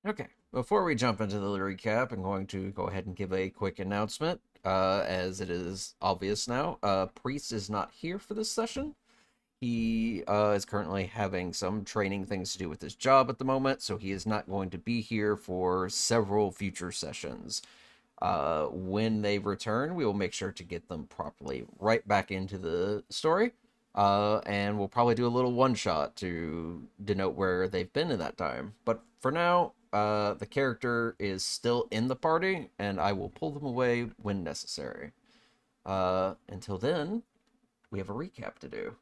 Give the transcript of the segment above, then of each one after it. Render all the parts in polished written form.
Okay, before we jump into the recap, I'm going to go ahead and give a quick announcement. As it is obvious now, Priest is not here for this session. He is currently having some training things to do with his job at the moment, so he is not going to be here for several future sessions. When they return, we will make sure to get them properly right back into the story. And we'll probably do a little one shot to denote where they've been in that time. But for now, the character is still in the party, and I will pull them away when necessary. Until then, we have a recap to do.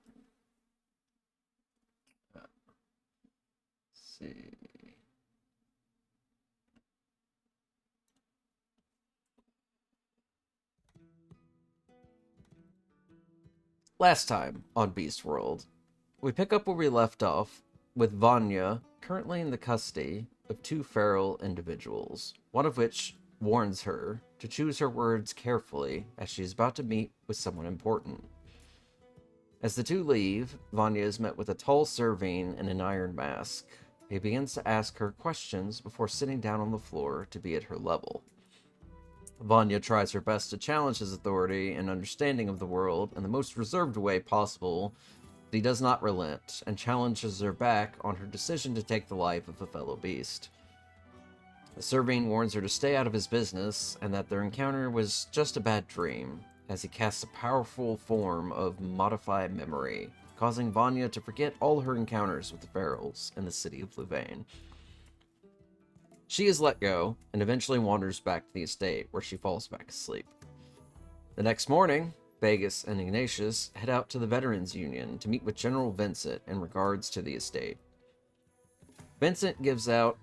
Let's see. Last time on Beast World, we pick up where we left off with Vanya currently in the custody of two feral individuals, one of which warns her to choose her words carefully as she is about to meet with someone important. As the two leave, Vanya is met with a tall Servine in an iron mask. He begins to ask her questions before sitting down on the floor to be at her level. Vanya tries her best to challenge his authority and understanding of the world in the most reserved way possible, but he does not relent and challenges her back on her decision to take the life of a fellow beast. The Servine warns her to stay out of his business and that their encounter was just a bad dream, as he casts a powerful form of modified memory, causing Vanya to forget all her encounters with the ferals in the city of Louvain. She is let go, and eventually wanders back to the estate, where she falls back asleep. The next morning, Vegas and Ignatius head out to the Veterans Union to meet with General Vincent in regards to the estate. Vincent gives out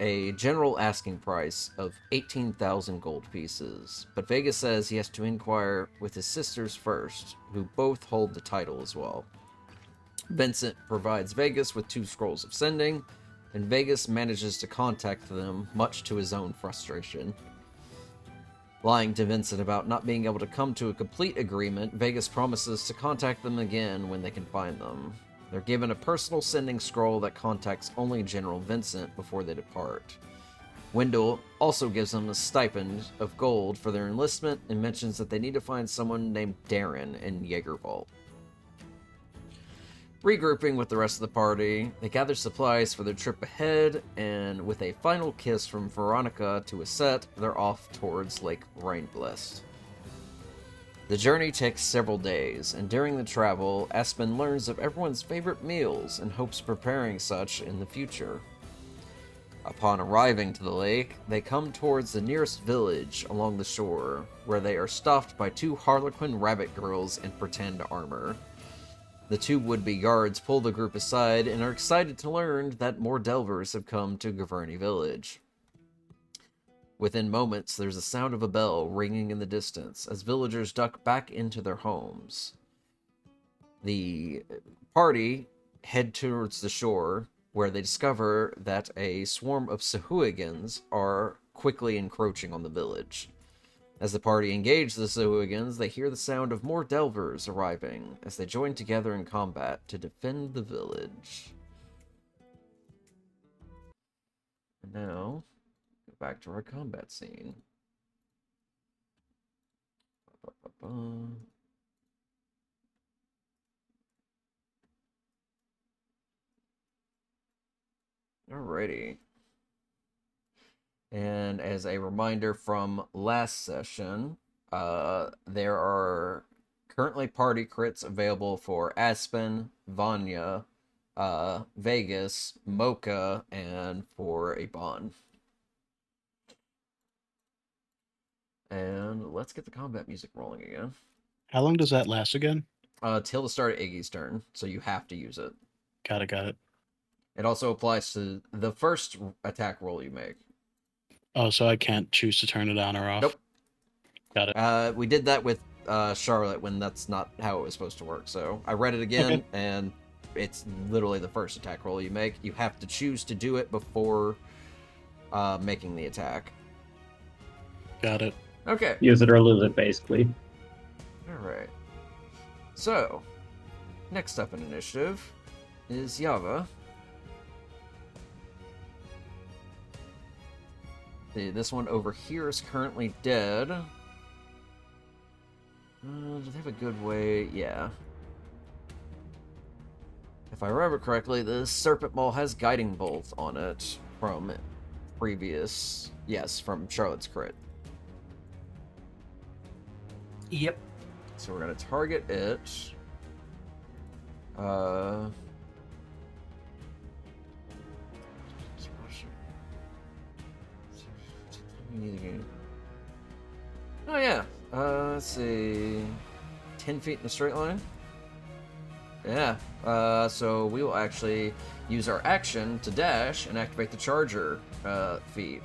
a general asking price of 18,000 gold pieces, but Vegas says he has to inquire with his sisters first, who both hold the title as well. Vincent provides Vegas with 2 scrolls of sending, and Vegas manages to contact them, much to his own frustration. Lying to Vincent about not being able to come to a complete agreement, Vegas promises to contact them again when they can find them. They're given a personal sending scroll that contacts only General Vincent before they depart. Wendell also gives them a stipend of gold for their enlistment and mentions that they need to find someone named Darren in Jaegerwald. Regrouping with the rest of the party, they gather supplies for their trip ahead, and with a final kiss from Veronica to Aset, they're off towards Lake Rainblest. The journey takes several days, and during the travel, Aspen learns of everyone's favorite meals and hopes preparing such in the future. Upon arriving to the lake, they come towards the nearest village along the shore, where they are stopped by 2 Harlequin rabbit girls in pretend armor. The 2 would-be guards pull the group aside and are excited to learn that more Delvers have come to Gaverny Village. Within moments, there's a sound of a bell ringing in the distance as villagers duck back into their homes. The party head towards the shore, where they discover that a swarm of Sahuagins are quickly encroaching on the village. As the party engage the Sahuagins, they hear the sound of more Delvers arriving as they join together in combat to defend the village. And now, go back to our combat scene. Alrighty. And as a reminder from last session, there are currently party crits available for Aspen, Vanya, Vegas, Mocha, and for a Bond. And let's get the combat music rolling again. How long does that last again? Till the start of Iggy's turn, so you have to use it. Got it. It also applies to the first attack roll you make. Oh, so I can't choose to turn it on or off. Nope. Got it. We did that with Charlotte when that's not how it was supposed to work. So I read it again, Okay. and it's literally the first attack roll you make. You have to choose to do it before making the attack. Got it. Okay. Use it or lose it, basically. All right. So, next up in initiative is Yava. See, this one over here is currently dead. Do they have a good way? Yeah. If I remember correctly, the Serpent Maul has Guiding Bolt on it from previous... Yes, from Charlotte's crit. Yep. So we're going to target it. Oh yeah. Let's see. 10 feet in a straight line? Yeah. So we will actually use our action to dash and activate the charger feat.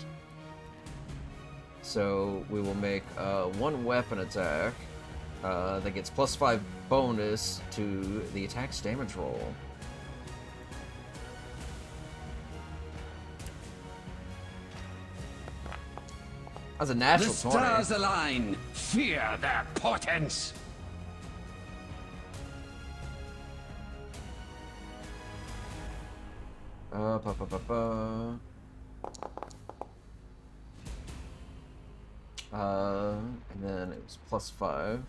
So we will make one weapon attack that gets +5 bonus to the attack's damage roll. That's a natural 20. The stars align. Fear their portents. And then it was +5.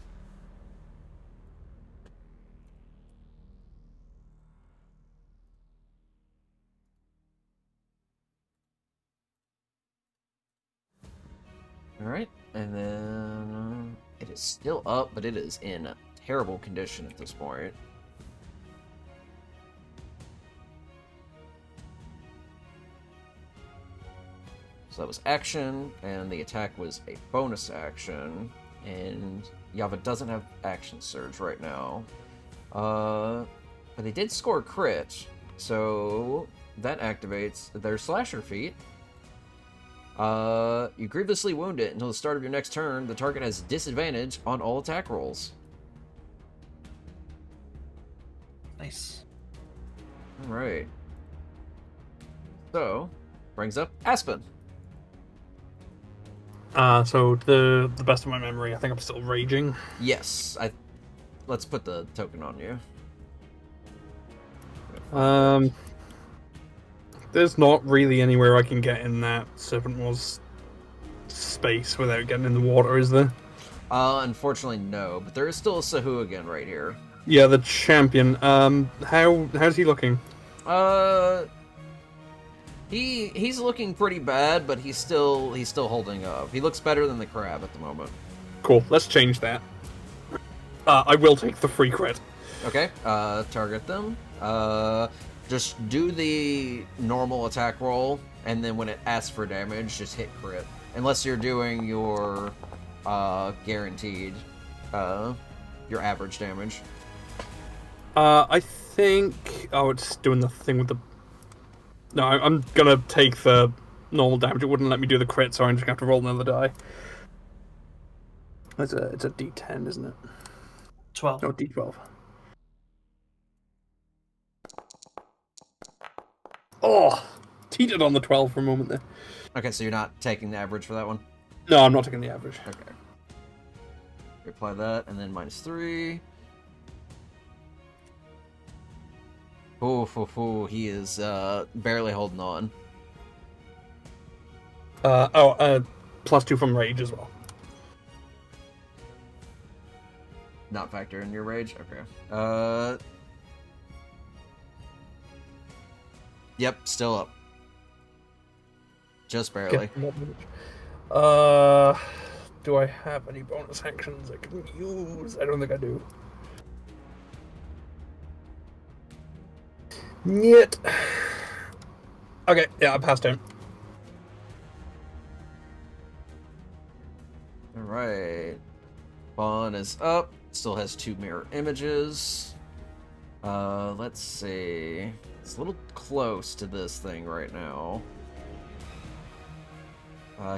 Alright, and then it is still up, but it is in terrible condition at this point. So that was action, and the attack was a bonus action, and Yava doesn't have action surge right now. But they did score a crit, so that activates their slasher feat. You grievously wound it until the start of your next turn. The target has disadvantage on all attack rolls. Nice. Alright. So, brings up Aspen. So the best of my memory, I think I'm still raging. Yes, let's put the token on you. There's not really anywhere I can get in that Serpent Maul's space without getting in the water, is there? Unfortunately, no, but there is still a Sahuagin right here. Yeah, the champion. How's he looking? He's looking pretty bad, but he's still holding up. He looks better than the crab at the moment. Cool. Let's change that. I will take the free crit. Okay. Target them. Just do the normal attack roll, and then when it asks for damage, just hit crit. Unless you're doing your guaranteed, your average damage. I think... Oh, it's doing the thing with the... No, I'm gonna take the normal damage. It wouldn't let me do the crit, so I'm just gonna have to roll another die. It's a D10, isn't it? 12. No, D12. Oh! Teetered on the 12 for a moment there. Okay, so you're not taking the average for that one? No, I'm not taking the average. Okay. Apply that, and then -3. He is barely holding on. +2 from rage as well. Not factor in your rage? Okay. Yep, still up. Just barely. Do I have any bonus actions I can use? I don't think I do. Yet. Okay, yeah, I passed out. Alright. Bond is up. Still has 2 mirror images. Let's see. It's a little close to this thing right now.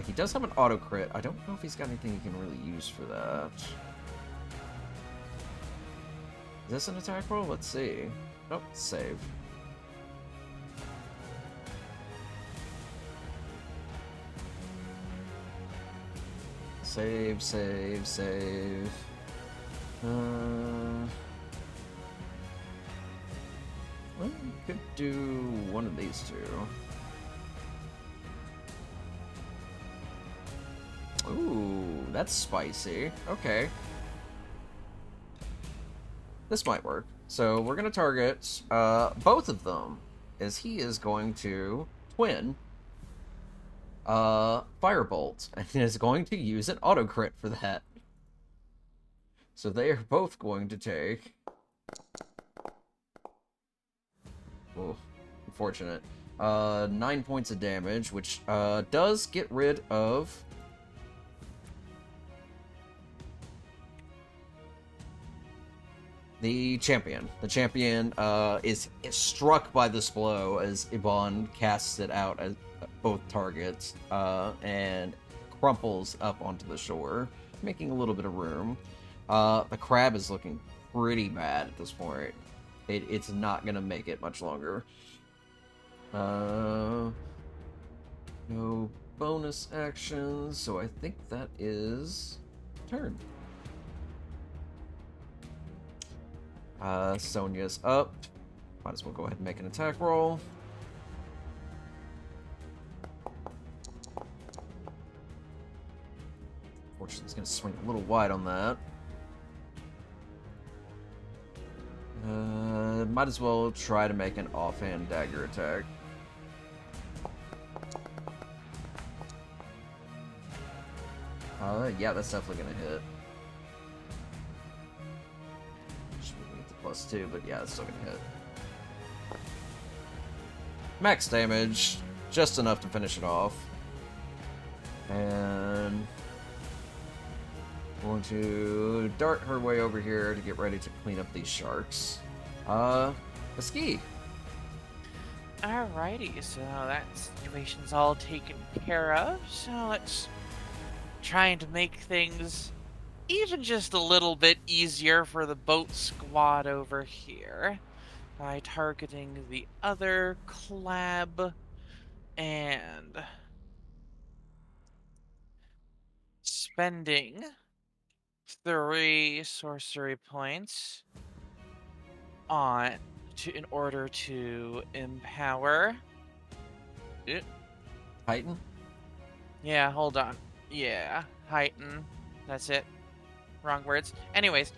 He does have an auto crit. I don't know if he's got anything he can really use for that. Is this an attack roll? Let's see. Nope, save. Save, save, save. Well, you could do one of these two. that's spicy. Okay. This might work. So we're going to target both of them, as he is going to twin Firebolt, and is going to use an auto crit for that. So they are both going to take... Oh, unfortunate. 9 points of damage, which does get rid of... the champion. The champion is struck by this blow as Iban casts it out at both targets and crumples up onto the shore, making a little bit of room. The crab is looking pretty bad at this point. It's not going to make it much longer. No bonus actions, so I think that is turn. Sonya's up. Might as well go ahead and make an attack roll. Fortunately, he's going to swing a little wide on that. Might as well try to make an offhand dagger attack. Yeah, that's definitely going to hit. +2, but yeah, it's still gonna hit. Max damage, just enough to finish it off. And going to dart her way over here to get ready to clean up these sharks. A ski. Alrighty, so that situation's all taken care of. So let's try to make things even just a little bit easier for the boat squad over here by targeting the other collab and spending 3 sorcery points in order to empower it. Titan? Yeah, hold on. Yeah, heighten. That's it. Wrong words. Anyways,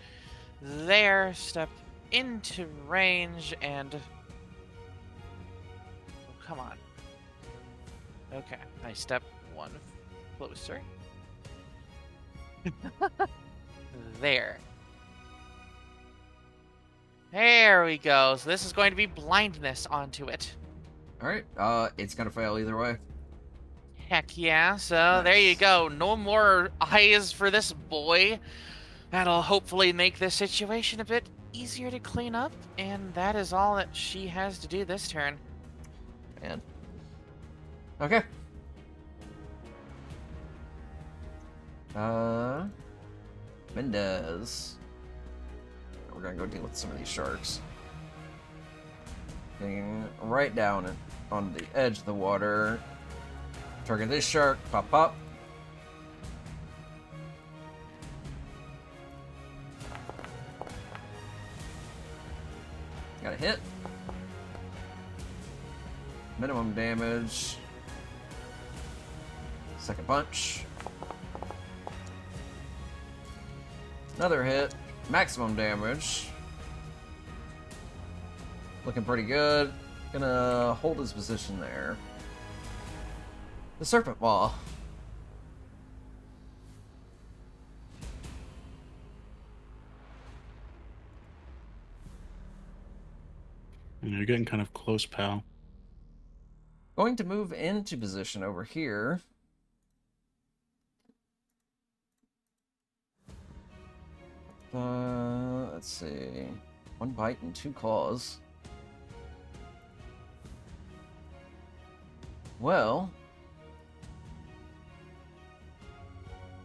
there, step into range and... Oh, come on. Okay, I step 1 closer. There. There we go. So this is going to be blindness onto it. Alright, it's gonna fail either way. Heck yeah, so there you go. No more eyes for this boy. That'll hopefully make this situation a bit easier to clean up, and that is all that she has to do this turn. Man. Okay. Mendez. We're gonna go deal with some of these sharks. Getting right down on the edge of the water. Target this shark. Pop, pop. Got a hit. Minimum damage. Second punch. Another hit. Maximum damage. Looking pretty good. Gonna hold his position there. The Serpent Maw. You're getting kind of close, pal. Going to move into position over here. Let's see. 1 bite and 2 claws. Well,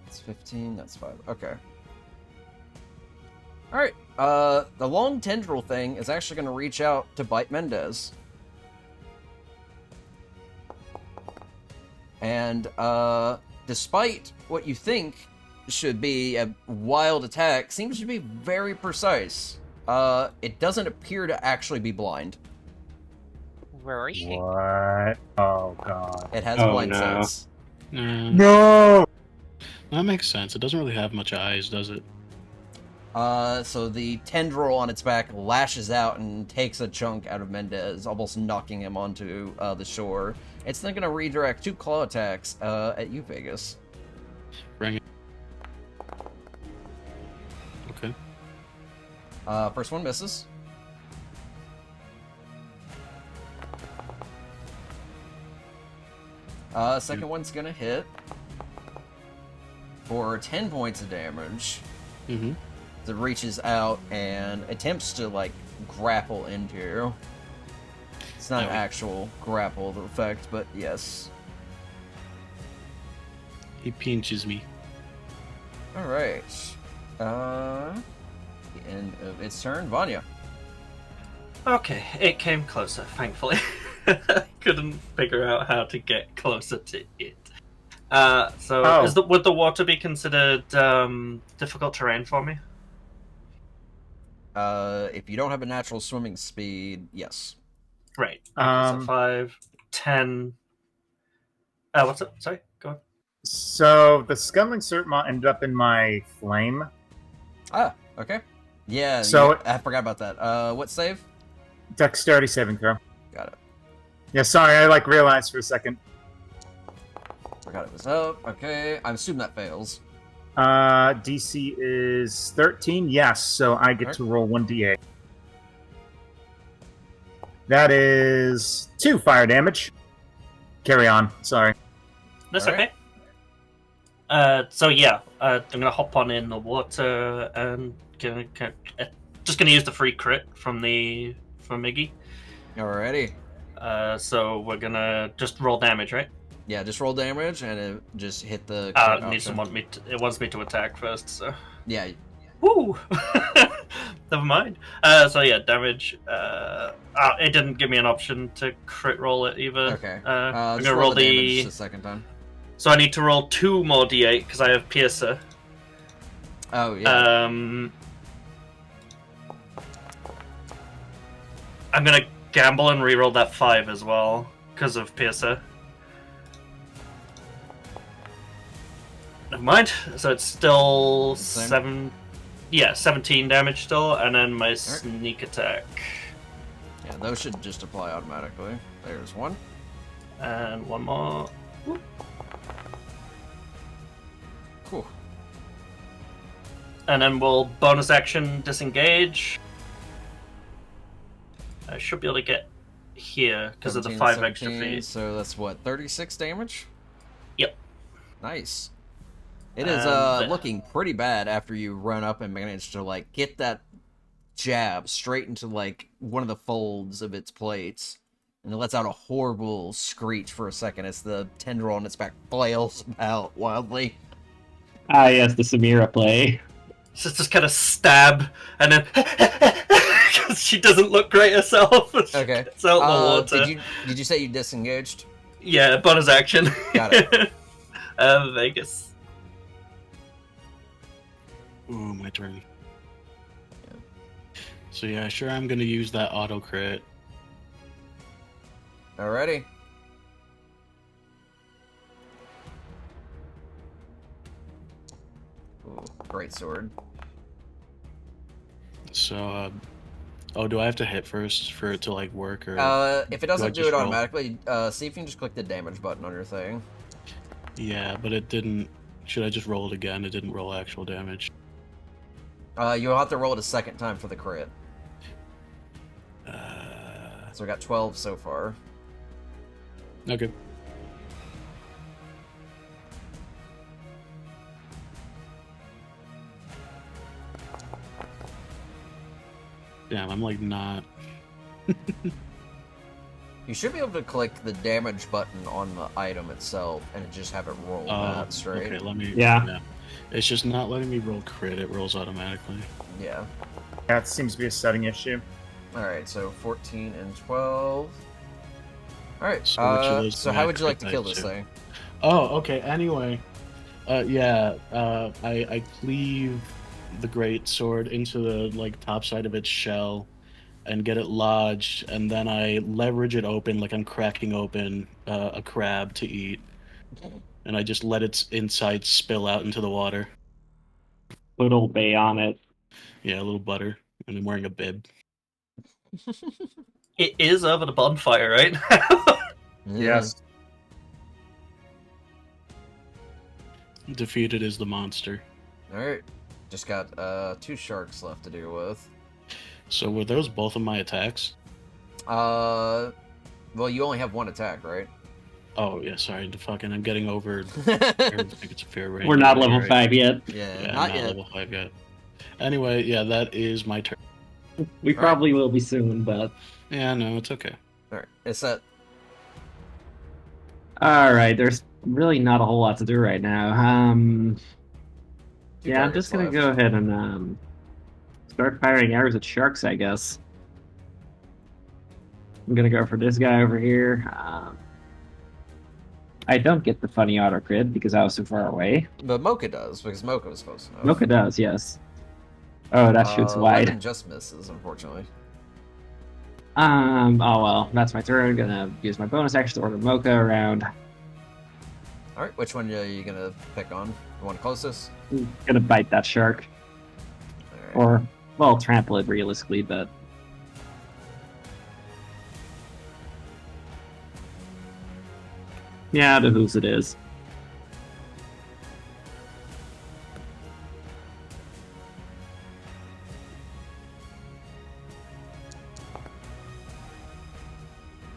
that's 15, that's 5. Okay. Alright, the long tendril thing is actually going to reach out to bite Mendez. And, despite what you think should be a wild attack, seems to be very precise. It doesn't appear to actually be blind. Worrying. What? Oh god. It has Oh, blind no. sense. Nah. No! That makes sense. It doesn't really have much eyes, does it? So the tendril on its back lashes out and takes a chunk out of Mendez, almost knocking him onto the shore. It's then going to redirect 2 claw attacks at you, Vegas. Bring it. Okay. First one misses. Second one's going to hit for 10 points of damage. Mm-hmm. It reaches out and attempts to, like, grapple into you. It's not an actual grapple effect, but yes. He pinches me. Alright. The end of its turn. Vanya. Okay, it came closer, thankfully. I couldn't figure out how to get closer to it. Would the water be considered difficult terrain for me? If you don't have a natural swimming speed, yes. Right. So 5, 10. What's up? Sorry, go on. So the scuttling Surtma ended up in my flame. Ah, okay. Yeah, So- I forgot about that. What save? Dexterity saving throw. Got it. Yeah, sorry, I realized for a second. Forgot it was up. Okay, I assume that fails. DC is 13. Yes, so I get to roll 1d8. That is 2 fire damage. Carry on. Sorry. That's Alright. okay. I'm gonna hop on in the water and just gonna use the free crit from Miggy. Alrighty. So we're gonna just roll damage, right? Yeah, just roll damage and it just hit the. It wants me to attack first, so. Yeah. Woo! Never mind. Damage. It didn't give me an option to crit roll it either. Okay. I'm Just gonna roll the damage the second time. So I need to roll 2 more d8 because I have Piercer. Oh yeah. I'm gonna gamble and reroll that 5 as well because of Piercer. Never mind. So it's still Same. 17 damage still, and then my sneak attack. Yeah, those should just apply automatically. There's one. And one more. Whoop. Cool. And then we'll bonus action disengage. I should be able to get here because of the 5 extra 17, feet. So that's what, 36 damage? Yep. Nice. It is looking pretty bad after you run up and manage to like get that jab straight into like one of the folds of its plates. And it lets out a horrible screech for a second as the tendril on its back flails out wildly. Ah, yes, the Samira play. Just kind of stab, and then because she doesn't look great herself. Okay. It's out in the water. Did you say you disengaged? Yeah, bonus action. Got it. Vegas. Ooh, my turn. So yeah, sure, I'm gonna use that auto crit. Alrighty. Ooh, great sword. So, do I have to hit first for it to like work, or? If it do I doesn't do just it roll? automatically, see if you can just click the damage button on your thing. Yeah, but it didn't. Should I just roll it again? It didn't roll actual damage. You'll have to roll it a second time for the crit. So we got 12 so far. Okay. Damn, I'm like not. You should be able to click the damage button on the item itself and just have it roll that straight. Okay, let me. Yeah. It's just not letting me roll crit. It rolls automatically. Yeah. That seems to be a setting issue. Alright, so 14 and 12. Alright, So which of those so can how I would you like to crit kill dice this to? thing? Oh, okay. Anyway, I cleave the great sword into the like top side of its shell, and get it lodged, and then I leverage it open like I'm cracking open a crab to eat. and I just let its insides spill out into the water. Put Old Bay on it. Yeah, a little butter, and I'm wearing a bib. It is over the bonfire right now. Yes. Defeated is the monster. Alright. Just got 2 sharks left to deal with. So were those both of my attacks? Well, you only have 1 attack, right? Oh yeah, sorry. I'm getting over. I don't think it's a fair range. We're not level 5 yet. Yeah, Yeah, not I'm not yet. level 5 yet. Anyway, yeah, that is my turn. We probably will be soon, but... Yeah, no, it's okay. Alright, it's set. Alright, there's really not a whole lot to do right now. 2 Yeah, I'm just gonna targets go ahead and start firing arrows at sharks, I guess. I'm gonna go for this guy over here. I don't get the funny auto crit because I was too far away. But Mocha does, because Mocha was close enough. Mocha does, yes. Oh, that shoots 11 wide. just misses, unfortunately. Oh well, that's my turn. I'm gonna use my bonus action to order Mocha around. Alright, which one are you gonna pick on? The one closest? Gonna bite that shark. Alright. Or, well, trample it realistically, but... Yeah, the whose it is. –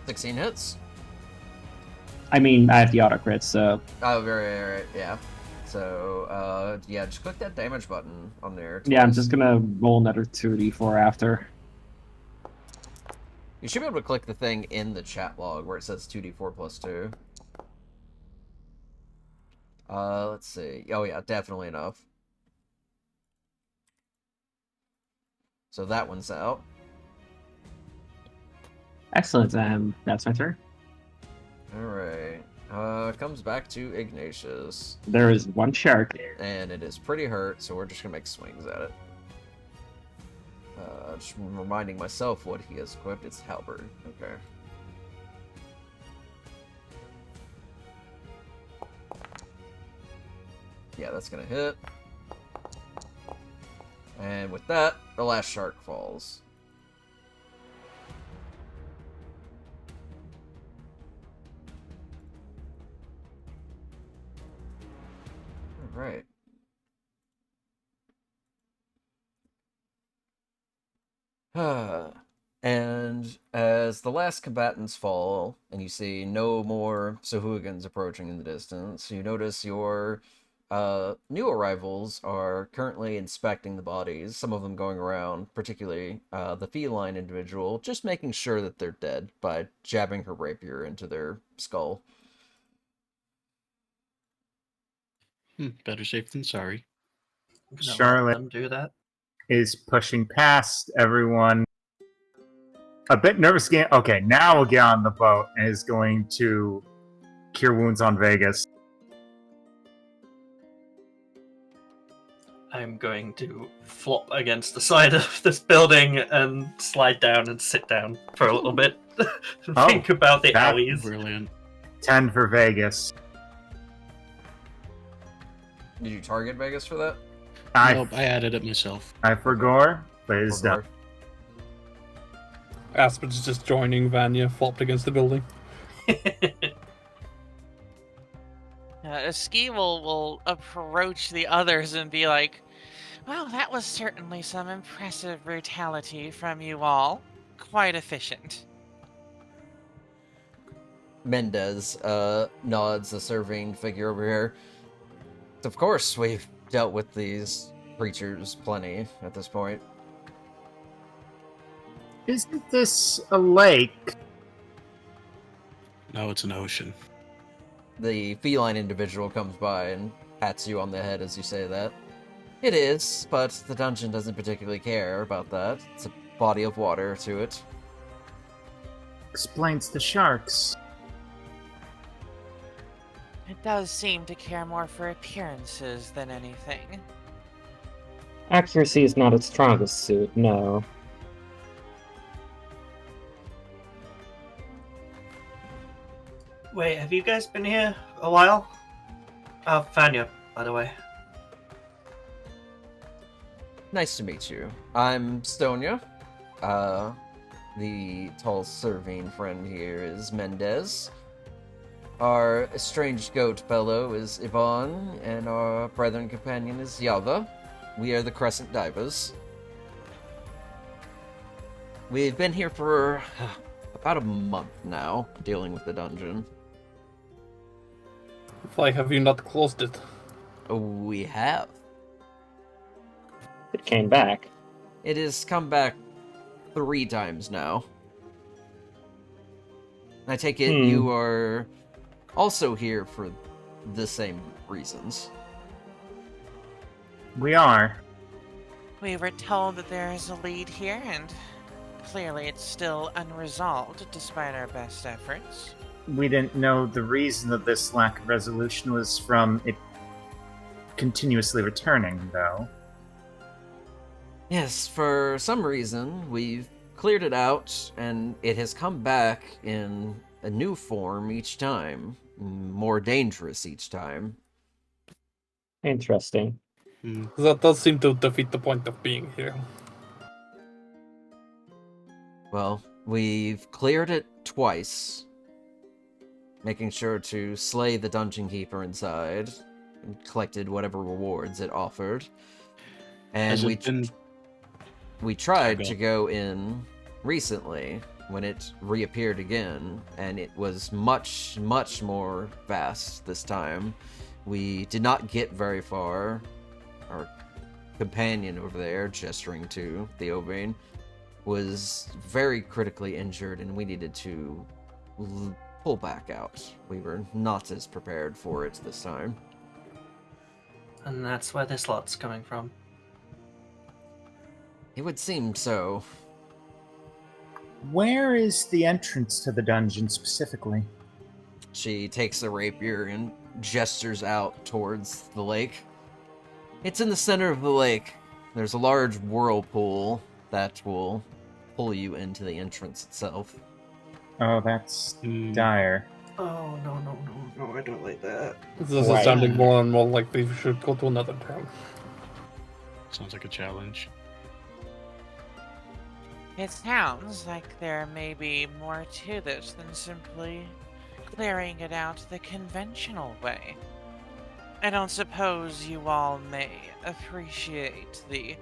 16 hits. I mean, I have the auto crit, so... Oh, right, yeah. So, yeah, just click that damage button on there. Yeah, I'm twice. just gonna roll another 2d4 after. You should be able to click the thing in the chat log where it says 2d4 plus 2. Let's see. Oh, yeah, definitely enough. So that one's out. Excellent, that's my turn. Alright. Comes back to Ignatius. There is one shark. And it is pretty hurt, so we're just gonna make swings at it. Just reminding myself what he has equipped. It's halberd. Okay. Yeah, that's gonna hit. And with that, the last shark falls. Alright. And as the last combatants fall, and you see no more Sahuagins approaching in the distance, you notice your new arrivals are currently inspecting the bodies, some of them going around, particularly the feline individual, just making sure that they're dead by jabbing her rapier into their skull. Better safe than sorry. Charlotte Let them do that. is pushing past everyone. A bit nervous again. Okay, now we'll get on the boat and is going to cure wounds on Vegas. I'm going to flop against the side of this building and slide down and sit down for a little bit. Think about the that- owies. Brilliant. 10 for Vegas. Did you target Vegas for that? Nope, I added it myself. I forgot, but it's Or done. Aspen's just joining Vanya, flopped against the building. Ski will approach the others and be like, well, that was certainly some impressive brutality from you all. Quite efficient. Mendez nods the serving figure over here. Of course, we've dealt with these creatures plenty at this point. Isn't this a lake? No, it's an ocean. The feline individual comes by and pats you on the head as you say that. It is, but the dungeon doesn't particularly care about that. It's a body of water to it. Explains the sharks. It does seem to care more for appearances than anything. Accuracy is not its strongest suit, no. Wait, have you guys been here a while? Vanya, by the way. Nice to meet you. I'm Stonia. The tall serving friend here is Mendez. Our estranged goat fellow is Yvonne, and our brethren companion is Yava. We are the Crescent Divas. We've been here for about a month now, dealing with the dungeon. Why have you not closed it? We have. It came back. It has come back 3 times now. I take it you are also here for the same reasons. We are. We were told that there is a lead here, and clearly it's still unresolved despite our best efforts. We didn't know the reason of this lack of resolution was from it continuously returning, though. Yes, for some reason, we've cleared it out, and it has come back in a new form each time. More dangerous each time. Interesting. That does seem to defeat the point of being here. Well, we've cleared it twice, making sure to slay the dungeon keeper inside, and collected whatever rewards it offered. And we tried to go in recently when it reappeared again, and it was much, much more vast this time. We did not get very far. Our companion over there, gesturing to the Ovain, was very critically injured, and we needed to pull back out. We were not as prepared for it this time. And that's where this lot's coming from. It would seem so. Where is the entrance to the dungeon specifically? She takes a rapier and gestures out towards the lake. It's in the center of the lake. There's a large whirlpool that will pull you into the entrance itself. Oh, that's dire. Oh, no, I don't like that. This is sounding more and more like we should go to another town. Sounds like a challenge. It sounds like there may be more to this than simply clearing it out the conventional way. I don't suppose you all may appreciate the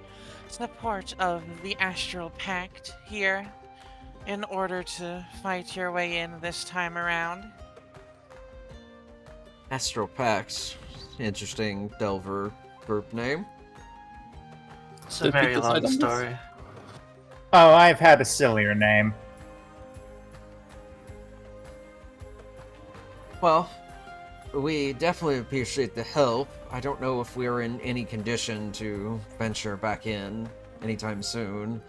support of the Astral Pact here in order to fight your way in this time around. Astral Pact. Interesting Delver group name. It's a very long story. Oh, I've had a sillier name. Well, we definitely appreciate the help. I don't know if we're in any condition to venture back in anytime soon.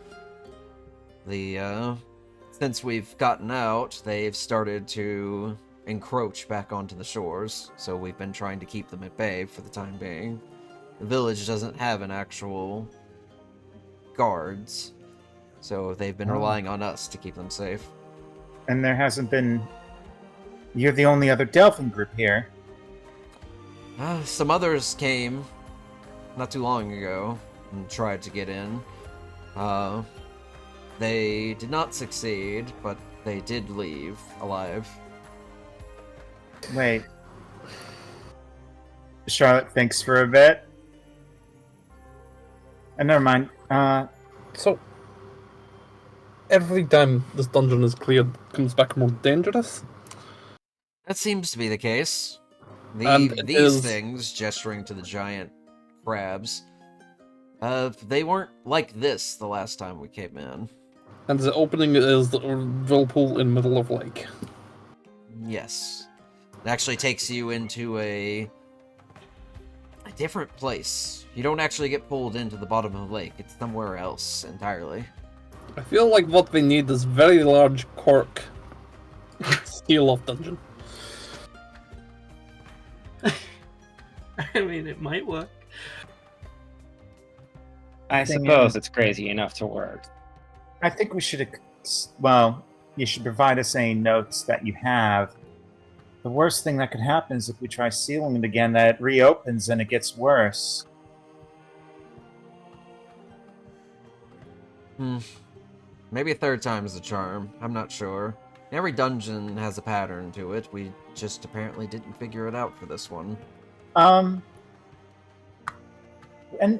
Since we've gotten out, they've started to encroach back onto the shores, so we've been trying to keep them at bay for the time being. The village doesn't have an actual guards, so they've been relying on us to keep them safe. And there hasn't been... You're the only other Delphin group here. Some others came not too long ago and tried to get in. They did not succeed, but they did leave alive. Wait. Charlotte thinks for a bit. Never mind. So, every time this dungeon is cleared, it comes back more dangerous? That seems to be the case. These things, gesturing to the giant crabs, they weren't like this the last time we came in. And the opening is the whirlpool in middle of lake. Yes. It actually takes you into a different place. You don't actually get pulled into the bottom of the lake. It's somewhere else entirely. I feel like what we need is very large cork. Seal off dungeon. I mean, it might work. I suppose it's crazy enough to work. I think we should... Well, you should provide us any notes that you have The worst thing that could happen is if we try sealing it again, that it reopens and it gets worse. Maybe a third time is a charm. I'm not sure. Every dungeon has a pattern to it. We just apparently didn't figure it out for this one. And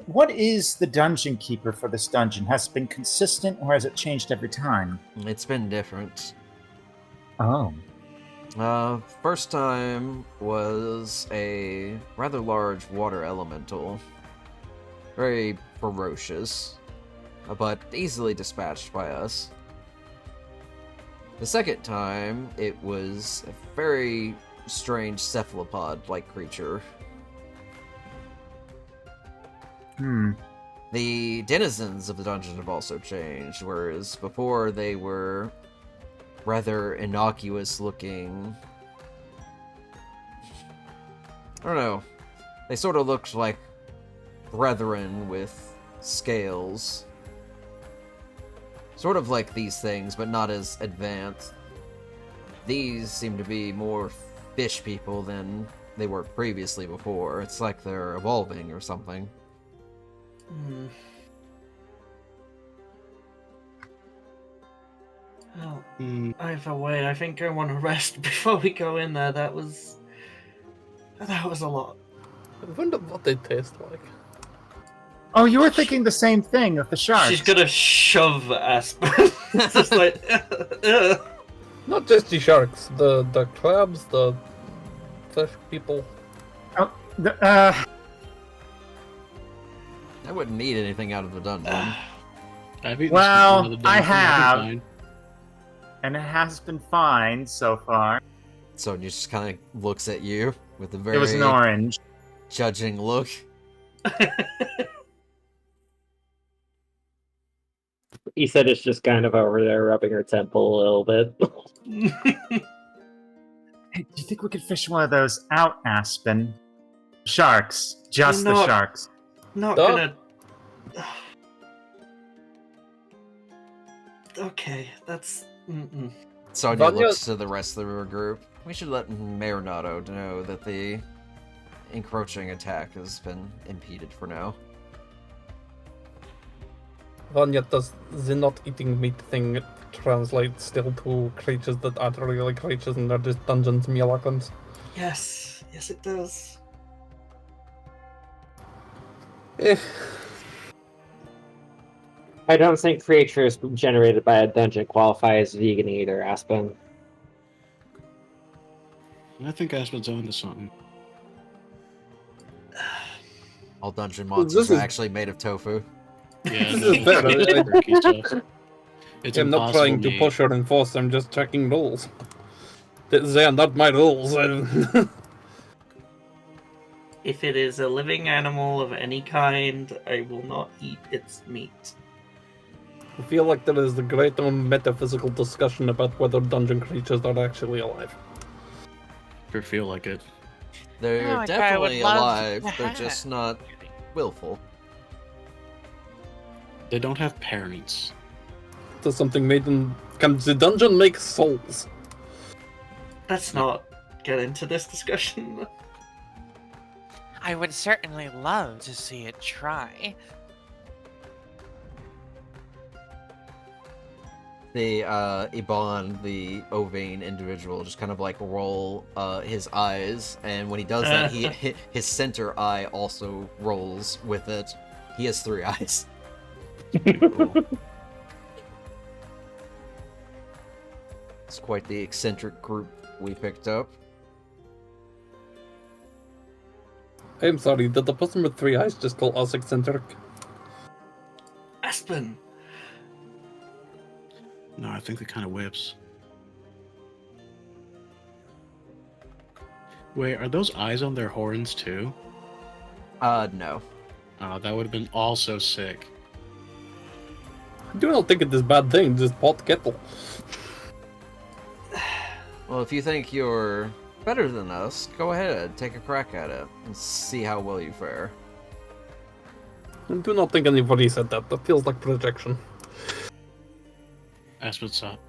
what is the dungeon keeper for this dungeon? Has it been consistent or has it changed every time? It's been different. Oh. First time was a rather large water elemental. Very ferocious, but easily dispatched by us. The second time, it was a very strange cephalopod-like creature. The denizens of the dungeon have also changed, whereas before they were rather innocuous-looking. I don't know. They sort of looked like brethren with scales. Sort of like these things, but not as advanced. These seem to be more fish people than they were previously before. It's like they're evolving or something. Well, either way, I think I want to rest before we go in there. That was a lot. I wonder what they taste like. Oh, you were thinking the same thing of the sharks. She's gonna shove Aspen. It's just like, Not just the sharks, the crabs, the fish people. Oh, I wouldn't need anything out of the dungeon. I've eaten Well, some of the I dungeon, have. I've been and it has been fine so far. So he just kind of looks at you with a It very was an orange. judging look. He said it's just kind of over there rubbing her temple a little bit. Hey, do you think we could fish one of those out, Aspen? Sharks. Just I'm the not- sharks. Not Duh. gonna. Okay, that's. Sonya Vanya- looks to the rest of the group. We should let Marinado know that the encroaching attack has been impeded for now. Vanya, does the not eating meat thing translate still to creatures that aren't really creatures and they're just dungeons mulacons? Yes, it does. Eh, I don't think creatures generated by a dungeon qualify as vegan either, Aspen. I think Aspen's onto something. All dungeon Well, monsters this are is- actually made of tofu. Yeah, This no, is better. it's quirky stuff. It's I'm not impossible trying to meat. push or enforce, I'm just checking rules. They are not my rules. If it is a living animal of any kind, I will not eat its meat. I feel like there is a great metaphysical discussion about whether dungeon creatures are actually alive. Sure feel like it. They're Oh, I would definitely love alive, to they're have. just not willful. They don't have parents. There's something made in... Can the dungeon make souls? Let's not get into this discussion. I would certainly love to see it try. The Iban, the Ovane individual, just kind of like roll his eyes, and when he does that, his center eye also rolls with it. He has 3 eyes. Cool. It's quite the eccentric group we picked up. I'm sorry, did the person with 3 eyes just call us eccentric? Aspen! No, I think they kind of whips. Wait, are those eyes on their horns too? No. Oh, that would have been also sick. I do not think it is a bad thing, just pot kettle. Well, if you think you're better than us, go ahead, take a crack at it, and see how well you fare. I do not think anybody said that, that feels like projection. Aspen's up.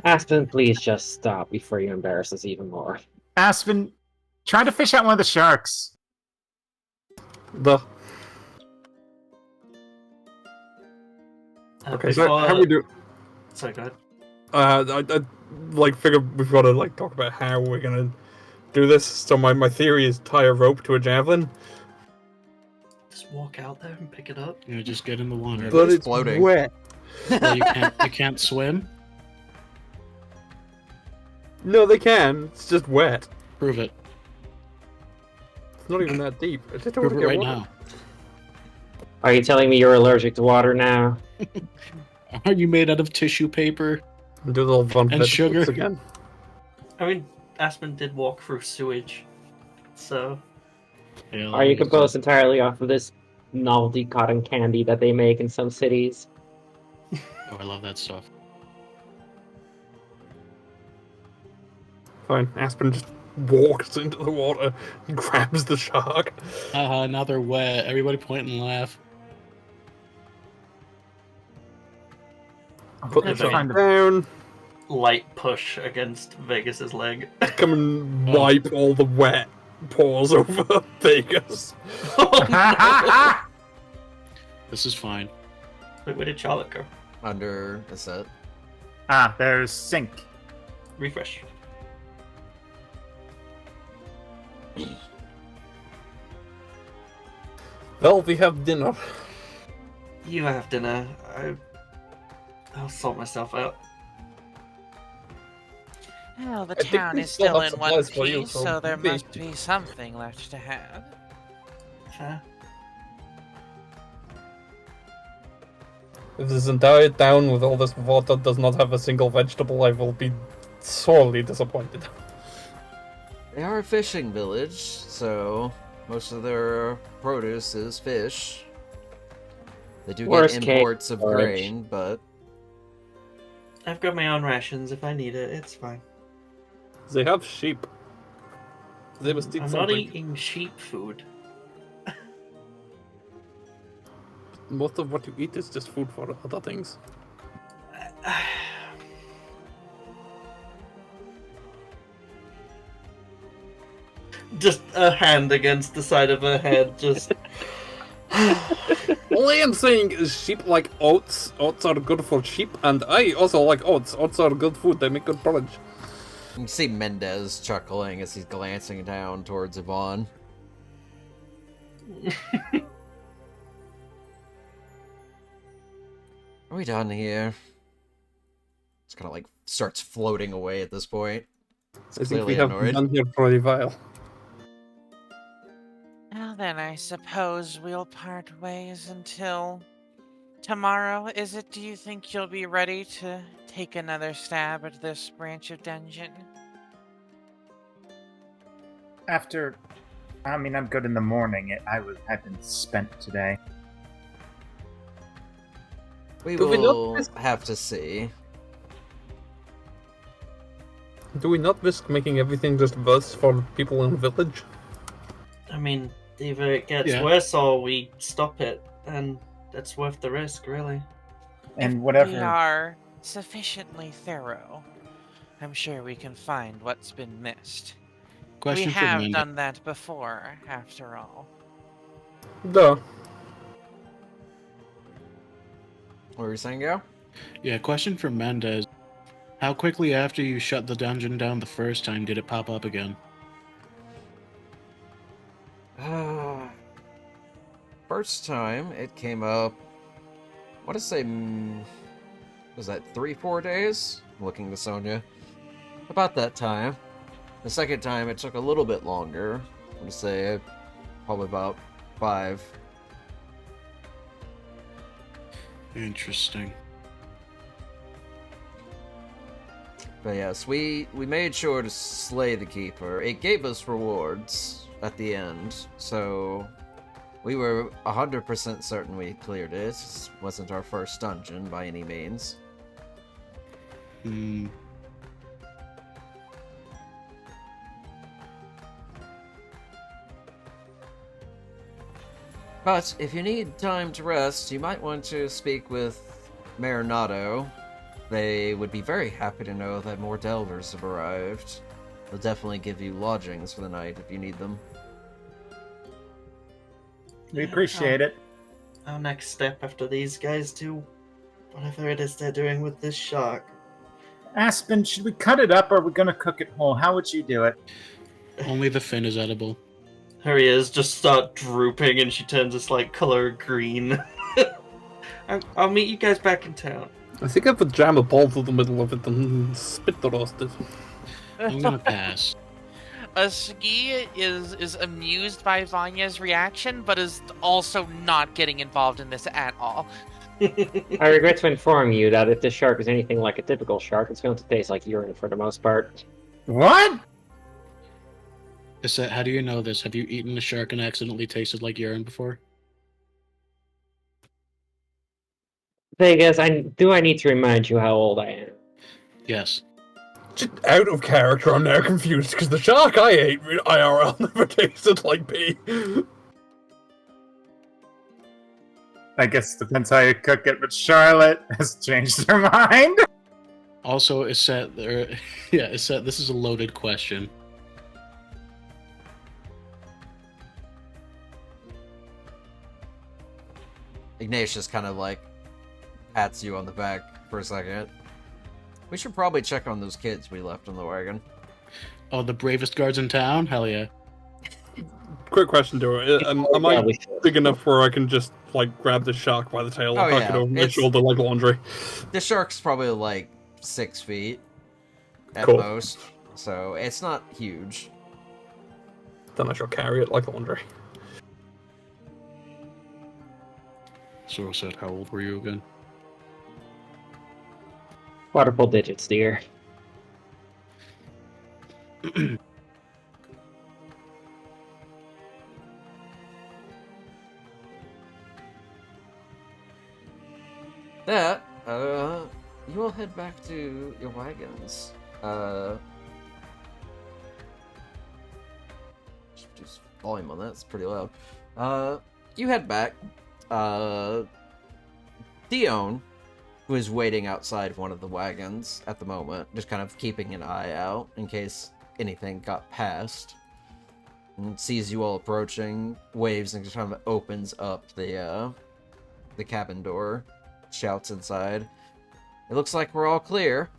Aspen, please just stop before you embarrass us even more. Aspen, try to fish out one of the sharks. The okay, so how we do? Sorry, go ahead. I like figure we've got to like talk about how we're gonna do this. So my theory is tie a rope to a javelin, Just walk out there and pick it up. You know, just get in the water. but it's floating. wet. Well, you can't swim. No, they can. It's just wet. Prove it. It's not even that deep. I just don't Prove want it to get right water. now. Are you telling me you're allergic to water now? Are you made out of tissue paper? Do the little fun And bit sugar. again. I mean, Aspen did walk through sewage, so Yeah, Are you composed entirely off of this novelty cotton candy that they make in some cities? Oh, I love that stuff. Fine. Aspen just walks into the water, grabs the shark. Haha, now they're wet. Everybody point and laugh. Put the Okay, shark find a- down. light push against Vegas's leg. Come and wipe all the wet paws over Vegas. This is fine. Wait, where did Charlotte go? Under the set. There's sink. Refresh. Well, we have dinner. You have dinner. I'll sort myself out. Well, the I think town we is still still have in one supplies for you, piece, so so there maybe- must be something left to have. Fair. If this entire town with all this water does not have a single vegetable, I will be sorely disappointed. They are a fishing village, so most of their produce is fish. They do Worst get case, imports of porridge. grain, but I've got my own rations if I need it. It's fine. They have sheep. They must eat I'm something. not eating sheep food. Most of what you eat is just food for other things. Just a hand against the side of her head, just. All I am saying is sheep like oats. Oats are good for sheep, and I also like oats. Oats are good food. They make good porridge. you can see Mendez chuckling as he's glancing down towards Yvonne. Are we done here? It's kind of like starts floating away at this point. It's I think clearly we have annoyed. done here for a while. Well, then I suppose we'll part ways until tomorrow. Is it? Do you think you'll be ready to take another stab at this branch of dungeon? After, I mean, I'm good in the morning. I've been spent today. We Do we not will risk- have to see. Do we not risk making everything just worse for people in the village? I mean, either it gets Yeah. worse or we stop it, and that's worth the risk, really. And We whatever. are sufficiently thorough. I'm sure we can find what's been missed. Question We for have Mendez. done that before, after all. Duh. What were you saying, Go? Yeah, question for Mendez. How quickly after you shut the dungeon down the first time did it pop up again? First time it came up, I want to say, was that 3-4 days? I'm looking to Sonya. About that time. The second time it took a little bit longer. I want to say probably about 5. Interesting. But yes, we made sure to slay the Keeper. It gave us rewards at the end, so we were 100% certain we cleared it. It wasn't our first dungeon by any means. Hmm. But if you need time to rest, you might want to speak with Mayor Nato. They would be very happy to know that more delvers have arrived. They'll definitely give you lodgings for the night if you need them. We appreciate it. Our next step after these guys do whatever it is they're doing with this shark. Aspen, should we cut it up or are we going to cook it whole? How would you do it? Only the fin is edible. Her ears just start drooping and she turns this like color green. I'll meet you guys back in town. I think I'd jam a ball through the middle of it and spit the rest of it. I'm gonna pass. Ski is amused by Vanya's reaction, but is also not getting involved in this at all. I regret to inform you that if this shark is anything like a typical shark, it's going to taste like urine for the most part. What? How do you know this? Have you eaten a shark and accidentally tasted like urine before? Vegas, I need to remind you how old I am. Yes. Just out of character, I'm now confused because the shark I ate IRL never tasted like pee. I guess it depends how you cook it, but Charlotte has changed her mind. Also, it's said there. Yeah, it's said this is a loaded question. Ignatius kind of like pats you on the back for a second. We should probably check on those kids we left in the wagon. Oh, the bravest guards in town? Hell yeah. Quick question, Dora. Am I big enough where I can just like grab the shark by the tail and tuck it over my shoulder like laundry? The shark's probably like 6 feet at Cool. most, so it's not huge. Then I shall carry it like laundry. Sora said, how old were you again? Quadruple digits, dear. That, you all head back to your wagons. Just reduce volume on that, it's pretty loud. You head back. Dion, who is waiting outside of one of the wagons at the moment, just kind of keeping an eye out in case anything got past, and sees you all approaching, waves and just kind of opens up the cabin door, shouts inside, "It looks like we're all clear."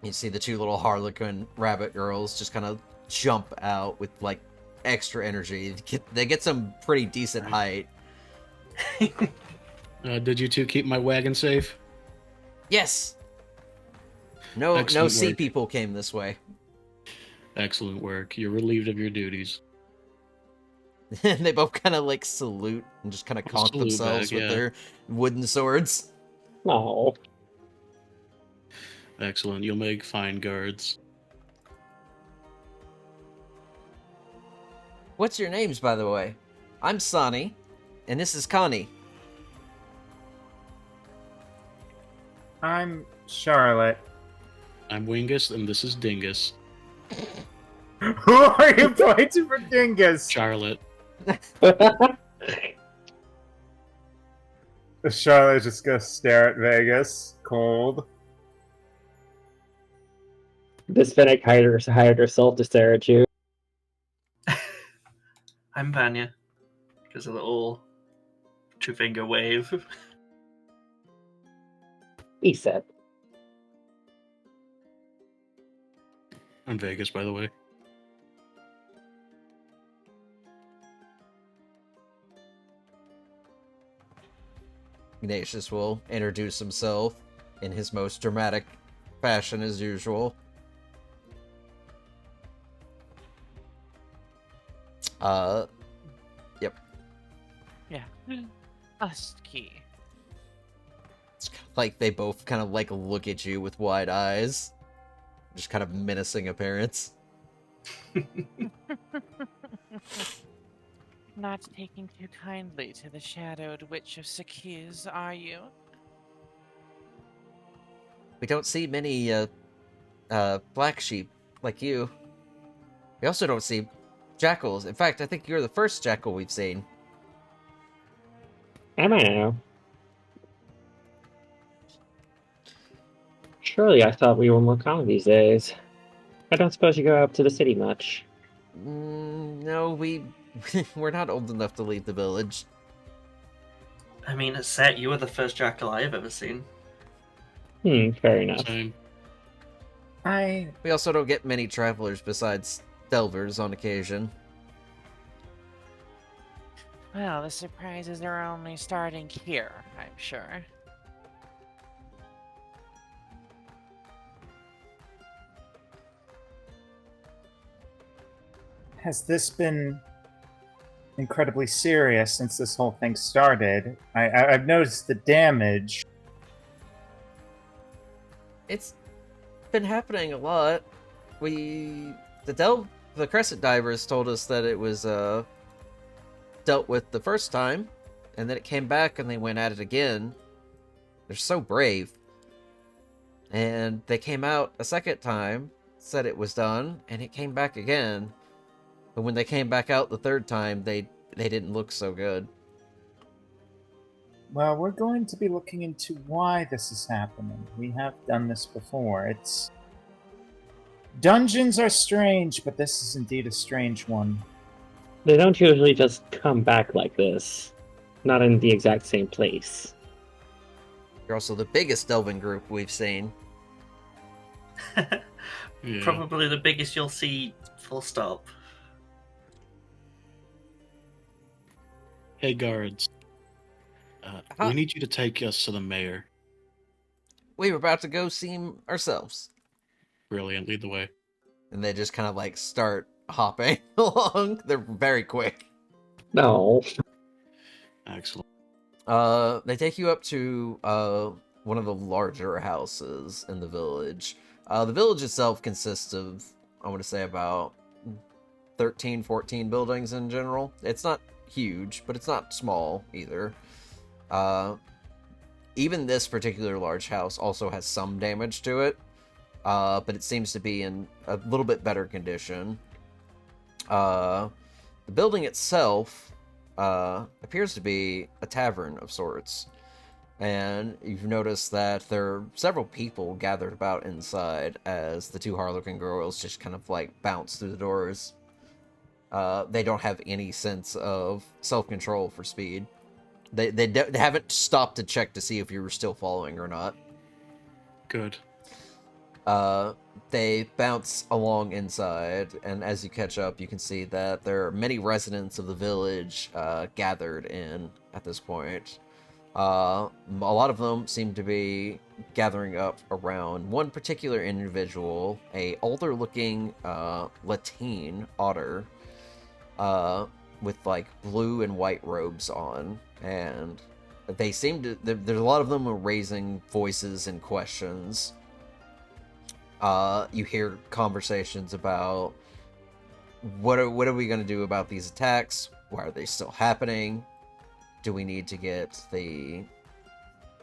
You see the two little Harlequin rabbit girls just kind of jump out with like extra energy. They get some pretty decent height. Did you two keep my wagon safe? Yes. No Excellent sea work. people came this way. Excellent work. You're relieved of your duties. And they both kind of like salute and just kind of conk Salute themselves back, with yeah. their wooden swords. No. Excellent. You'll make fine guards. What's your names, by the way? I'm Sonny, and this is Connie. I'm Charlotte. I'm Wingus, and this is Dingus. Who are you pointing for Dingus? Charlotte. Charlotte's just gonna stare at Vegas, cold. This Fennec hired herself to stare at you. I'm Vanya. Gives a little 2-finger wave. He said. I'm Vegas, by the way. Ignatius will introduce himself in his most dramatic fashion as usual. Yep. Yeah. Husky. It's kind of like they both kind of like look at you with wide eyes. Just kind of menacing appearance. Not taking too kindly to the shadowed witch of Sakiz, are you? We don't see many, black sheep like you. We also don't see jackals. In fact, I think you're the first jackal we've seen. Am I now? Surely I thought we were more common these days. I don't suppose you go up to the city much. No, we're not old enough to leave the village. I mean, it's set. You were the first jackal I have ever seen. Fair enough. Same. We also don't get many travelers besides delvers on occasion. Well, the surprises are only starting here, I'm sure. Has this been incredibly serious since this whole thing started? I've noticed the damage. It's been happening a lot. The Crescent Divers told us that it was dealt with the first time, and then it came back and they went at it again. They're so brave. And they came out a second time, said it was done, and it came back again. But when they came back out the third time, they didn't look so good. Well, we're going to be looking into why this is happening. We have done this before. Dungeons are strange, but this is indeed a strange one. They don't usually just come back like this. Not in the exact same place. You're also the biggest delving group we've seen. Yeah. Probably the biggest you'll see, full stop. Hey, guards. We need you to take us to the mayor. We were about to go see him ourselves. Brilliant. Lead the way. And they just kind of like start hopping along. They're very quick. No. Excellent. They take you up to one of the larger houses in the village. The village itself consists of, I want to say, about 13, 14 buildings in general. It's not huge, but it's not small either. Even this particular large house also has some damage to it, but it seems to be in a little bit better condition. The building itself appears to be a tavern of sorts, and you've noticed that there are several people gathered about inside as the two Harlequin girls just kind of like bounce through the doors. They don't have any sense of self-control for speed. They haven't stopped to check to see if you were still following or not. Good. They bounce along inside, and as you catch up, you can see that there are many residents of the village gathered in at this point. A lot of them seem to be gathering up around one particular individual, a older-looking Latin otter, with like blue and white robes on, and they seem to. There's a lot of them are raising voices and questions. You hear conversations about what are we going to do about these attacks? Why are they still happening? Do we need to get the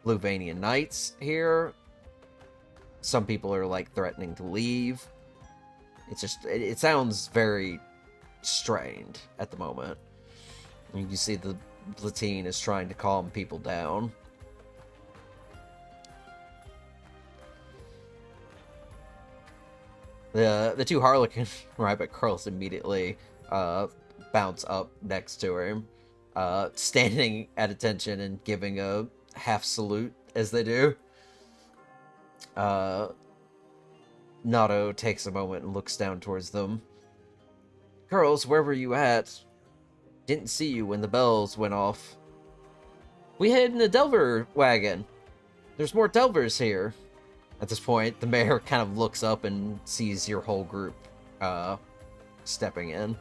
Luvanian Knights here? Some people are like threatening to leave. It's just it sounds very strained at the moment. You can see the Latine is trying to calm people down. The two Harlequin rabbit girls immediately bounce up next to him, standing at attention and giving a half salute as they do. Nato takes a moment and looks down towards them. Girls, where were you at? Didn't see you when the bells went off. We hid in the Delver wagon. There's more Delvers here. At this point, the mayor kind of looks up and sees your whole group stepping in.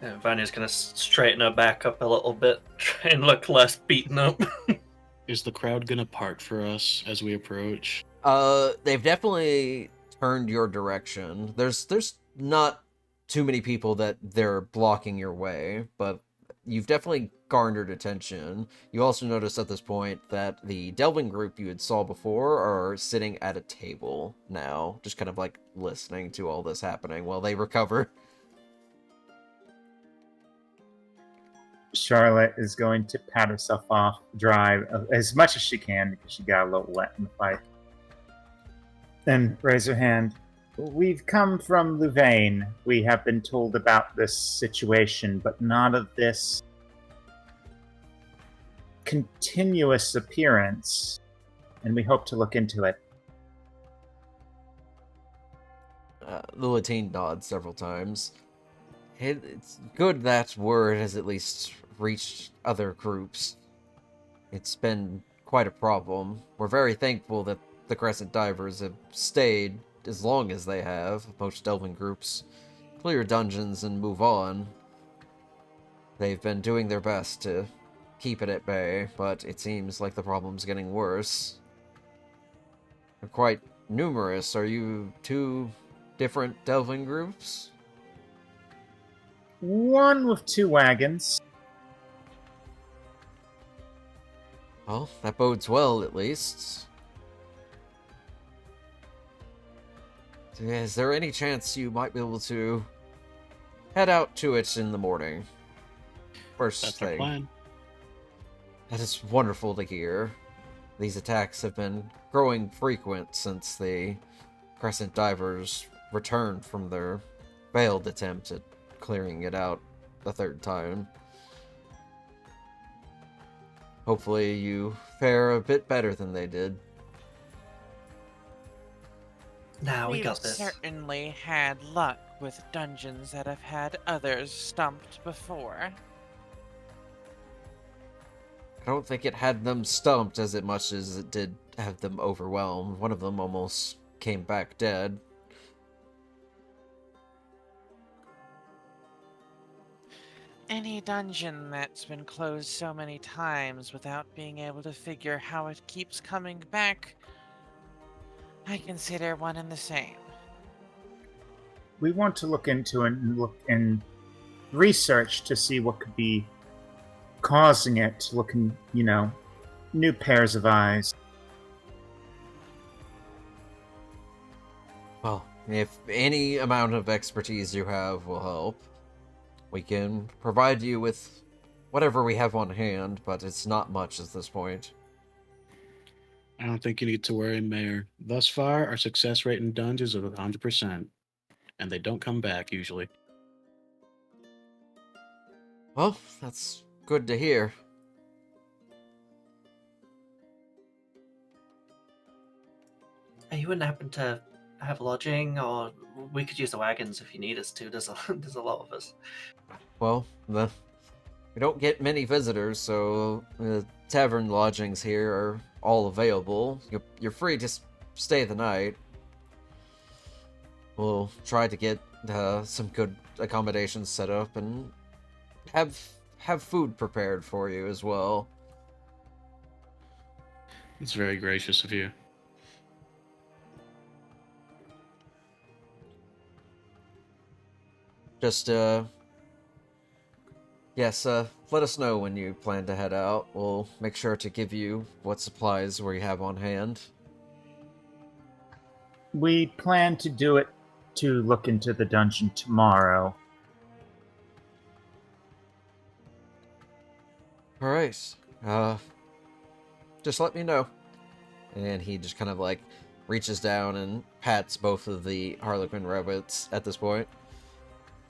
Yeah, Vanya's gonna straighten her back up a little bit, try and look less beaten up. Is the crowd gonna part for us as we approach? They've definitely turned your direction. There's not too many people that they're blocking your way, but you've definitely garnered attention. You also notice at this point that the delving group you had saw before are sitting at a table now, just kind of like listening to all this happening while they recover. Charlotte is going to pat herself off dry as much as she can because she got a little wet in the fight. Then raise her hand. We've come from Louvain. We have been told about this situation, but not of this continuous appearance, and we hope to look into it. The Latine nods several times. It's good that word has at least reached other groups. It's been quite a problem. We're very thankful that the Crescent Divers have stayed as long as they have. Most delving groups clear dungeons and move on. They've been doing their best to keep it at bay, but it seems like the problem's getting worse. They're quite numerous. Are you two different delving groups? One with 2 wagons. Well, that bodes well, at least. Is there any chance you might be able to head out to it in the morning? First That's thing. our plan. That is wonderful to hear. These attacks have been growing frequent since the Crescent Divers returned from their failed attempt at clearing it out the 3rd time. Hopefully you fare a bit better than they did. Now we We've got this. certainly had luck with dungeons that have had others stumped before. I don't think it had them stumped as much as it did have them overwhelmed. One of them almost came back dead. Any dungeon that's been closed so many times without being able to figure how it keeps coming back, I consider one and the same. We want to look into and look and research to see what could be causing it. Looking, new pairs of eyes. Well, if any amount of expertise you have will help, we can provide you with whatever we have on hand, but it's not much at this point. I don't think you need to worry, Mayor. Thus far, our success rate in dungeons is 100%, and they don't come back usually. Well, that's good to hear. You wouldn't happen to have lodging, or we could use the wagons if you need us to. There's a lot of us. Well, we don't get many visitors, so the tavern lodgings here are all available. You're free to stay the night. We'll try to get some good accommodations set up and have food prepared for you as well. It's very gracious of you. Just, yes, let us know when you plan to head out. We'll make sure to give you what supplies we have on hand. We plan to do it to look into the dungeon tomorrow. Alright, just let me know. And he just kind of, reaches down and pats both of the Harlequin rabbits at this point.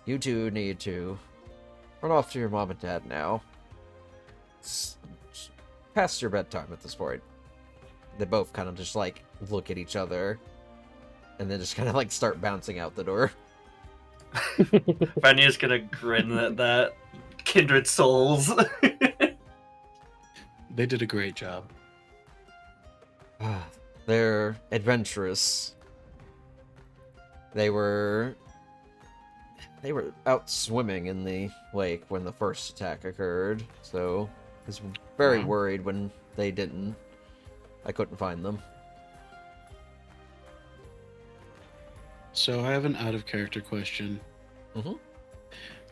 You two need to run off to your mom and dad now. It's past your bedtime at this point. They both kind of just, look at each other, and then just kind of, start bouncing out the door. Vanya's gonna grin at that. Kindred souls. They did a great job. They're adventurous. They were out swimming in the lake when the first attack occurred, so I was very worried when they didn't. I couldn't find them. So I have an out of character question. Mhm.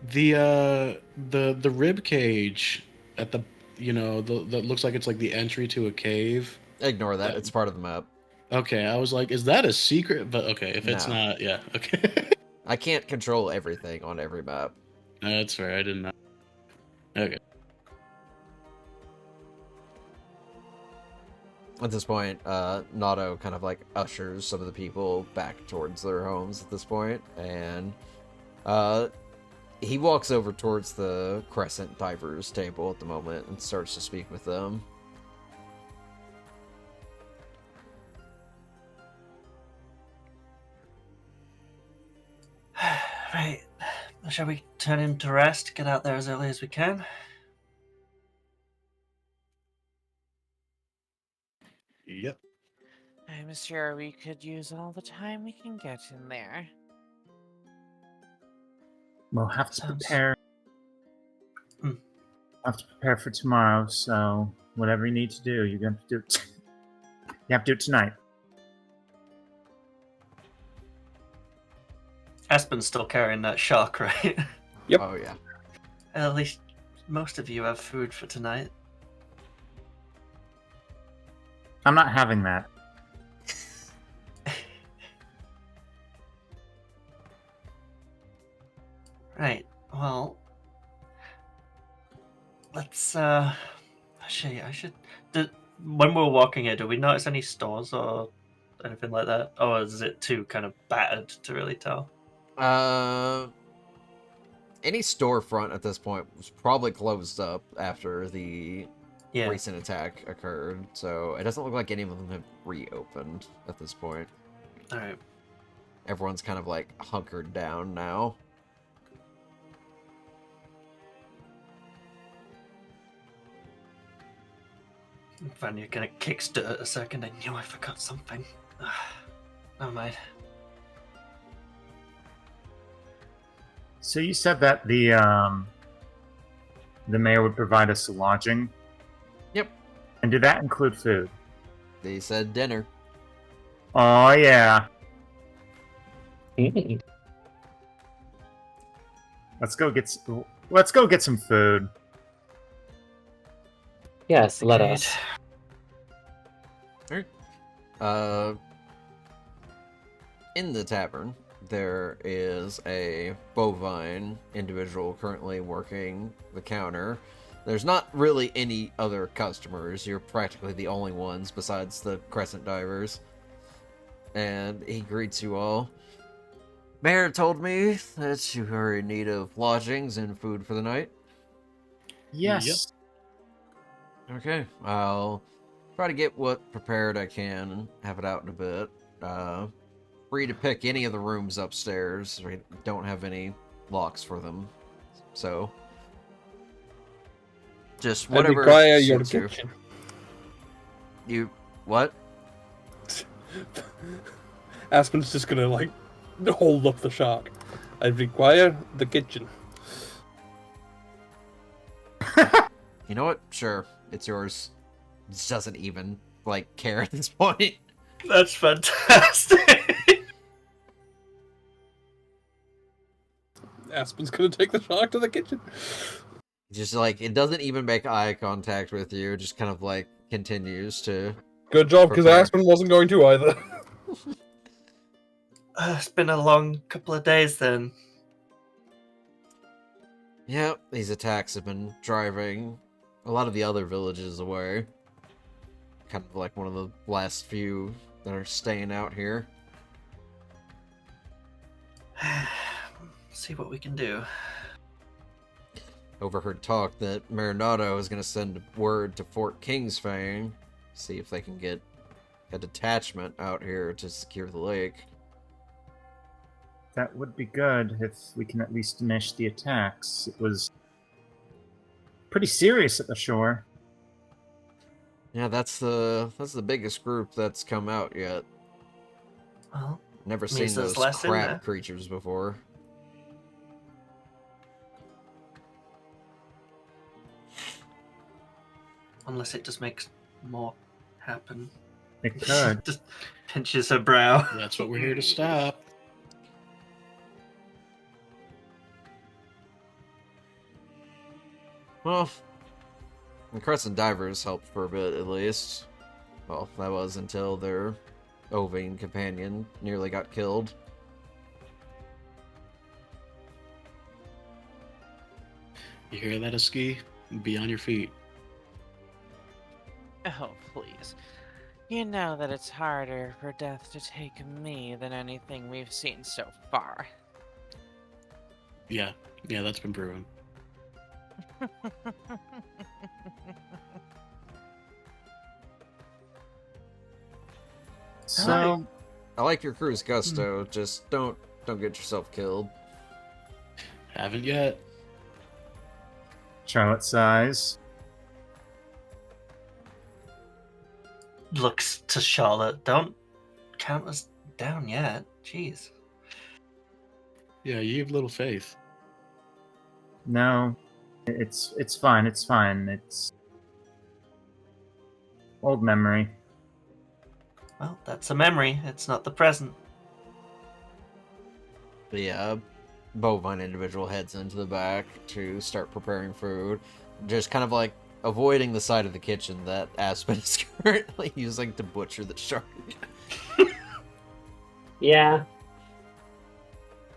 The rib cage at the that looks like it's like the entry to a cave. Ignore that, it's part of the map. Okay, I was like, is that a secret? But okay, if it's No. not, yeah, okay. I can't control everything on every map. No, that's fair. I didn't know. Okay. At this point, Nato kind of like ushers some of the people back towards their homes at this point, and he walks over towards the Crescent Divers table at the moment and starts to speak with them. Right. Shall we turn in to rest? Get out there as early as we can? Yep. I'm sure we could use all the time we can get in there. We'll have to Sounds- prepare. Have to prepare for tomorrow. So whatever you need to do, you're going to do it. You have to do it tonight. Aspen's still carrying that shark, right? Yep. Oh yeah. At least most of you have food for tonight. I'm not having that. Right. Well, let's. Actually, I should. When we're walking here, do we notice any stores or anything like that, or is it too kind of battered to really tell? Any storefront at this point was probably closed up after the Yeah. recent attack occurred, so it doesn't look like any of them have reopened at this point. All right. Everyone's kind of like hunkered down now. Vanya kind of kicks dirt a second. I knew I forgot something. Never mind. So you said that the mayor would provide us lodging. Yep. And did that include food? They said dinner. Oh yeah. Let's go get some food. Yes, let Agreed. us. In the tavern, there is a bovine individual currently working the counter. There's not really any other customers. You're practically the only ones besides the Crescent Divers. And he greets you all. Mayor told me that you are in need of lodgings and food for the night. Yes. Okay, I'll try to get what prepared I can and have it out in a bit. Free to pick any of the rooms upstairs. We don't have any locks for them, so just I whatever require your suits you. kitchen. You what? Aspen's just gonna like hold up the shark. I require the kitchen. You know what? Sure, it's yours. It doesn't even like care at this point. That's fantastic. Aspen's gonna take the shark to the kitchen. Just like it doesn't even make eye contact with you. Just kind of like continues to. Good job, because Prepare. Aspen wasn't going to either. It's been a long couple of days then. Yep, these attacks have been driving a lot of the other villages away. Kind of like one of the last few that are staying out here. See what we can do. Overheard talk that Marinado is going to send word to Fort Kingsfang, see if they can get a detachment out here to secure the lake. That would be good if we can at least diminish the attacks. It was pretty serious at the shore. Yeah, that's the biggest group that's come out yet. Well, Never means seen there's those less in there. crab creatures before. unless it just makes more happen. It could. Just pinches her brow. That's what we're here to stop. Well, the Crescent Divers helped for a bit, at least. Well, that was until their Ovine companion nearly got killed. You hear that, Aski? Be on your feet. Oh, please. You know that it's harder for death to take me than anything we've seen so far. Yeah, that's been proven. So, I like your crew's gusto. Just don't get yourself killed. Haven't yet. Charlotte sighs. Looks to Charlotte. Don't count us down yet. Jeez. Yeah, you have little faith. No, it's fine. It's fine. It's old memory. Well, that's a memory. It's not the present. The bovine individual heads into the back to start preparing food, just kind of like avoiding the side of the kitchen that Aspen is currently using to butcher the shark. Yeah.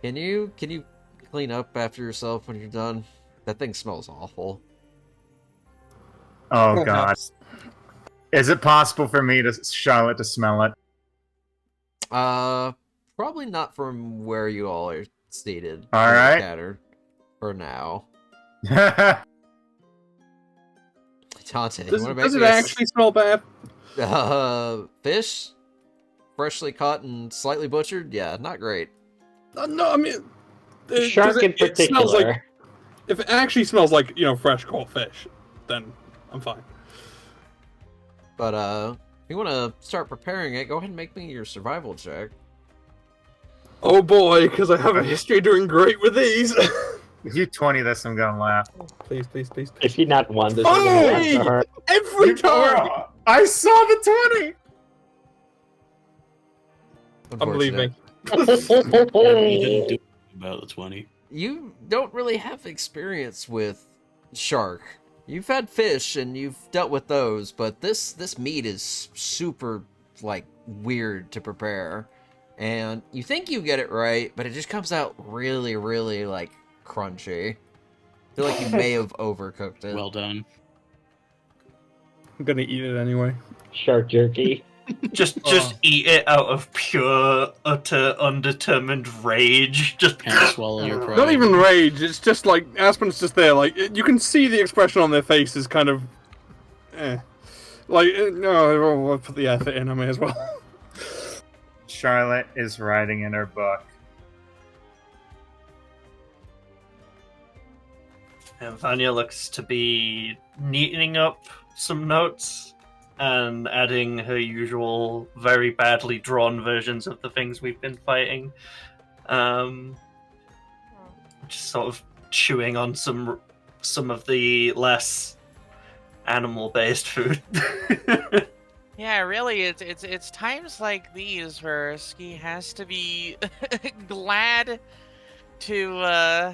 Can you clean up after yourself when you're done? That thing smells awful. Oh God. Is it possible for me to Charlotte to smell it? Probably not from where you all are seated. All right. Scattered for now. Tante, you want to make Does it me a actually smell bad? fish? Freshly caught and slightly butchered? Yeah, not great. No, I mean, Shark in it smells particular. like, if it actually smells like, fresh caught fish, then I'm fine. But if you want to start preparing it, go ahead and make me your survival check. Oh boy, because I have a history of doing great with these. If you 20 this, I'm gonna laugh. Please, please, please. If you not won, this Oh, is for her. Every time! I saw the 20! I'm leaving. You didn't do anything about the 20. You don't really have experience with shark. You've had fish and you've dealt with those, but this meat is super like weird to prepare. And you think you get it right, but it just comes out really, really like crunchy. I feel like you may have overcooked it. Well done. I'm gonna eat it anyway. Shark jerky. Just eat it out of pure, utter, undetermined rage. Just Can't swallow your pride. Not even rage, it's just like, Aspen's just there, like, you can see the expression on their faces kind of, Like, no, I'll put the effort in, I may as well. Charlotte is writing in her book. And Vanya looks to be neatening up some notes and adding her usual very badly drawn versions of the things we've been fighting. Just sort of chewing on some of the less animal-based food. Yeah, really, it's times like these where Ski has to be glad to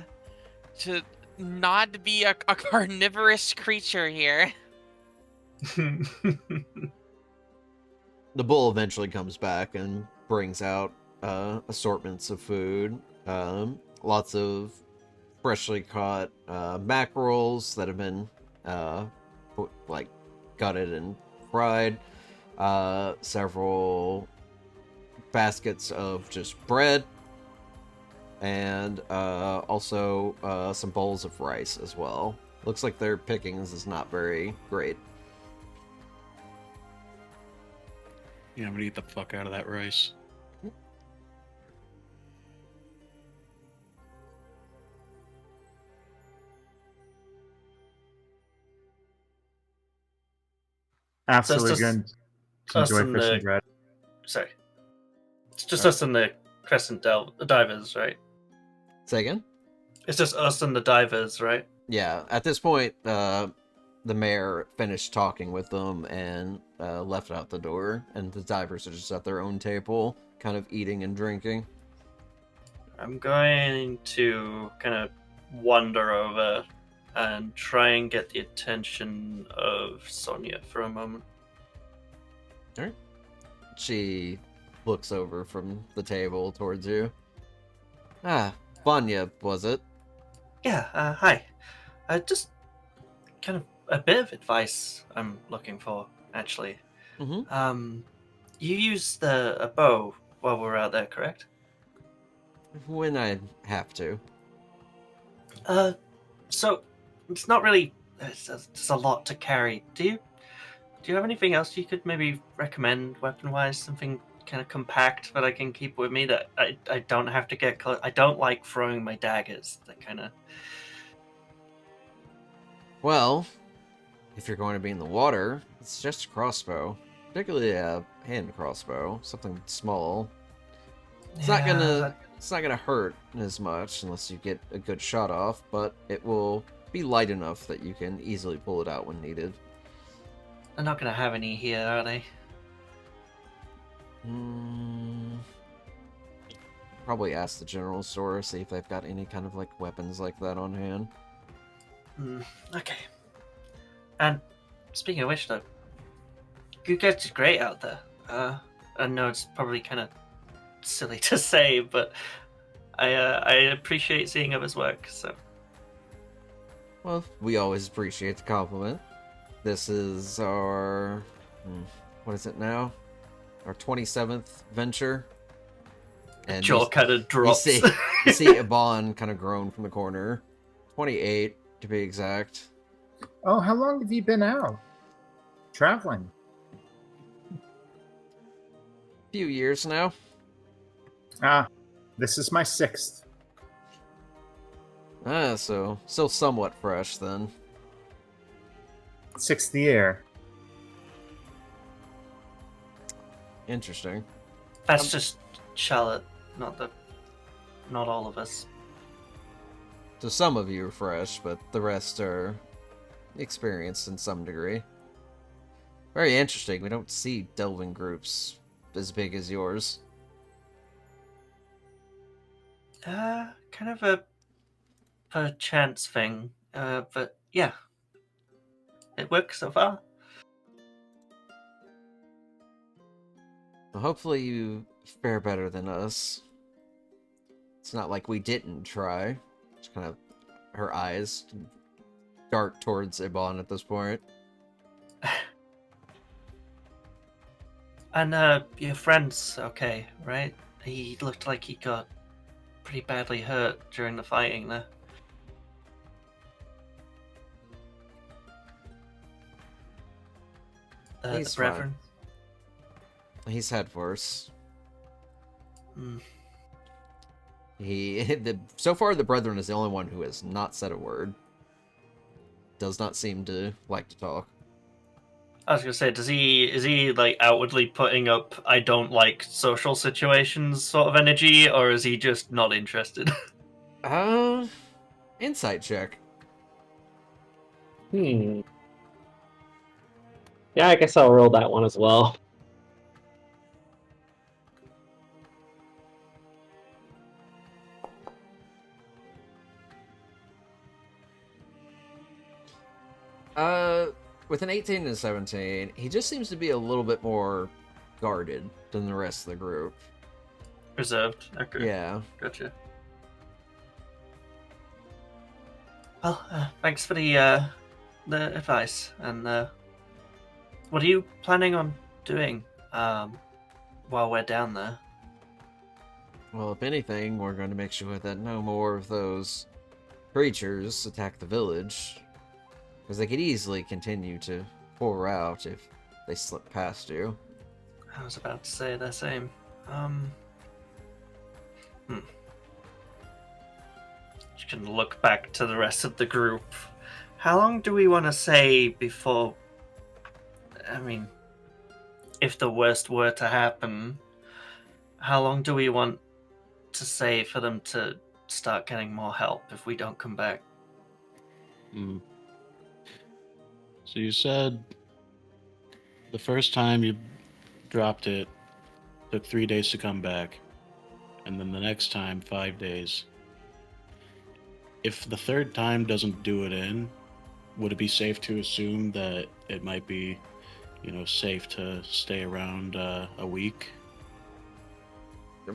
not be a carnivorous creature here. The bull eventually comes back and brings out assortments of food. Lots of freshly caught mackerels that have been gutted and fried. Several baskets of just bread, and also some bowls of rice as well. Looks like their pickings is not very great. Yeah, I'm gonna eat the fuck out of that rice. Absolutely just good. us Enjoy and fish the- and bread. Sorry. It's just us and the Crescent divers, right? Say again? It's just us and the divers, right? Yeah, at this point, the mayor finished talking with them and left out the door, and the divers are just at their own table, kind of eating and drinking. I'm going to kind of wander over and try and get the attention of Sonia for a moment. She looks over from the table towards you. Ah, Vanya, was it? Yeah, hi. Just kind of a bit of advice I'm looking for, actually. You used a bow while we were out there, correct? When I have to. So it's not really. It's a lot to carry. Do you have anything else you could maybe recommend weapon-wise? Something kind of compact that I can keep with me that I don't have to get close. I don't like throwing my daggers. That kind of. Well, if you're going to be in the water, it's just a crossbow. Particularly a hand crossbow, something small. It's not gonna hurt as much unless you get a good shot off, but it will be light enough that you can easily pull it out when needed. They're not gonna have any here, are they? Probably ask the general store, see if they've got any kind of like weapons like that on hand. Okay. And speaking of which, though, you guys are great out there. I know it's probably kind of silly to say, but I appreciate seeing others work. So. Well, we always appreciate the compliment. This is our... what is it now? Our 27th venture. And Jaw kind of drops. You see Iban kind of groan from the corner. 28, to be exact. Oh, how long have you been out? Traveling? Few years now. This is my 6th. So still somewhat fresh then. 6th year. Interesting. That's just Charlotte, not all of us. So some of you are fresh, but the rest are experienced in some degree. Very interesting. We don't see delving groups as big as yours. Kind of a chance thing. But yeah. It works so far. Well, hopefully you fare better than us. It's not like we didn't try. Just kind of her eyes dart towards Iban at this point. And your friend's okay, right? He looked like he got pretty badly hurt during the fighting there. He's the brethren. Fine. He's had worse. So far the brethren is the only one who has not said a word. Does not seem to like to talk. I was gonna say, is he like outwardly putting up "I don't like social situations" sort of energy, or is he just not interested? Insight check. Yeah, I guess I'll roll that one as well. With an 18 and a 17, he just seems to be a little bit more guarded than the rest of the group. Reserved. Okay. Yeah. Gotcha. Well, thanks for the advice. And what are you planning on doing while we're down there? Well, if anything, we're going to make sure that no more of those creatures attack the village. Because they could easily continue to pour out if they slip past you. I was about to say the same. Just can look back to the rest of the group. How long do we want to say before... I mean, if the worst were to happen, how long do we want to say for them to start getting more help if we don't come back? So you said the first time you dropped it took 3 days to come back, and then the next time 5 days. If the third time doesn't do it in, would it be safe to assume that it might be, safe to stay around a week?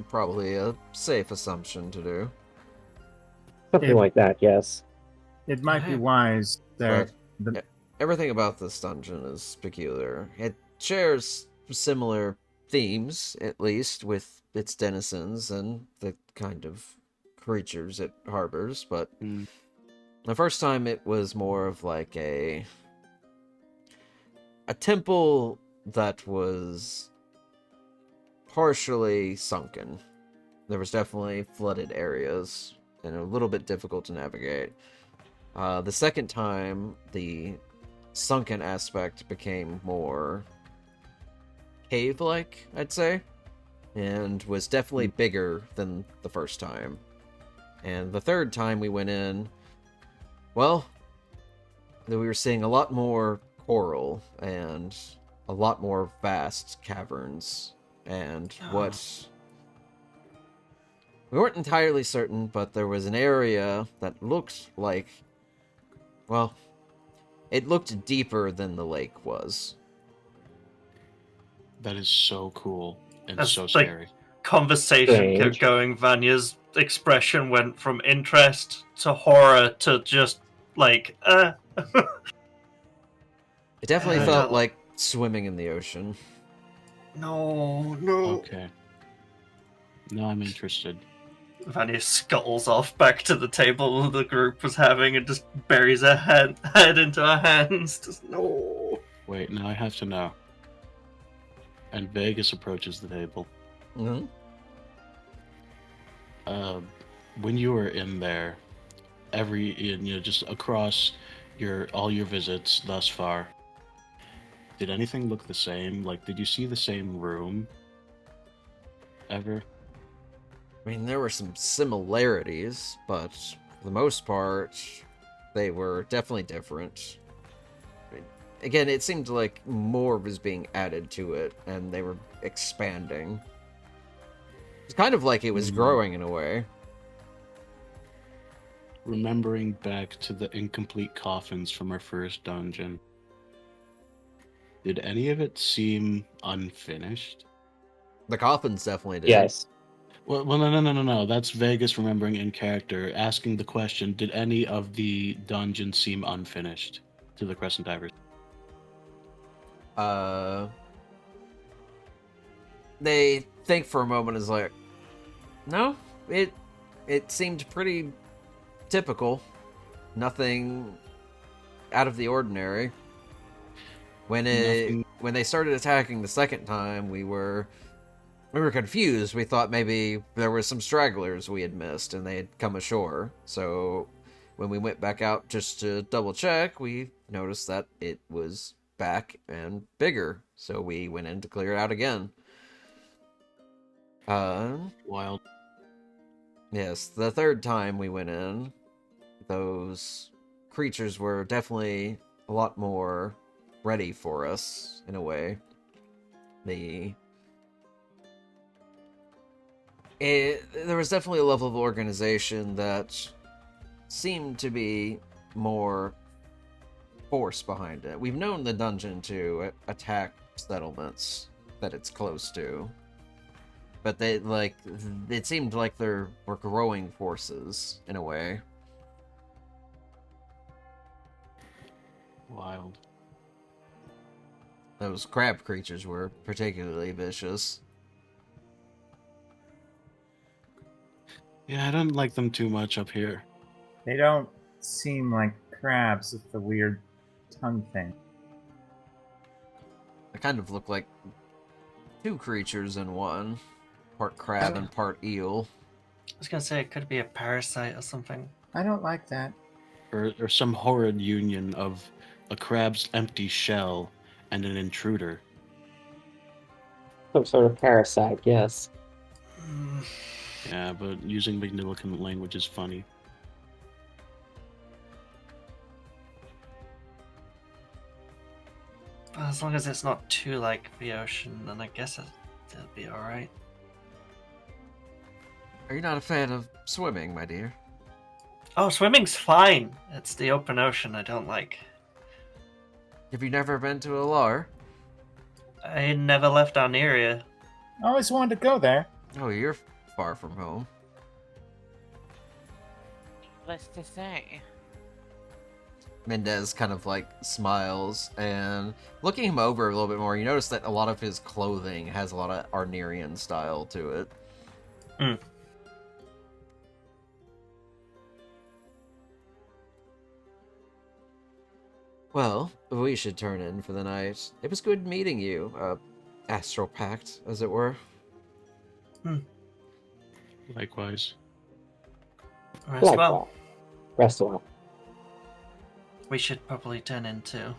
Probably a safe assumption to do. Something like that, yes. It might be wise that Everything about this dungeon is peculiar. shares similar themes, at least, with its denizens and the kind of creatures it harbors, but Mm. the first time it was more of like a temple that was partially sunken. There was definitely flooded areas and a little bit difficult to navigate. The second time, the sunken aspect became more cave-like, I'd say, and was definitely bigger than the first time. And the third time we went in, well, we were seeing a lot more coral and a lot more vast caverns. And what... We weren't entirely certain, but there was an area that looked like... Well, it looked deeper than the lake was. That is so cool and That's so like- scary. Conversation kept Strange. going. Vanya's expression went from interest to horror to just like, It definitely Uh, felt like swimming in the ocean. no. Okay. Now I'm interested. Vanya scuttles off back to the table the group was having and just buries her head into her hands. Just no. Wait, now I have to know. And Vegas approaches the table. Mm-hmm. When you were in there, just across all your visits thus far, did anything look the same? Like, did you see the same room ever? I mean, there were some similarities, but for the most part, they were definitely different. Again, it seemed like more was being added to it, and they were expanding. It's kind of like it was growing in a way. Remembering back to the incomplete coffins from our first dungeon, did any of it seem unfinished? The coffins definitely did. Yes. Well, no. That's Vegas remembering in character, asking the question, did any of the dungeons seem unfinished to the Crescent Divers? They think for a moment is like, no, it seemed pretty typical. Nothing out of the ordinary. When they started attacking the second time, we were confused. We thought maybe there were some stragglers we had missed and they had come ashore. So when we went back out just to double check, we noticed that it was back and bigger. So we went in to clear it out again. Wild. Yes, the third time we went in, those creatures were definitely a lot more ready for us, in a way. There was definitely a level of organization that seemed to be more force behind it. We've known the dungeon to attack settlements that it's close to, but it seemed like there were growing forces, in a way. Wild. Those crab creatures were particularly vicious. Yeah, I don't like them too much up here. They don't seem like crabs with the weird tongue thing. They kind of look like two creatures in one. Part crab and part eel. I was gonna say it could be a parasite or something. I don't like that. Or some horrid union of a crab's empty shell and an intruder. Some sort of parasite, yes. Yeah, but using magniloquent language is funny. As long as it's not too like the ocean, then I guess it'll be alright. Are you not a fan of swimming, my dear? Oh, swimming's fine. It's the open ocean I don't like. Have you never been to Alar? I never left our area. I always wanted to go there. Oh, you're far from home. What's to say? Mendez kind of like smiles, and looking him over a little bit more, you notice that a lot of his clothing has a lot of Arnerian style to it. Mm. Well, we should turn in for the night. It was good meeting you, Astral Pact, as it were. Likewise. Rest Like well. that. Rest well. We should probably turn in too.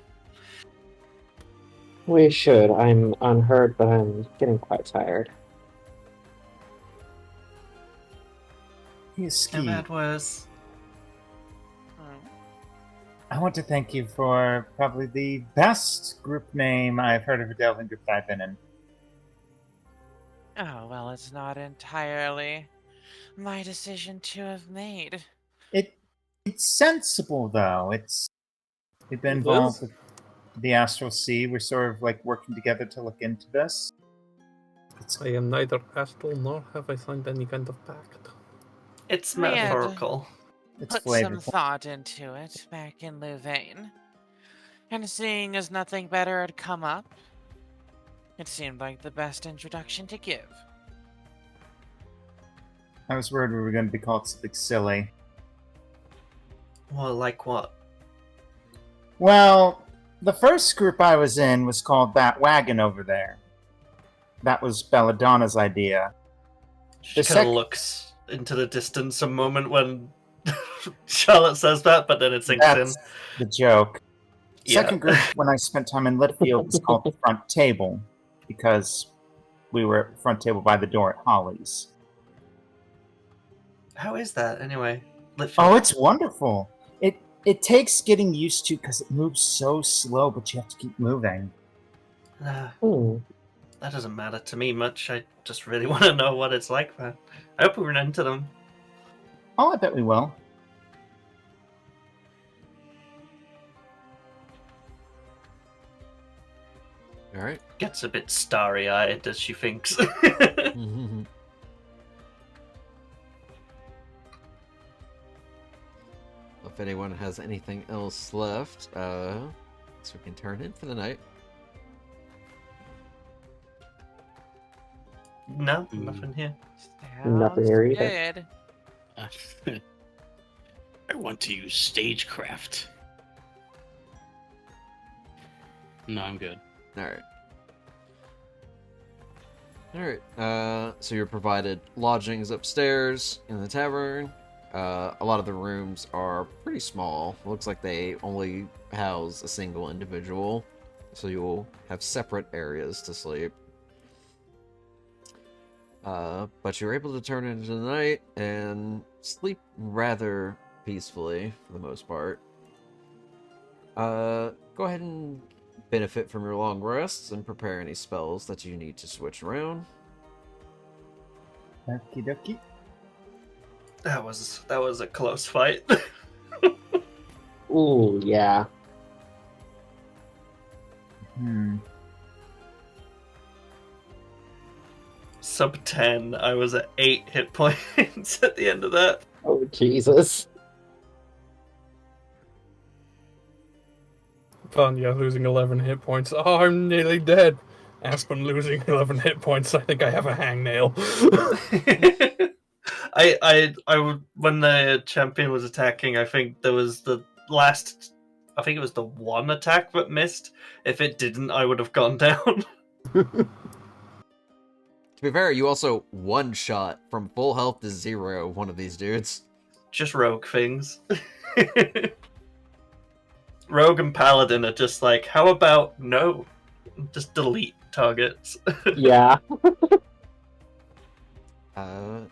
We should. I'm unhurt, but I'm getting quite tired. Hey, No Ski, bad words. I want to thank you for probably the best group name I've heard of a delving group that I've been in. Oh, well, it's not entirely my decision to have made. It's sensible though. We've been It involved is. with the Astral Sea. We're sort of like working together to look into this. I am neither astral nor have I signed any kind of pact. It's I had metaphorical. It's put some flavorful. thought into it back in Louvain. And seeing as nothing better had come up, it seemed like the best introduction to give. I was worried we were going to be called something silly. Well, like what? Well, the first group I was in was called That Wagon Over There. That was Belladonna's idea. She The kind sec- of looks into the distance a moment when Charlotte says that, but then it sinks in. That's the joke. Yeah. Second group, when I spent time in Litfield, was called the Front Table because we were at the front table by the door at Holly's. How is that anyway? Litfield. Oh, it's wonderful. It takes getting used to because it moves so slow, but you have to keep moving. That doesn't matter to me much. I just really want to know what it's like, man. I hope we run into them. Oh, I bet we will. All right. Gets a bit starry-eyed as she thinks. If anyone has anything else left, so we can turn in for the night. No, nothing here. Nothing Sounds here either. good. I want to use stagecraft. No, I'm good. All right. All right. So you're provided lodgings upstairs in the tavern. A lot of the rooms are pretty small. It looks like they only house a single individual, so you'll have separate areas to sleep. But you're able to turn into the night and sleep rather peacefully for the most part. Go ahead and benefit from your long rests and prepare any spells that you need to switch around. Okie dokie. That was a close fight. Ooh, yeah. Sub 10. I was at 8 hit points at the end of that. Oh, Jesus. Vanya losing 11 hit points. Oh, I'm nearly dead. Aspen losing 11 hit points. I think I have a hangnail. When the champion was attacking, I think there was the last. I think it was the one attack that missed. If it didn't, I would have gone down. To be fair, you also one-shot from full health to 0 one of these dudes. Just rogue things. Rogue and Paladin are just like, how about no? Just delete targets. Yeah.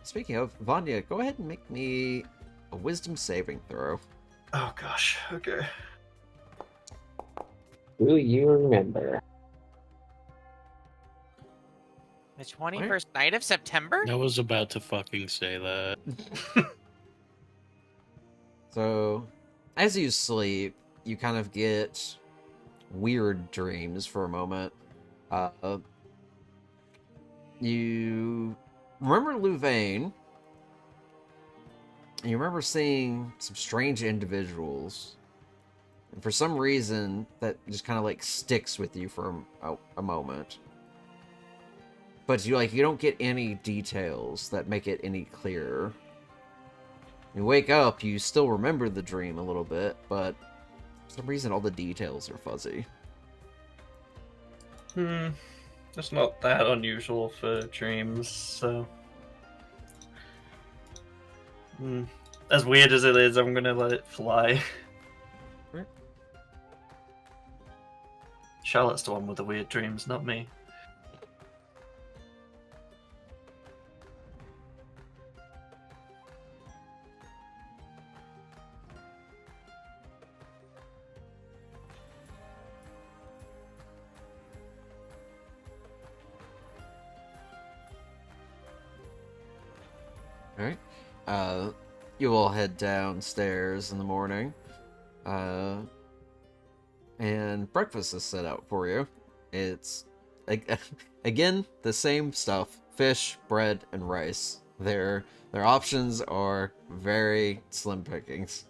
Speaking of, Vanya, go ahead and make me a wisdom saving throw. Oh gosh, okay. Do you remember? The 21st night of September? I was about to fucking say that. So, as you sleep, you kind of get weird dreams for a moment. You remember Louvain, and you remember seeing some strange individuals And for some reason, that just kind of like sticks with you for a moment. But you don't get any details that make it any clearer. You wake up, you still remember the dream a little bit, but for some reason all the details are fuzzy. It's not that unusual for dreams, so... As weird as it is, I'm gonna let it fly. Right. Charlotte's the one with the weird dreams, not me. Alright. You all head downstairs in the morning. And breakfast is set out for you. It's, again, the same stuff. Fish, bread, and rice. Their options are very slim pickings.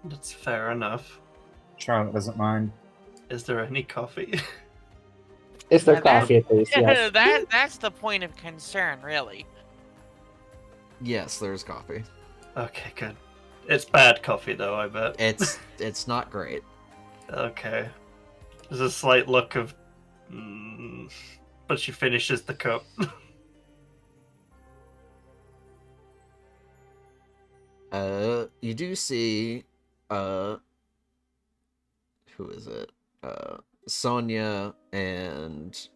That's fair enough. Charlotte doesn't mind. Is there any coffee? Is there Now that- coffee at least? Yes. That's the point of concern, really. Yes, there's coffee. Okay, good. It's bad coffee, though, I bet. It's not great. Okay. There's a slight look of... but she finishes the cup. You do see, who is it? Sonia and... Is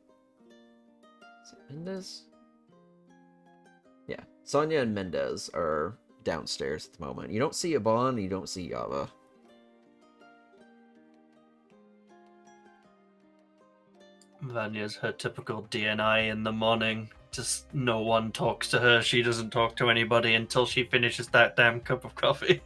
it Mendez? Yeah, Sonia and Mendez are downstairs at the moment. You don't see Aban, you don't see Yava. Vanya's her typical DNI in the morning. Just no one talks to her. She doesn't talk to anybody until she finishes that damn cup of coffee.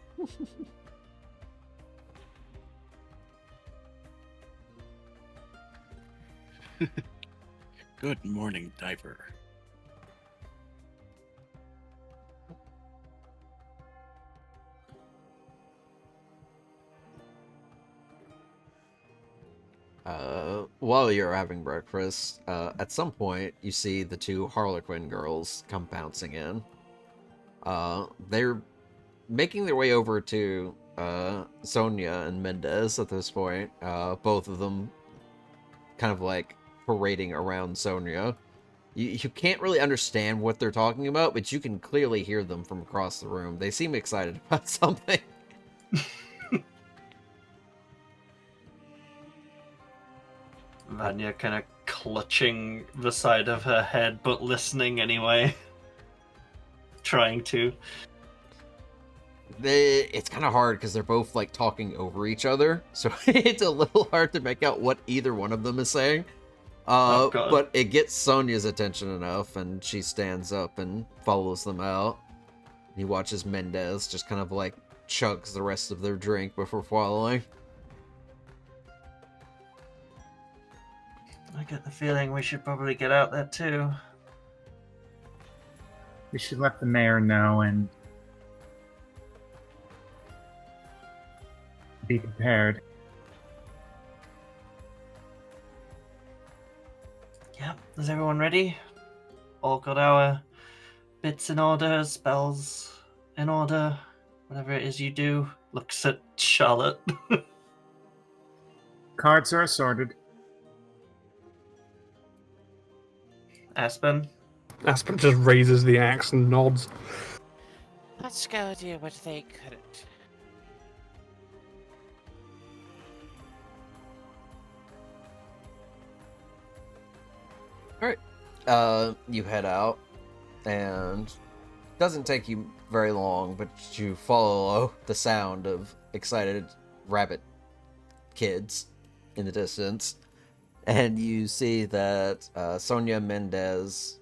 Good morning, diver. While you're having breakfast, at some point, you see the two Harlequin girls come bouncing in. They're making their way over to Sonia and Mendez at this point. Both of them kind of like parading around Sonia. You can't really understand what they're talking about, but you can clearly hear them from across the room. They seem excited about something. Vanya kind of clutching the side of her head, but listening anyway. Trying to. It's kind of hard because they're both like talking over each other, so it's a little hard to make out what either one of them is saying. But it gets Sonia's attention enough, and she stands up and follows them out. He watches Mendez just kind of like chugs the rest of their drink before following. I get the feeling we should probably get out there too. We should let the mayor know and be prepared. Yep, is everyone ready? All got our bits in order, spells in order, whatever it is you do. Looks at Charlotte. Cards are assorted. Aspen? Aspen just raises the axe and nods. Let's go do what they couldn't. You head out, and it doesn't take you very long, but you follow the sound of excited rabbit kids in the distance, and you see that Sonia, Mendez,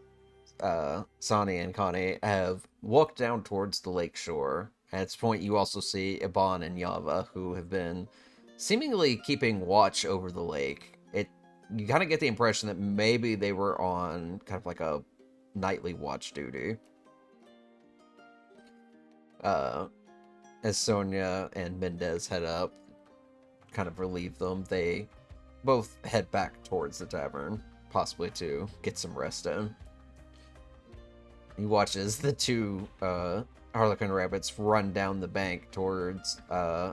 Sani, and Connie have walked down towards the lake shore. At this point, you also see Iban and Yava, who have been seemingly keeping watch over the lake. You kind of get the impression that maybe they were on kind of like a nightly watch duty. as Sonia and Mendez head up, kind of relieve them, they both head back towards the tavern, possibly to get some rest in. He watches the two Harlequin rabbits run down the bank towards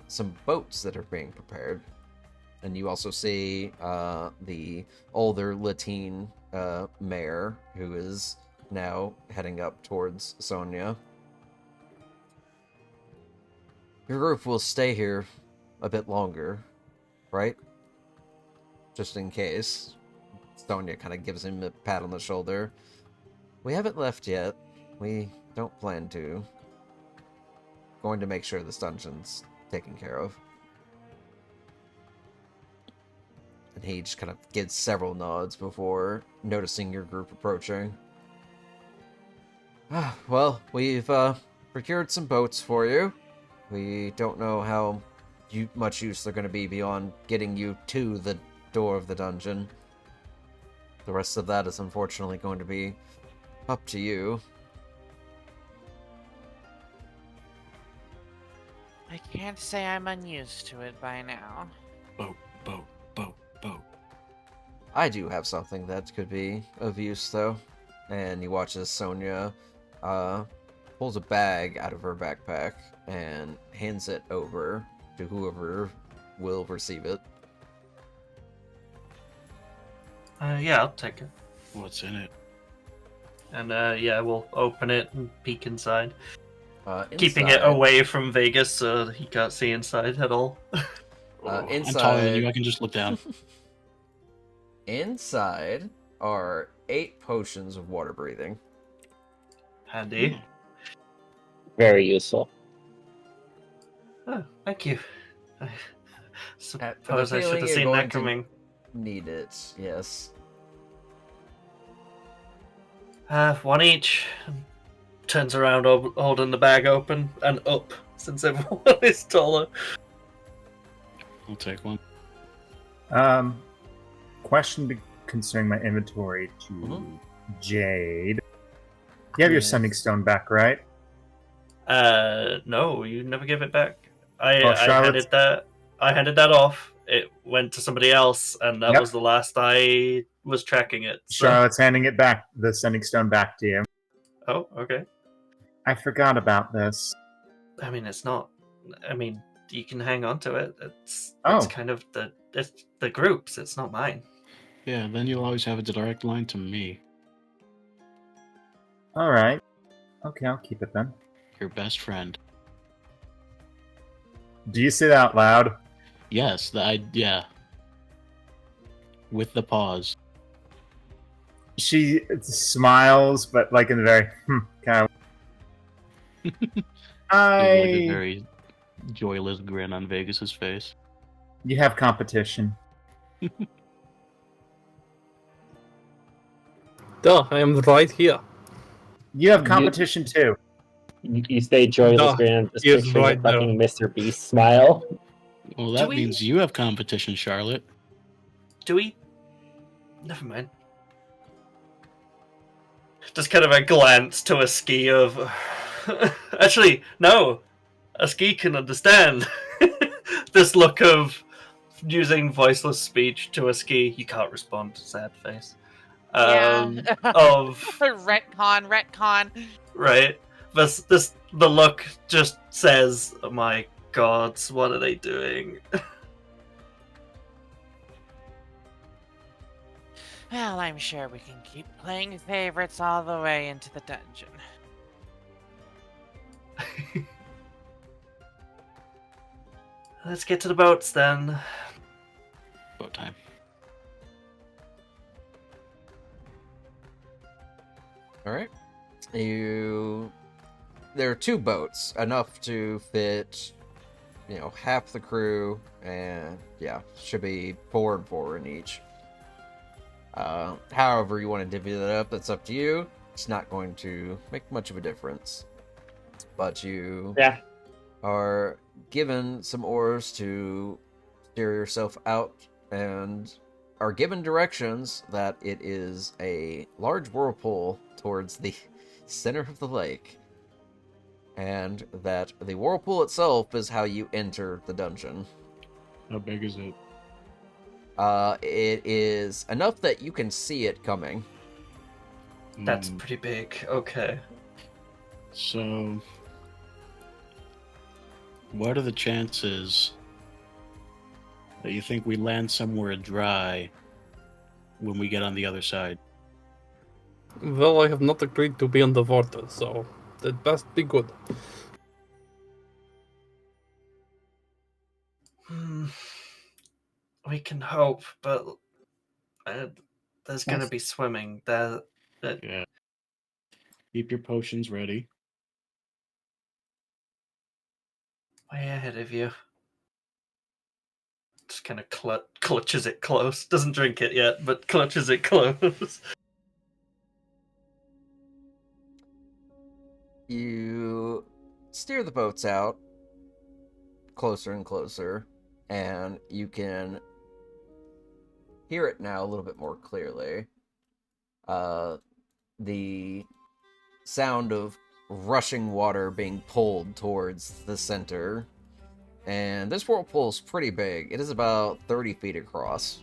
some boats that are being prepared. And you also see the older Latin mayor, who is now heading up towards Sonia. Your group will stay here a bit longer, right? Just in case. Sonia kind of gives him a pat on the shoulder. We haven't left yet. We don't plan to. Going to make sure this dungeon's taken care of. And he just kind of gives several nods before noticing your group approaching. Well, we've procured some boats for you. We don't know how much use they're going to be beyond getting you to the door of the dungeon. The rest of that is unfortunately going to be up to you. I can't say I'm unused to it by now. Boat, boat, boat, boat. I do have something that could be of use, though. And he watches Sonia pulls a bag out of her backpack and hands it over to whoever will receive it. Yeah, I'll take it. What's in it? And yeah, we'll open it and peek inside. Keeping Inside- it away from Vegas so he can't see inside at all. I'm inside- taller than you. I can just look down. Inside are 8 potions of water breathing. Handy. Very useful. Oh, thank you. I Have a suppose I should feeling have you're seen going that to coming. Need it, yes. One each. Turns around holding the bag open and up since everyone is taller. I'll take one. Question concerning my inventory to Mhm. Jade. You have your Yes. sending stone back, right? No, you never give it back. I Charlotte's- I handed that off. It went to somebody else, and that Yep. was the last I was tracking it. So. Charlotte's handing it back, the sending stone back to you. Oh, okay. I forgot about this. I mean, it's not. I mean, you can hang on to it. It's Oh. kind of it's the group's. It's not mine. Yeah, then you'll always have a direct line to me, All right. Okay, I'll keep it then. your best friend. Do you say that out loud? Yes, yeah. With the pause. She smiles, but like in a very kind of. There's like a I. very joyless grin on Vegas's face. You have competition. Duh, I am right here. You have competition too. You stay joyless, No, Grant. Just he is picturing right a fucking Mr. Beast smile. Well, that we- means you have competition, Charlotte. Do we? Never mind. Just kind of a glance to a ski of. Actually, no. A ski can understand this look of using voiceless speech to a ski. You can't respond. Sad face. Yeah. Of retcon. right. The look just says, oh "My God, what are they doing?" Well, I'm sure we can keep playing favorites all the way into the dungeon. Let's get to the boats then. Boat time. Alright. There are 2 boats, enough to fit, half the crew, and yeah, should be 4 and 4 in each. However you want to divvy that up, that's up to you. It's not going to make much of a difference. But you Yeah. are given some oars to steer yourself out, and are given directions that it is a large whirlpool towards the center of the lake. and that the whirlpool itself is how you enter the dungeon. How big is it? It is enough that you can see it coming. That's pretty big. Okay. So, what are the chances that you think we land somewhere dry when we get on the other side? Well, I have not agreed to be on the water, so that best be good. We can hope, but there's going to Yes. be swimming. There, Yeah. Keep your potions ready. way ahead of you. Just kind of clutches it close. Doesn't drink it yet, but clutches it close. You steer the boats out closer and closer, and you can hear it now a little bit more clearly. The sound of rushing water being pulled towards the center. And this whirlpool is pretty big. It is about 30 feet across.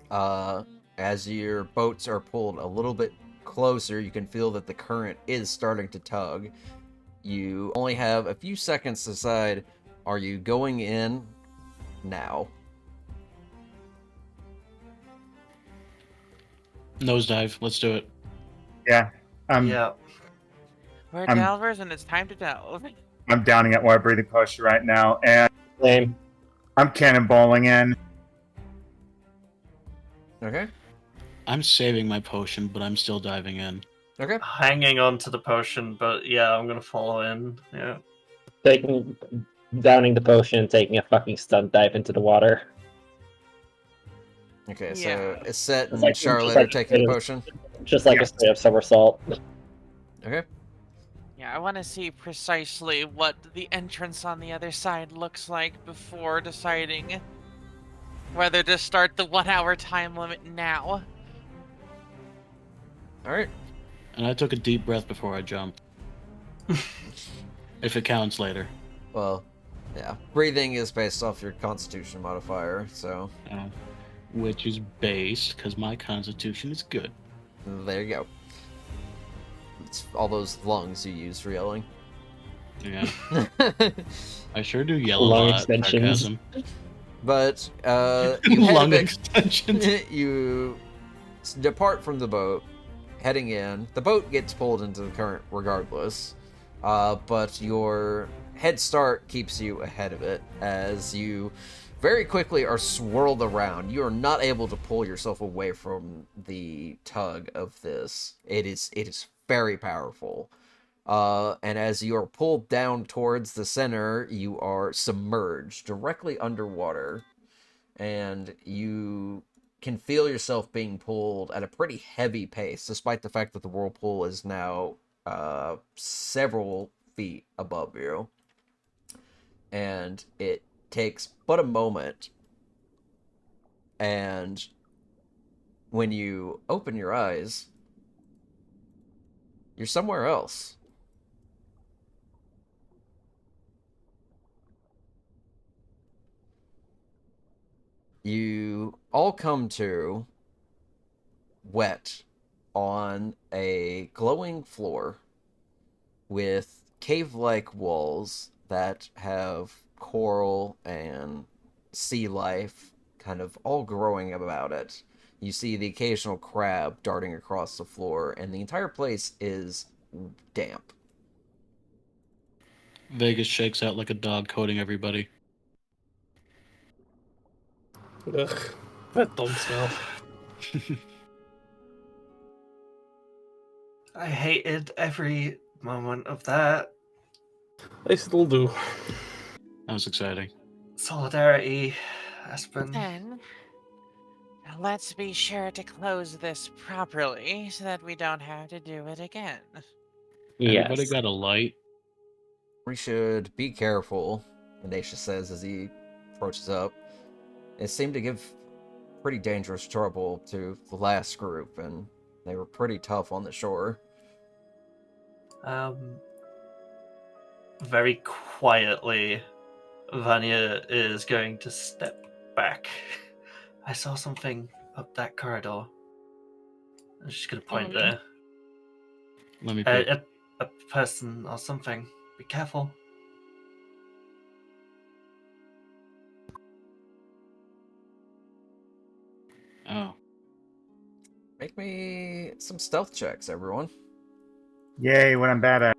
As your boats are pulled a little bit closer, you can feel that the current is starting to tug. You only have a few seconds to decide, are you going in now? Nosedive. Let's do it. Yeah. Yeah. We're I'm- delvers, and it's time to delve. I'm downing at water breathing potion right now, and Same. I'm cannonballing in. Okay. I'm saving my potion, but I'm still diving in. Okay. Hanging on to the potion, but yeah, I'm going to follow in. Yeah. Downing the potion and taking a fucking stunt dive into the water. Okay, Yeah. so Iset and It's like- Charlotte just like- are taking the potion. Just like Yeah. a straight up somersault. Okay. Yeah, I want to see precisely what the entrance on the other side looks like before deciding whether to start the 1 hour time limit now. Alright. And I took a deep breath before I jumped. If it counts later. Well, yeah. Breathing is based off your constitution modifier, so Which is based because my constitution is good. there you go. It's all those lungs you use for yelling. Yeah. I sure do yell a Lung lot. extensions. Sarcasm. But you head a Lung bit- extensions. you depart from the boat, heading in. The boat gets pulled into the current regardless, but your head start keeps you ahead of it as you very quickly are swirled around. You are not able to pull yourself away from the tug of this. It is very powerful. And as you are pulled down towards the center, you are submerged directly underwater. And you can feel yourself being pulled at a pretty heavy pace, despite the fact that the whirlpool is now several feet above you. And it takes but a moment. And when you open your eyes, you're somewhere else. You all come to wet on a glowing floor with cave-like walls that have coral and sea life kind of all growing about it. You see the occasional crab darting across the floor, and the entire place is damp. Vegas shakes out like a dog coating everybody. Ugh, that dog smell. I hated every moment of that. I still do. That was exciting. Solidarity, Aspen. Then, let's be sure to close this properly so that we don't have to do it again. Everybody Yes. got a light. We should be careful, Ignatius says as he approaches up. It seemed to give pretty dangerous trouble to the last group, and they were pretty tough on the shore. Very quietly, Vanya is going to step back. I saw something up that corridor. I'm just going to point yeah? there. Let me pick. A person or something. Be careful. Oh. Make me some stealth checks, everyone. Yay, what I'm bad at.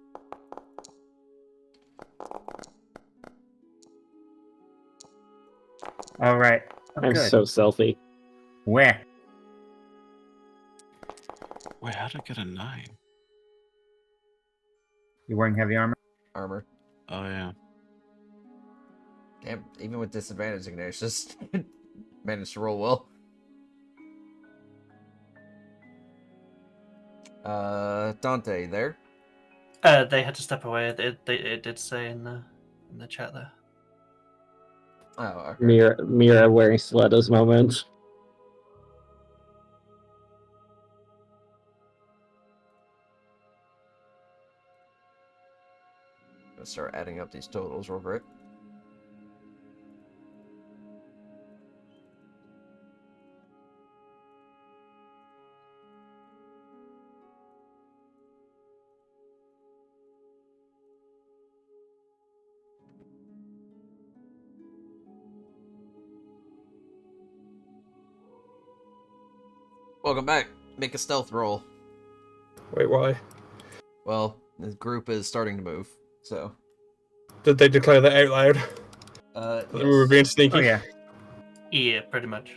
All right. Oh, I'm good. so selfie. Where? Wait, how'd I get a 9? You wearing heavy armor? Armor. Oh, yeah. Damn, even with disadvantage, Ignatius managed to roll well. Dante, there? They had to step away. It did say in the chat there. Oh, okay. Mira wearing stilettos moment. Gonna start adding up these totals real quick. Welcome back. Make a stealth roll. Wait, why? Well, the group is starting to move, so. Did they declare that out loud? Yes. We were being sneaky. Oh, yeah. Yeah, pretty much.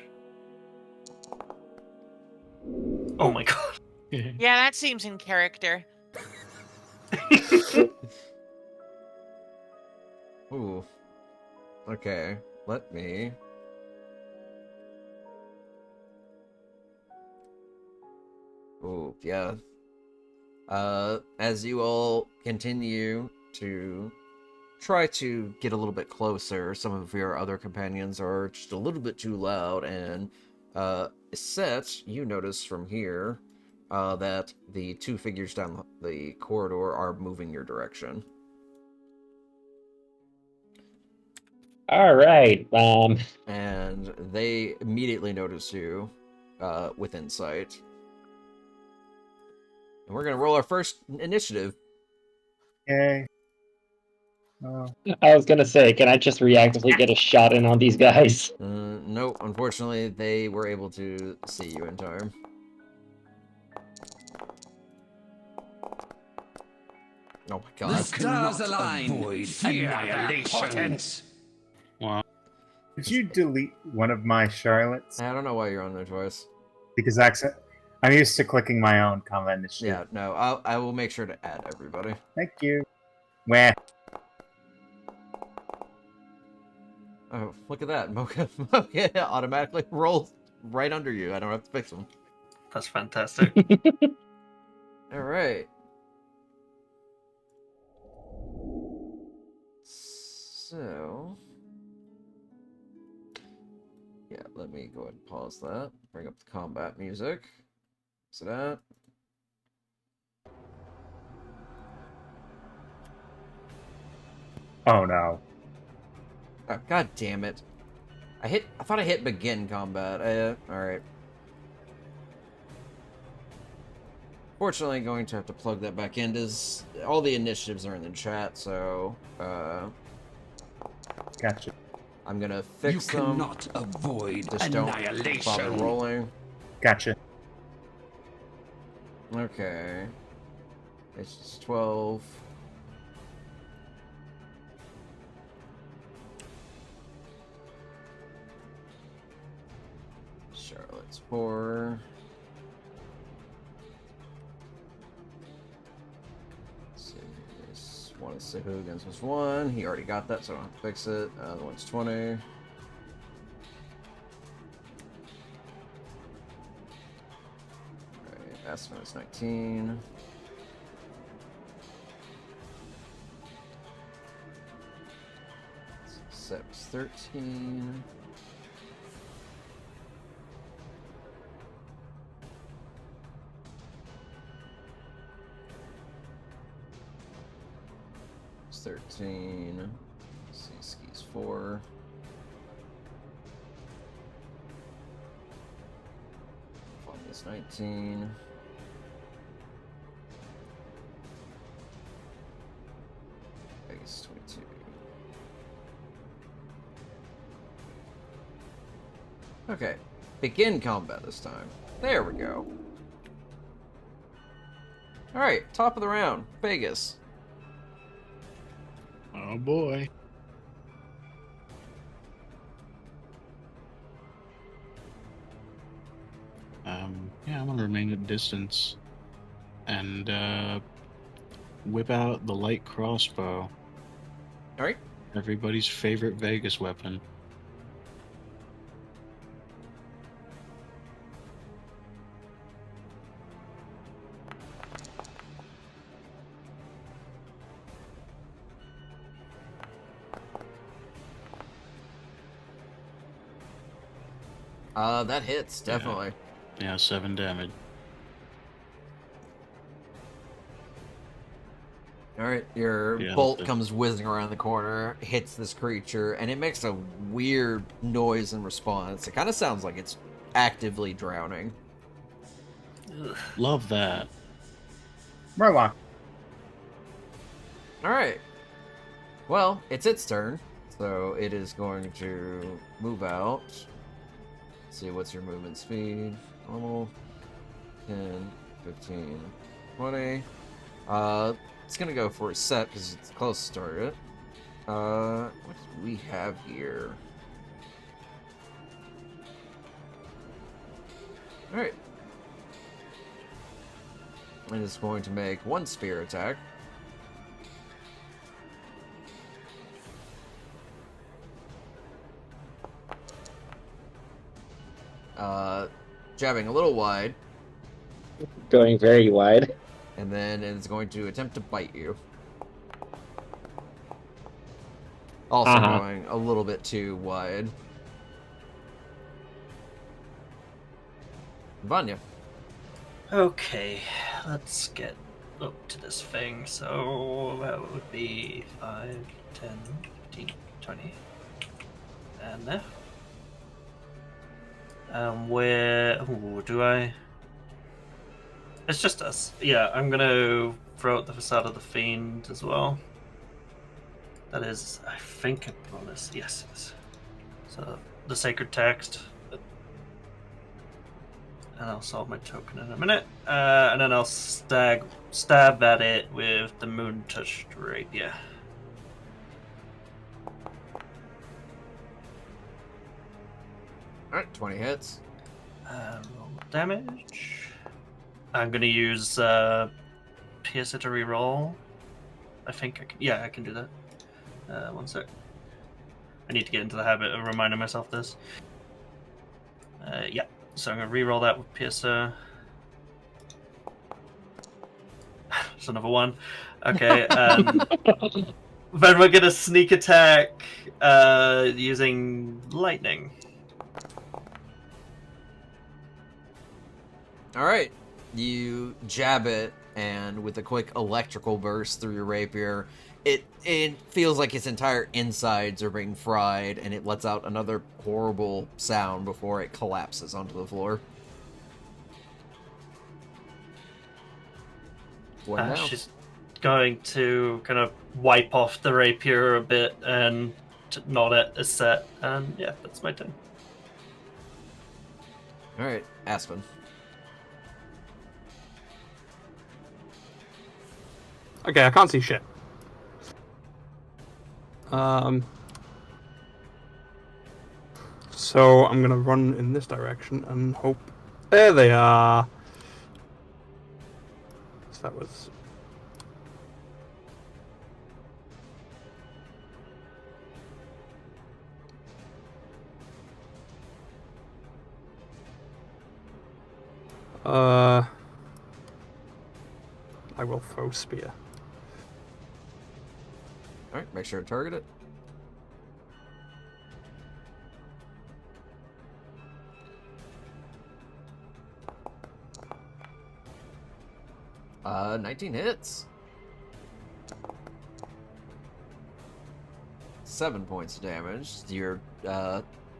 Oh my god. Yeah, that seems in character. Ooh. Okay, let me. Ooh, yeah. As you all continue to try to get a little bit closer, some of your other companions are just a little bit too loud, and Set, you notice from here that the two figures down the corridor are moving your direction. All right. And they immediately notice you with insight. And we're going to roll our first initiative. Yay. Oh. I was gonna say, can I just reactively get a shot in on these guys? No, unfortunately, they were able to see you in time. Oh my god. The stars align. Avoid annihilation. Wow. Did you delete one of my Charlottes? I don't know why you're on there twice. Because I'm used to clicking my own combat initiative. Yeah, no, I will make sure to add everybody. Thank you. Where? Oh, look at that. Mocha automatically rolls right under you. I don't have to fix them. That's fantastic. Alright. So... yeah, let me go ahead and pause that. Bring up the combat music. So that. Oh no. Oh, god damn it. I thought I hit begin combat. Alright. Fortunately, going to have to plug that back in. All the initiatives are in the chat, so Gotcha. I'm gonna fix them. You cannot avoid Just don't bother annihilation. rolling. Gotcha. Okay. It's 12. Charlotte's 4. So this one is Sahugin's was 1. He already got that, so I don't have to fix it. The other one's 20. Right, Aspen is 19. Sep's 13. 13. Let's see, skis 4. Vanya's 19. Vegas 22. Okay, begin combat this time. There we go. Alright, top of the round, Vegas. Oh boy. Yeah, I'm gonna remain at distance and whip out the light crossbow. Alright. Everybody's favorite Vegas weapon. That hits, definitely. Yeah, 7 damage. Alright, your Yeah, bolt okay. comes whizzing around the corner, hits this creature, and it makes a weird noise in response. It kind of sounds like it's actively drowning. Ugh. Love that. Murloc. Alright. Well, it's its turn, so it is going to move out. Let's see, what's your movement speed? Normal. 10, 15, 20. It's gonna go for a set because it's close to target. What do we have here? Alright. And it's going to make one spear attack. Jabbing a little wide, Going very wide. and then it's going to attempt to bite you. Also going a little bit too wide. Vanya. Okay, let's get up to this thing. So that would be 5, 10, 15, 20. And there. Where do I? It's just us. Yeah, I'm gonna throw out the facade of the fiend as well. That is, I think, a bonus. Yes, it is. So the sacred text. And I'll solve my token in a minute. And then I'll stab at it with the moon touched rapier. Alright, 20 hits. Roll damage. I'm gonna use Pierce it to reroll. I think I can. Yeah, I can do that. One sec. I need to get into the habit of reminding myself this. Yeah. So I'm gonna reroll that with Piercer. It's another one. Okay. Then we're gonna sneak attack using lightning. Alright. You jab it, and with a quick electrical burst through your rapier, it feels like its entire insides are being fried, and it lets out another horrible sound before it collapses onto the floor. What now? She's going to kind of wipe off the rapier a bit and nod at a set. And yeah, that's my turn. Alright, Aspen. Okay, I can't see shit. So I'm gonna run in this direction and hope. There they are. So that was. I will throw spear. Alright, make sure to target it. 19 hits. 7 points of damage. Your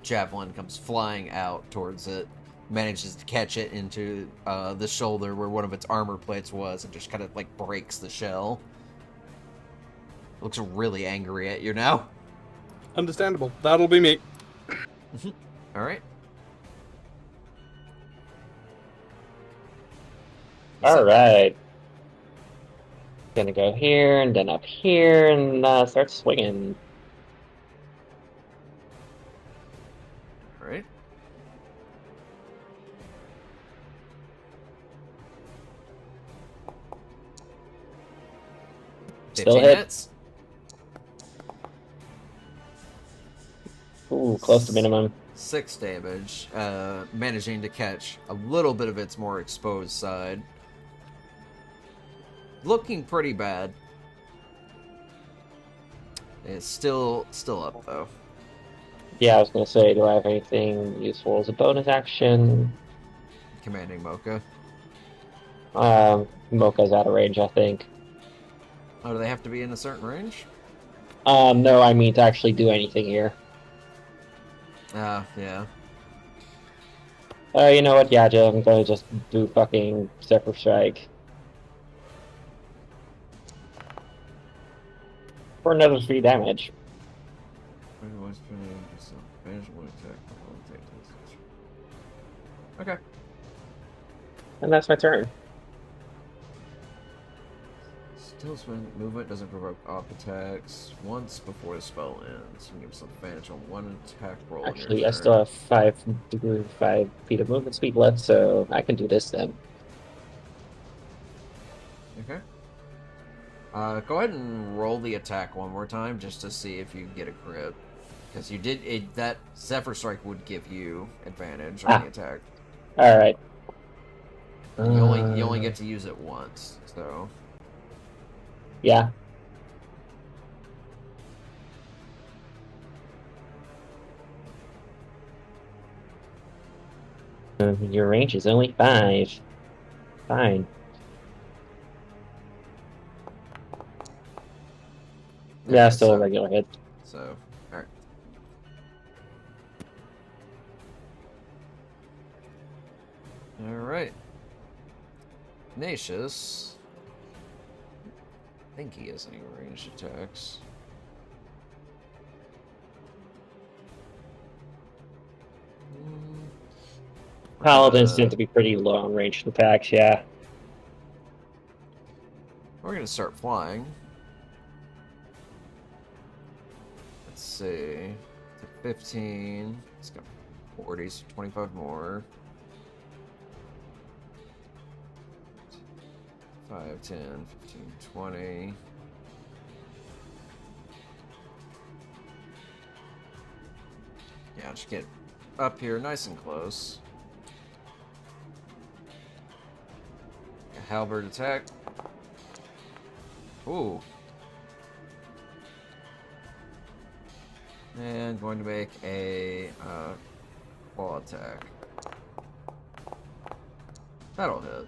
javelin comes flying out towards it, manages to catch it into the shoulder where one of its armor plates was, and just kind of like breaks the shell. Looks really angry at you now. Understandable. That'll be me. All right. All right. Gonna go here and then up here and start swinging. All right. Still 15 hit. hits. Ooh, close to minimum. 6 damage, managing to catch a little bit of its more exposed side. Looking pretty bad. It's still up though. Yeah, I was gonna say, do I have anything useful as a bonus action? Commanding Mocha. Mocha's out of range, I think. Oh, do they have to be in a certain range? No, I mean to actually do anything here. Yeah. You know what, Yaja, I'm gonna just do fucking Zephyr Strike. For another 3 damage. Okay. And that's my turn. Still spend movement doesn't provoke off attacks once before the spell ends. You give some advantage on one attack roll. Actually, I still have 5 feet of movement speed left, so I can do this then. Okay. Go ahead and roll the attack one more time just to see if you get a crit. Because you did that Zephyr Strike would give you advantage on the attack. Alright. You only get to use it once, so Yeah. Your range is only 5. Fine. Yeah, okay, still so, a regular hit. So, alright. Alright. Ignatius. I think he has any ranged attacks. Paladins tend to be pretty long range attacks, yeah. We're gonna start flying. Let's see. 15. It's got 40, so 25 more. 5, 10, 15, 20. Yeah, just get up here nice and close. A halberd attack. Ooh. And going to make a claw attack. That'll hit.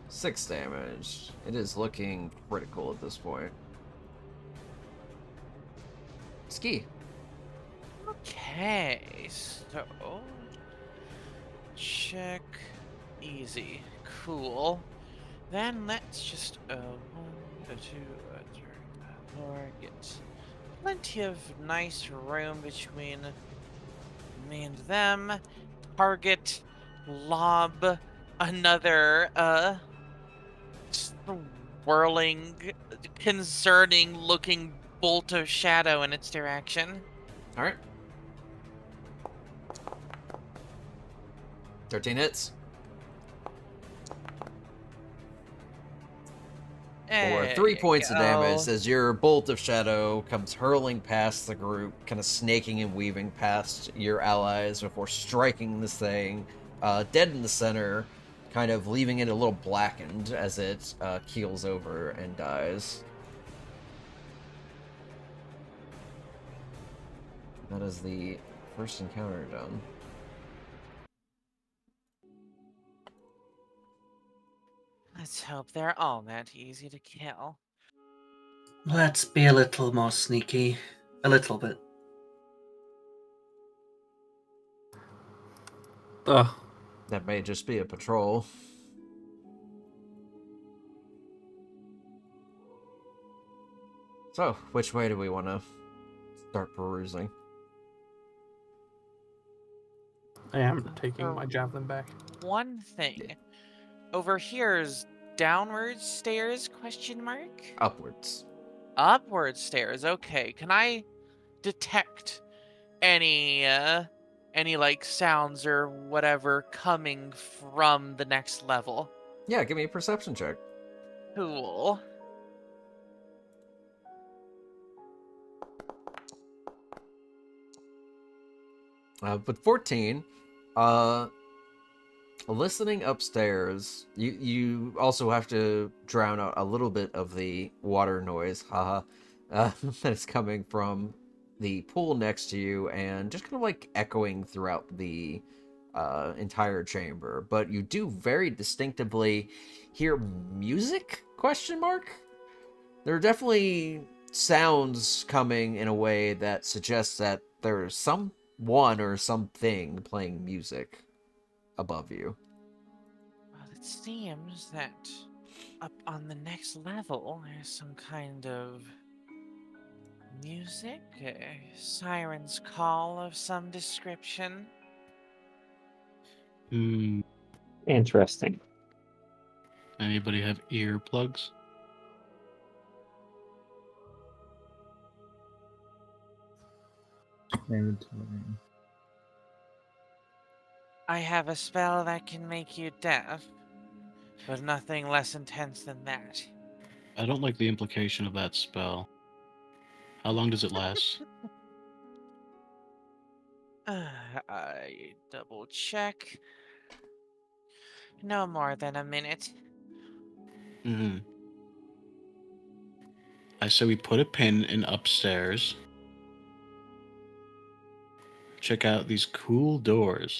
6 damage. It is looking critical at this point. Ski. Okay, so check easy, cool. Then let's just 1, 2, 3, 4. Get plenty of nice room between me and them. Target, lob another swirling, concerning looking bolt of shadow in its direction. Alright. 13 hits. For 3 points of damage as your bolt of shadow comes hurling past the group, kind of snaking and weaving past your allies before striking this thing dead in the center, kind of leaving it a little blackened as it keels over and dies. That is the first encounter done. Let's hope they're all that easy to kill. Let's be a little more sneaky. A little bit. Ugh. That may just be a patrol. So, which way do we want to start perusing? I am taking my javelin back. One thing. Over here is downward stairs, question mark? Upwards. Upward stairs, okay. Can I detect any like sounds or whatever coming from the next level? Yeah, give me a perception check. Cool. With 14, listening upstairs, you also have to drown out a little bit of the water noise, haha, that's coming from the pool next to you and just kind of like echoing throughout the entire chamber. But you do very distinctively hear music? Question mark? There are definitely sounds coming in a way that suggests that there's someone or something playing music above you. Well, it seems that up on the next level, there's some kind of music, a siren's call of some description. Hmm. Interesting. Anybody have earplugs? Inventory. I have a spell that can make you deaf, but nothing less intense than that. I don't like the implication of that spell. How long does it last? I double check. No more than a minute. Hmm. I say we put a pin in upstairs. Check out these cool doors.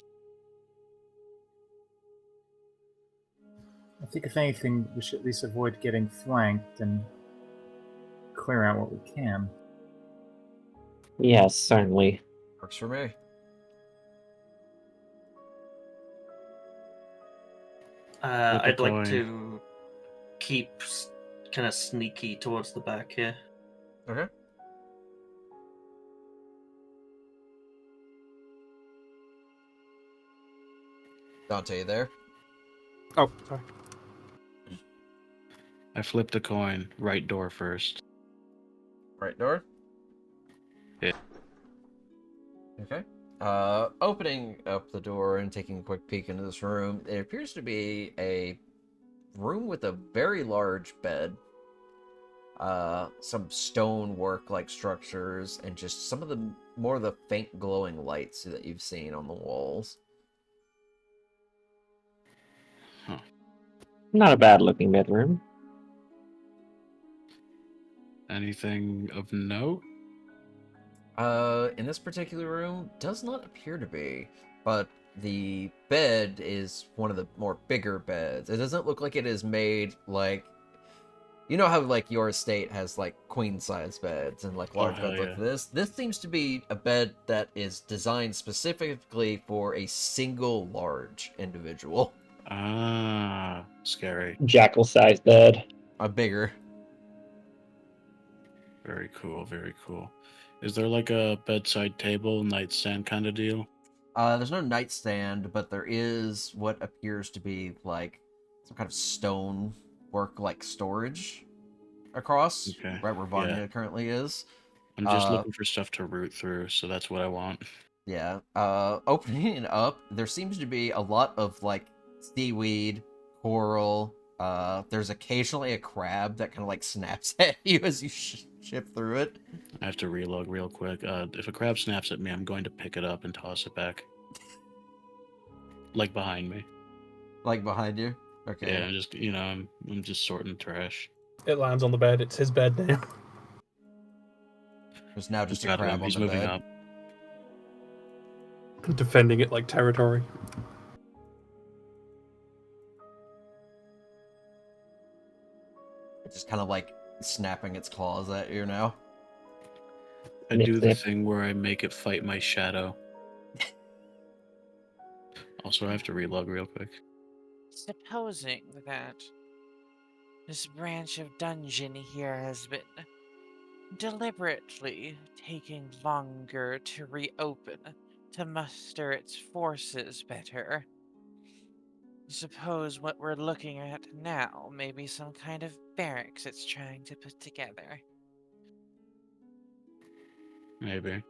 I think if anything, we should at least avoid getting flanked and clear out what we can. Yes, certainly. Works for me. I'd like coin. to keep kind of sneaky towards the back here. Okay. Dante, you there? Oh, sorry. I flipped a coin. Right door first. Right door? Yeah. Okay. Opening up the door and taking a quick peek into this room, it appears to be a room with a very large bed. Some stonework-like structures, and just some of the more of the faint glowing lights that you've seen on the walls. Not a bad looking bedroom. Anything of note? In this particular room, does not appear to be, but the bed is one of the more bigger beds. It doesn't look like it is made like, you know how like your estate has like queen size beds and like large hell beds like this. This seems to be a bed that is designed specifically for a single large individual. Ah, scary. Jackal sized bed. A bigger. Very cool, very cool. Is there like a bedside table, nightstand kind of deal? There's no nightstand, but there is what appears to be like some kind of stone work like storage across Okay, right where Vanya yeah. currently is. I'm just looking for stuff to root through, so that's what I want. Yeah. Opening it up, there seems to be a lot of like seaweed, coral. There's occasionally a crab that kind of like snaps at you as you ship through it. I have to relog real quick. If a crab snaps at me, I'm going to pick it up and toss it back. Like behind me. Like behind you. Okay. Yeah, just I'm just sorting trash. It lands on the bed. It's his bed now. There's now just a Got crab him. on He's the moving bed. up. Defending it like territory. It just kind of like snapping its claws at you now. I Nip, do the nip. thing where I make it fight my shadow. Also, I have to relog real quick. Supposing that this branch of dungeon here has been deliberately taking longer to reopen to muster its forces better. Suppose what we're looking at now may be some kind of barracks it's trying to put together. Maybe.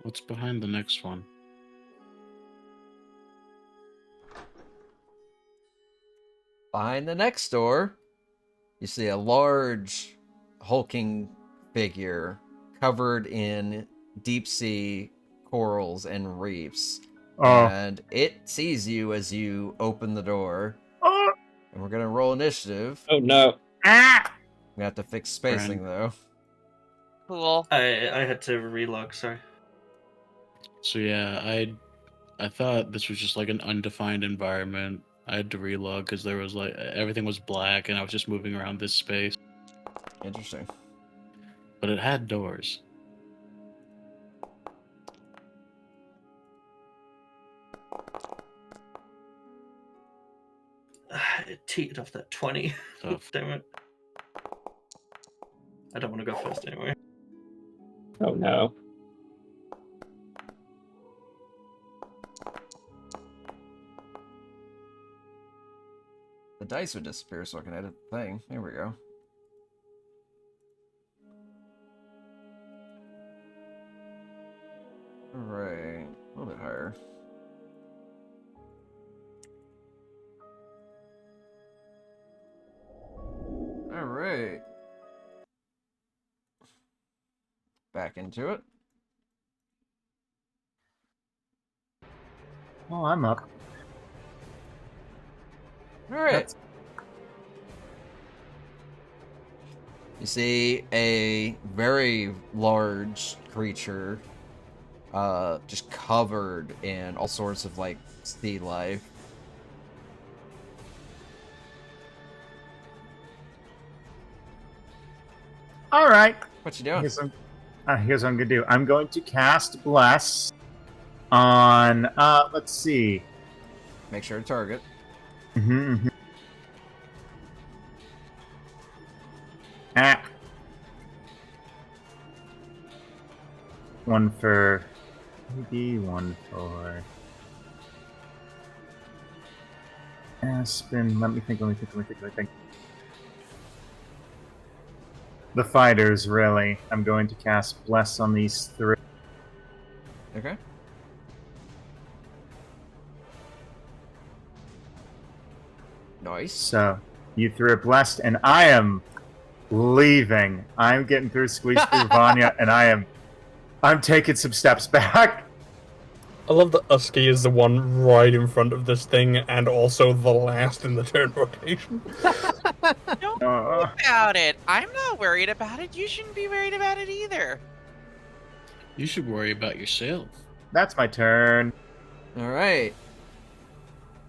What's behind the next one? Behind the next door, you see a large, hulking figure covered in deep sea corals and reefs. And it sees you as you open the door. And we're going to roll initiative. Oh no. We have to fix spacing, though. Cool. I had to relog, sorry. So yeah, I thought this was just like an undefined environment. I had to relog because there was like everything was black and I was just moving around this space. Interesting. But it had doors. It teetered off that 20. Tough. Damn it. I don't want to go first anyway. Oh no. The dice would disappear so I can edit the thing. Here we go. Alright. A little bit higher. Alright. Back into it. Oh, I'm up. Alright. You see a very large creature, just covered in all sorts of, like, sea life. All right. What you doing? Here's what I'm gonna do. I'm going to cast Bless on. Let's see. Make sure to target. Mm-hmm. Ah. One for maybe one for Aspen. Let me think. The fighters, really. I'm going to cast Bless on these three. Okay. Nice. So you threw it Blessed, and I am leaving. I'm getting through Squeeze through Vanya, and I'm taking some steps back. I love that Usky is the one right in front of this thing and also the last in the turn rotation. Don't worry about it. I'm not worried about it. You shouldn't be worried about it either. You should worry about yourself. That's my turn. Alright.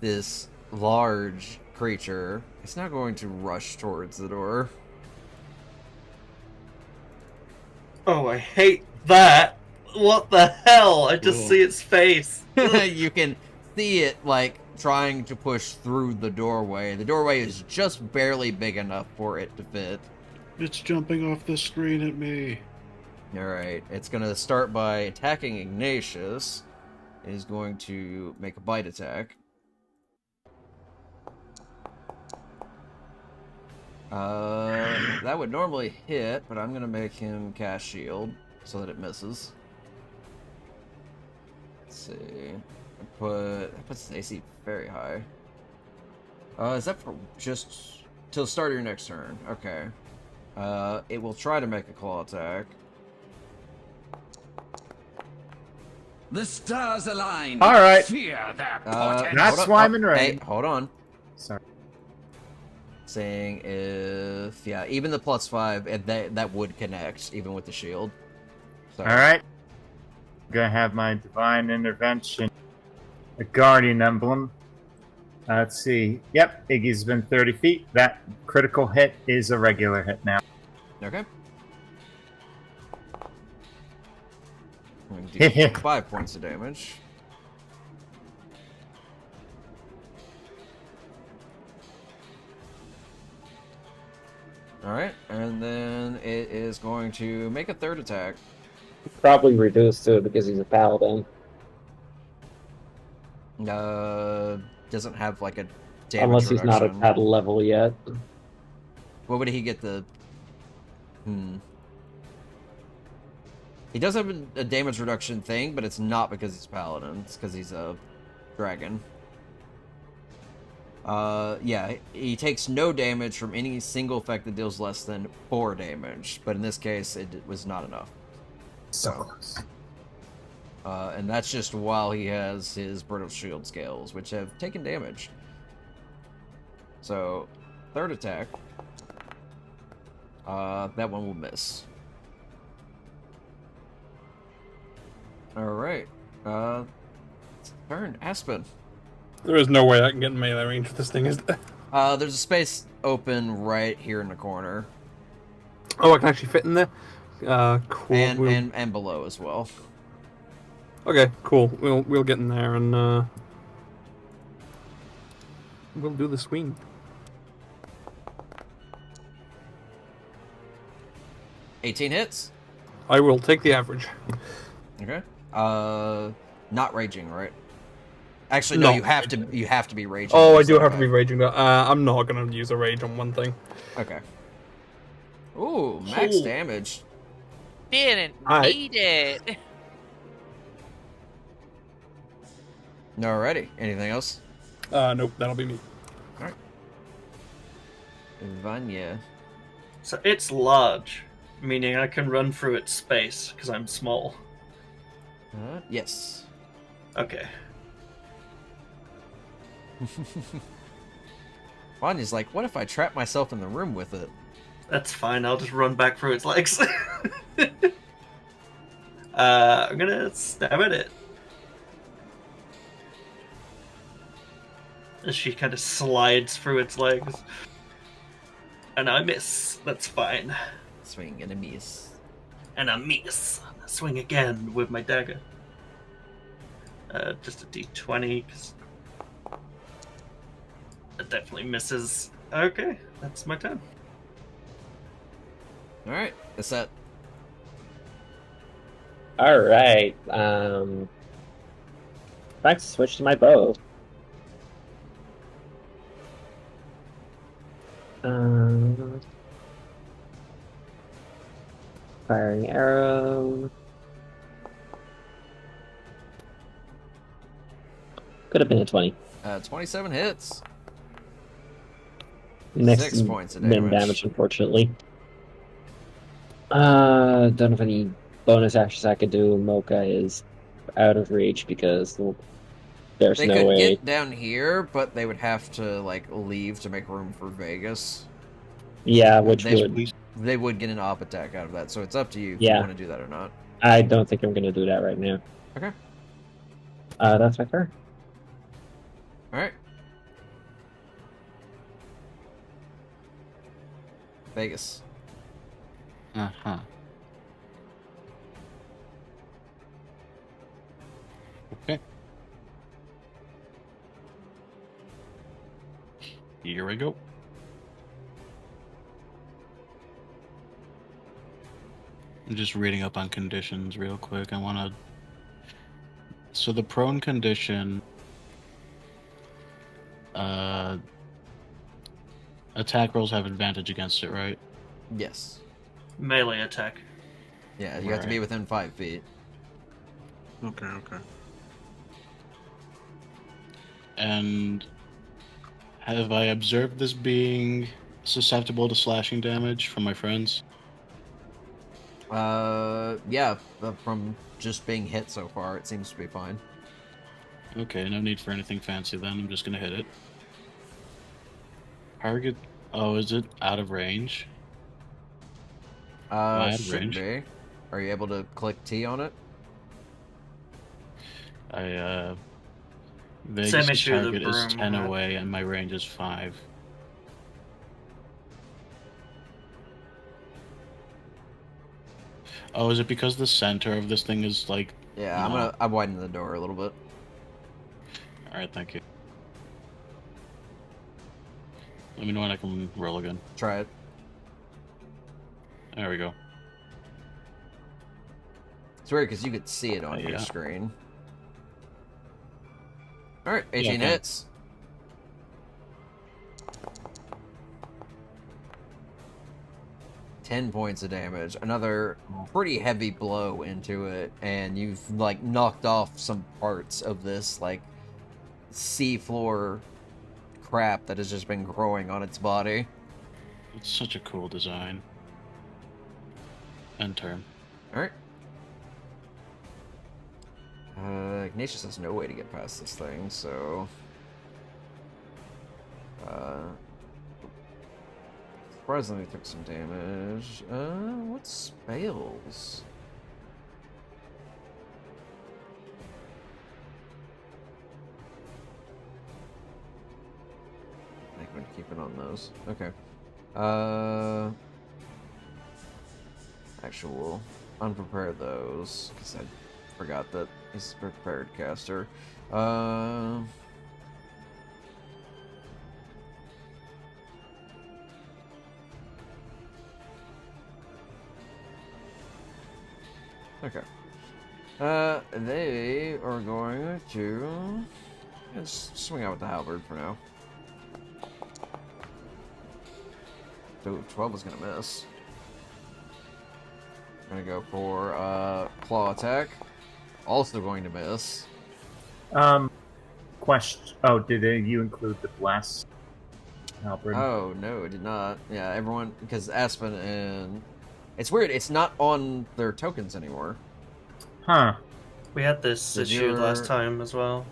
This large creature is now going to rush towards the door. Oh, I hate that. What the hell? I just Cool. see its face. You can see it, like, trying to push through the doorway. The doorway is just barely big enough for it to fit. It's jumping off the screen at me. Alright, it's going to start by attacking Ignatius. It is going to make a bite attack. That would normally hit, but I'm going to make him cast shield so that it misses. Let's see. That puts the AC very high. Is that for just till the start of your next turn? Okay. It will try to make a claw attack. The stars align. All right. Fear their That's portents. That's why I'm in range. Hey, hold on. Sorry. Saying if even the +5, that would connect even with the shield. So, All right. I'm gonna have my divine intervention, a guardian emblem. Let's see. Yep, Iggy's been 30 feet. That critical hit is a regular hit now. Okay. I'm gonna do 5 points of damage. Alright, and then it is going to make a third attack. Probably reduced too because he's a paladin. Doesn't have like a damage Unless he's not reduction. at level yet. What would he get the... He does have a damage reduction thing, but it's not because he's paladin. It's because he's a dragon. Yeah, he takes no damage from any single effect that deals less than 4 damage, but in this case, it was not enough. So close. And that's just while he has his brittle shield scales, which have taken damage. So, third attack. That one will miss. Alright. Turn. Aspen. There is no way I can get in melee range with this thing, is there? There's a space open right here in the corner. Oh, I can actually fit in there? Cool. And below as well. Okay, cool. We'll get in there and we'll do the swing. $18 hits. I will take the average. Okay. Not raging, right? Actually, no. You have to be raging. Oh, I do have to be raging. I'm not gonna use a rage on one thing. Okay. Ooh, max damage. Didn't need it. Alrighty. Anything else? Nope, that'll be me. Alright. Vanya. So it's large, meaning I can run through its space because I'm small. Yes. Okay. Vanya's like, what if I trap myself in the room with it? That's fine, I'll just run back through its legs. I'm gonna stab at it. As she kind of slides through its legs. And I miss. That's fine. Swing and a miss. And I miss. Swing again with my dagger. Just a d20, because it definitely misses. Okay, that's my turn. Alright, that's that. Alright, back to switch to my bow. Firing arrow. Could have been a 20. 27 hits. Next 6 points of min damage, unfortunately. Don't have any bonus actions I could do. Mocha is out of reach because there's They no could way. get down here, but they would have to like leave to make room for Vegas. Yeah, which they would. They would get an op attack out of that, so it's up to you if Yeah. you want to do that or not. I don't think I'm going to do that right now. Okay. That's my turn. Alright. Vegas. Uh-huh. Okay. Here we go. I'm just reading up on conditions real quick. I want to... So the prone condition... attack rolls have advantage against it, right? Yes. Melee attack. Yeah, you have to be within 5 feet. Okay. And have I observed this being susceptible to slashing damage from my friends? Yeah, from just being hit so far, it seems to be fine. Okay, no need for anything fancy then. I'm just gonna hit it. Target. Oh, is it out of range? Should be. Are you able to click T on it? Vegas' issue the target is broom 10 had. away, and my range is 5. Oh, is it because the center of this thing is like... Yeah, No. I'm widening the door a little bit. Alright, thank you. Let me know when I can roll again. Try it. There we go. It's weird because you could see it on your Yeah. screen. Alright, Yeah, 18 okay. hits. Ten points of damage. Another pretty heavy blow into it, and you've like knocked off some parts of this like seafloor crap that has just been growing on its body. It's such a cool design. End turn. Alright. Ignatius has no way to get past this thing, so... Surprisingly took some damage. What's spells? I think I'm gonna keep it on those. Okay. Actual unprepared those, because I forgot that he's a prepared caster. Okay. They are going to just swing out with the halberd for now. Ooh, 12 is gonna miss. Gonna go for claw attack. Also going to miss. Question. Oh, did you include the bless? Halberd? Oh no, it did not. Yeah, everyone, because Aspen and it's weird. It's not on their tokens anymore. Huh. We had this Did issue your- last time as well.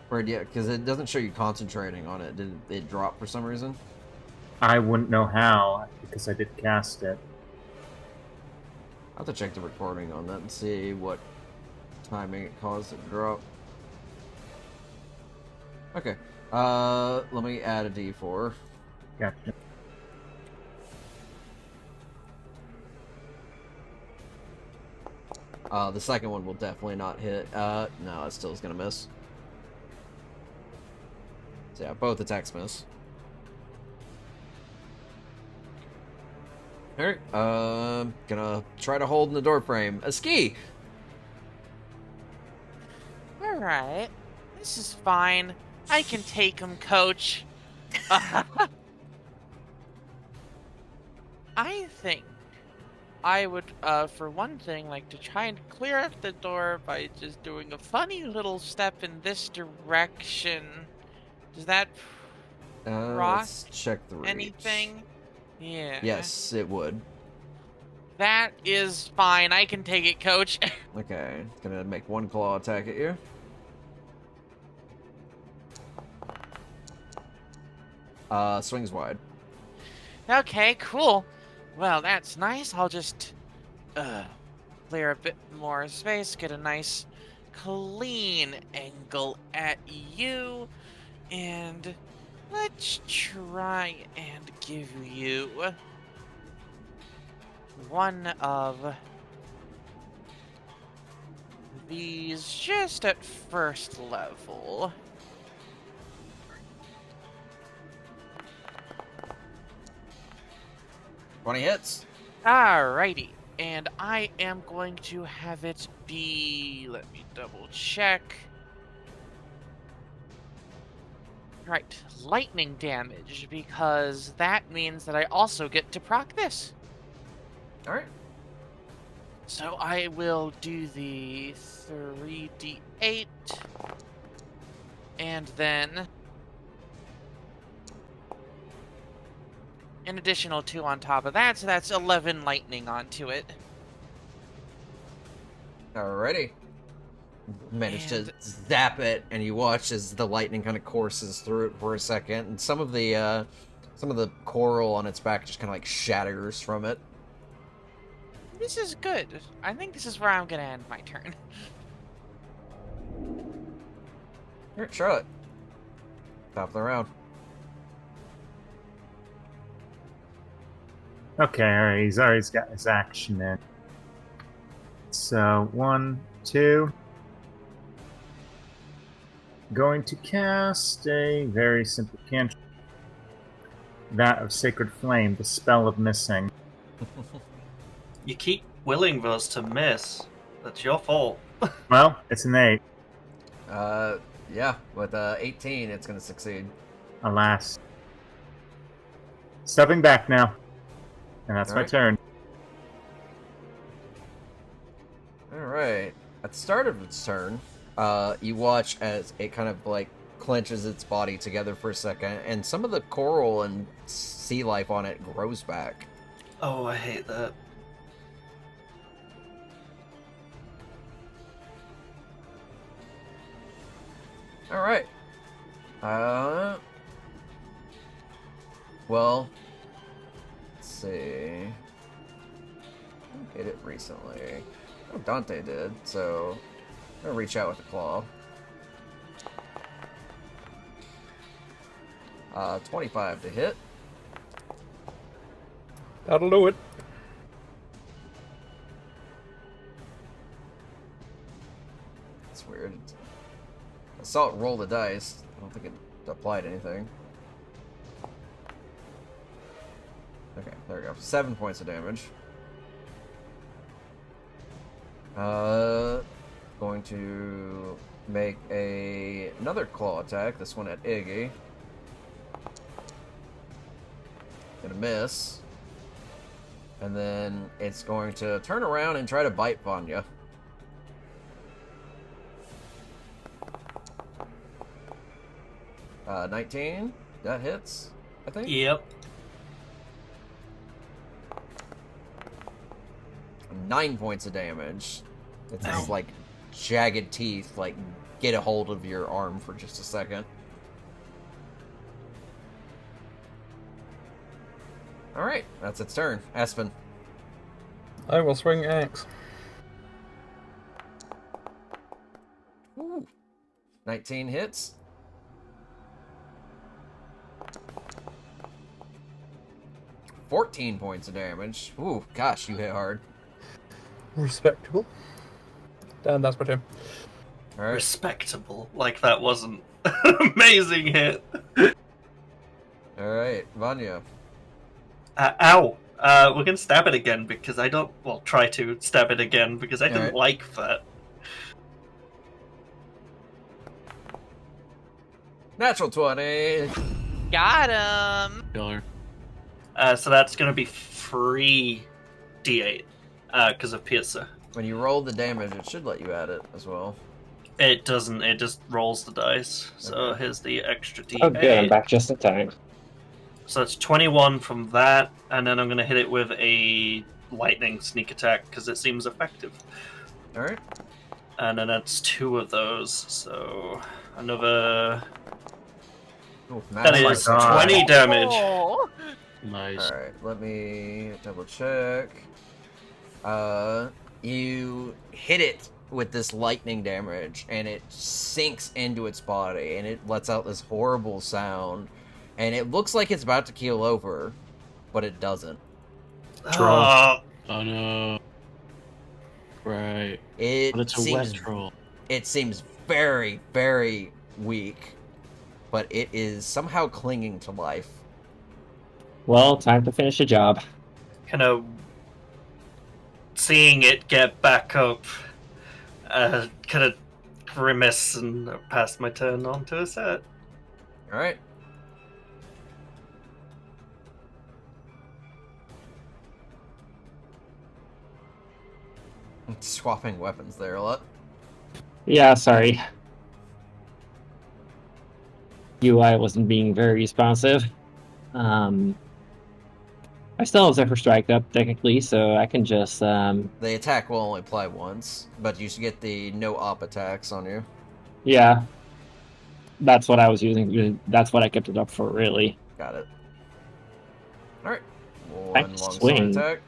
Or yeah, because it doesn't show you concentrating on it. Did it drop for some reason? I wouldn't know how because I did cast it. I'll have to check the recording on that and see what timing it caused it to drop. Okay. Let me add a D4. Gotcha. The second one will definitely not hit. No, it still is gonna miss. So yeah, both attacks miss. Alright, gonna try to hold in the door frame. A ski! Alright. This is fine. I can take him, coach. I think I would, for one thing, like to try and clear out the door by just doing a funny little step in this direction. Does that Let's check the reach. anything? Yeah. Yes, it would. That is fine. I can take it, coach. Okay, gonna make one claw attack at you. Swings wide. Okay, cool. Well, that's nice. I'll just clear a bit more space, get a nice clean angle at you, and let's try and give you one of these just at first level. Twenty hits. Alrighty, and I am going to have it be, let me double check. Right, lightning damage, because that means that I also get to proc this. Alright. So I will do the 3d8, and then an additional 2 on top of that, so that's 11 lightning onto it. Alrighty. Managed to And- zap it, and you watch as the lightning kind of courses through it for a second, and some of the coral on its back just kind of like shatters from it. This is good. I think this is where I'm gonna end my turn. Alright, Charlotte. Top of the round. Okay, alright, he's already got his action in. So, 1, 2. Going to cast a very simple cantrip. That of Sacred Flame, the spell of missing. You keep willing those to miss. That's your fault. Well, it's an 8. Yeah, with 18, it's gonna succeed. Alas. Stepping back now. And that's my Alright. turn. Alright. At the start of its turn, you watch as it kind of like clenches its body together for a second, and some of the coral and sea life on it grows back. Oh, I hate that. Alright. Well, let's see. Who hit it recently? Oh, Dante did, so I'm gonna reach out with the claw. 25 to hit. That'll do it. That's weird. I saw it roll the dice. I don't think it applied anything. Okay, there we go. 7 points of damage. Going to make another claw attack. This one at Iggy. Gonna miss. And then it's going to turn around and try to bite Vanya. Uh, 19. That hits, I think. Yep. 9 points of damage. It's just like jagged teeth, like get a hold of your arm for just a second. Alright, that's its turn. Aspen. I will swing axe. Ooh. 19 hits. $14 points of damage. Ooh, gosh, you hit hard. Respectable. And that's my turn. Alright. Respectable. Like that wasn't an amazing hit. Alright, Vanya. Ow. We're gonna stab it again because I don't. Well, try to stab it again because I didn't Alright. like that. Natural 20. Got him. Killer. So that's gonna be 3 d8 because of Piercer. When you roll the damage, it should let you add it as well. It doesn't. It just rolls the dice. So Okay. here's the extra d8. Oh, good. I'm back just in time. So it's 21 from that, and then I'm gonna hit it with a lightning sneak attack because it seems effective. Alright. And then that's 2 of those. So another. Ooh, That natural is 20. 20 damage. Oh. Nice. Alright, let me double check. You hit it with this lightning damage, and it sinks into its body, and it lets out this horrible sound, and it looks like it's about to keel over, but it doesn't. Oh, Oh no. Right. It But it's a wet seems troll. it seems very, very weak, but it is somehow clinging to life. Well, time to finish the job. kind of seeing it get back up, kind of grimace and pass my turn on to a set. Alright. Swapping weapons there a lot. Yeah, sorry. UI wasn't being very responsive. I still have Zephyr Strike up, technically, so I can just... The attack will only apply once, but you should get the no op attacks on you. Yeah. That's what I was using. That's what I kept it up for, really. Got it. Alright. Back One to long sword swing. attack.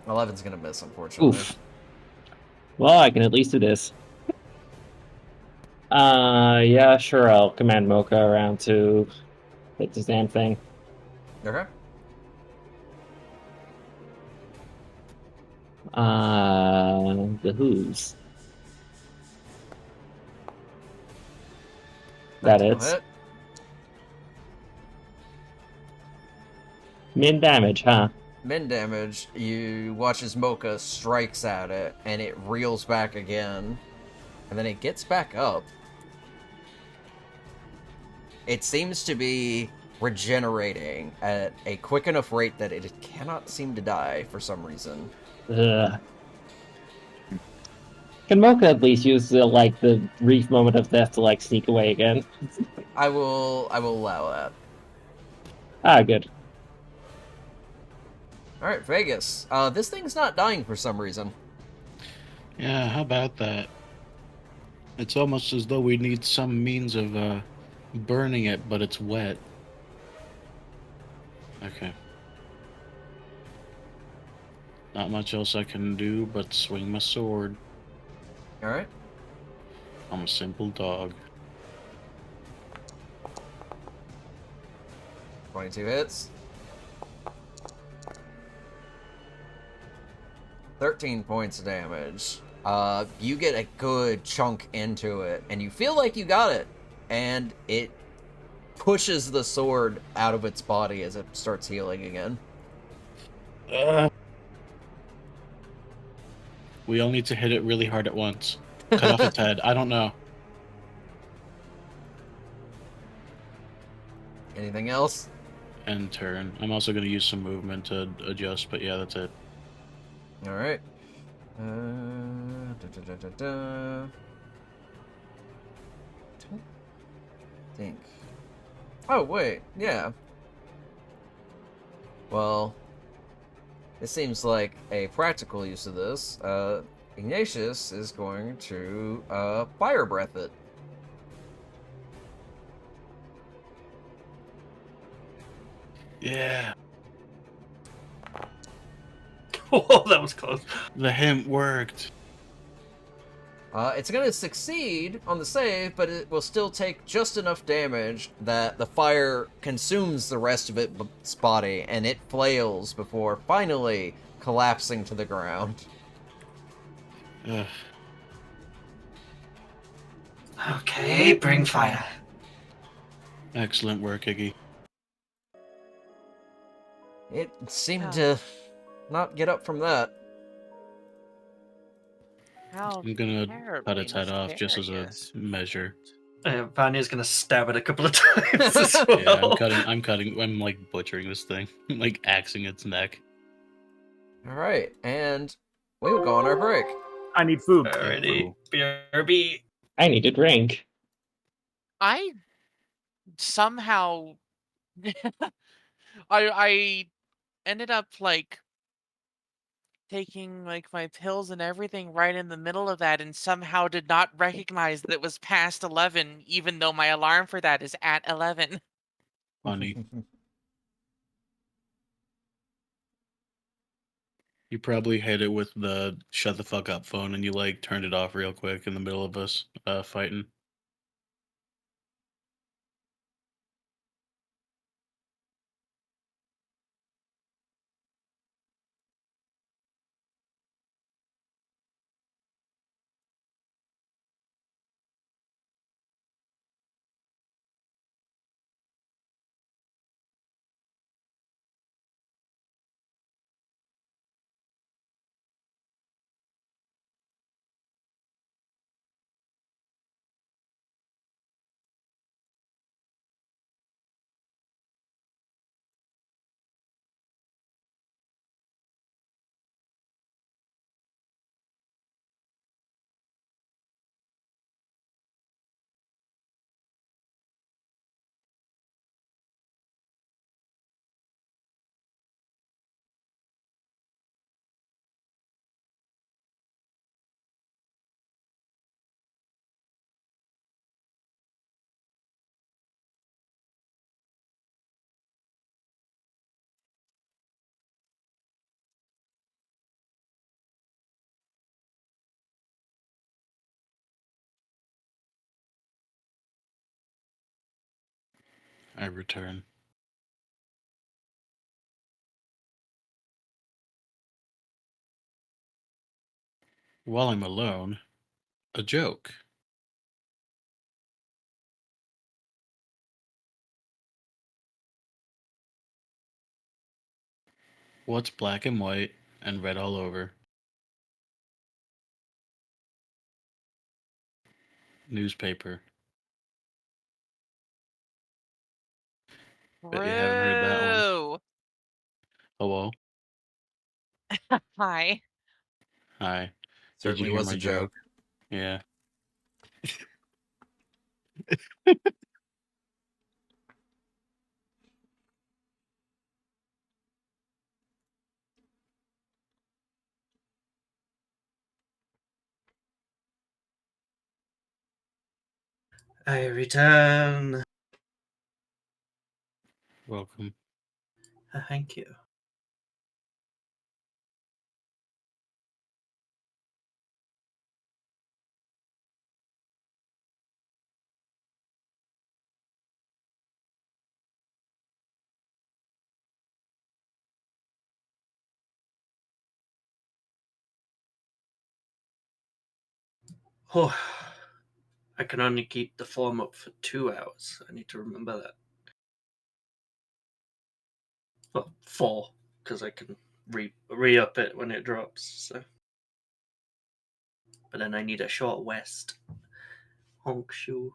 11's gonna miss, unfortunately. Oof. Well, I can at least do this. Yeah, sure. I'll command Mocha around to hit this damn thing. Okay. The hooves. That That'll is hit. min damage, huh? Min damage, you watch as Mocha strikes at it, and it reels back again. And then it gets back up. It seems to be regenerating at a quick enough rate that it cannot seem to die for some reason. Ugh. Can Mocha at least use the brief moment of death to sneak away again? I will allow that. Ah, good. Alright, Vegas. This thing's not dying for some reason. Yeah, how about that? It's almost as though we need some means of burning it, but it's wet. Okay. Not much else I can do but swing my sword. Alright. I'm a simple dog. 22 hits. 13 points of damage. You get a good chunk into it, and you feel like you got it, and it pushes the sword out of its body as it starts healing again. We all need to hit it really hard at once. Cut off its head. I don't know. Anything else? End turn. I'm also going to use some movement to adjust, but yeah, that's it. Alright. Don't think. Oh, wait. Yeah. Well, it seems like a practical use of this. Ignatius is going to fire breath it. Yeah. Oh, that was close. The hint worked. It's going to succeed on the save, but it will still take just enough damage that the fire consumes the rest of its body, and it flails before finally collapsing to the ground. Ugh. Okay, bring fire. Excellent work, Iggy. It seemed to not get up from that. How I'm gonna cut terribly its head off just as a nefarious. measure. Vanya's gonna stab it a couple of times as well. Yeah, I'm like butchering this thing. Like axing its neck. Alright, and we will go on our break. I need food. Alrighty, BRB. I need a drink. I somehow I ended up taking my pills and everything right in the middle of that and somehow did not recognize that it was past 11 even though my alarm for that is at 11. Funny. You probably hit it with the shut the fuck up phone and you turned it off real quick in the middle of us fighting. I return. While I'm alone, a joke. What's black and white and red all over? Newspaper. Bet you haven't heard that one. True. Hello? Hi. Hi. Did you Certainly hear was my a joke. Yeah. I return. Welcome. Thank you. Oh, I can only keep the form up for 2 hours. I need to remember that. Well, 4, because I can re-up it when it drops. So, but then I need a short rest. Honk shoe.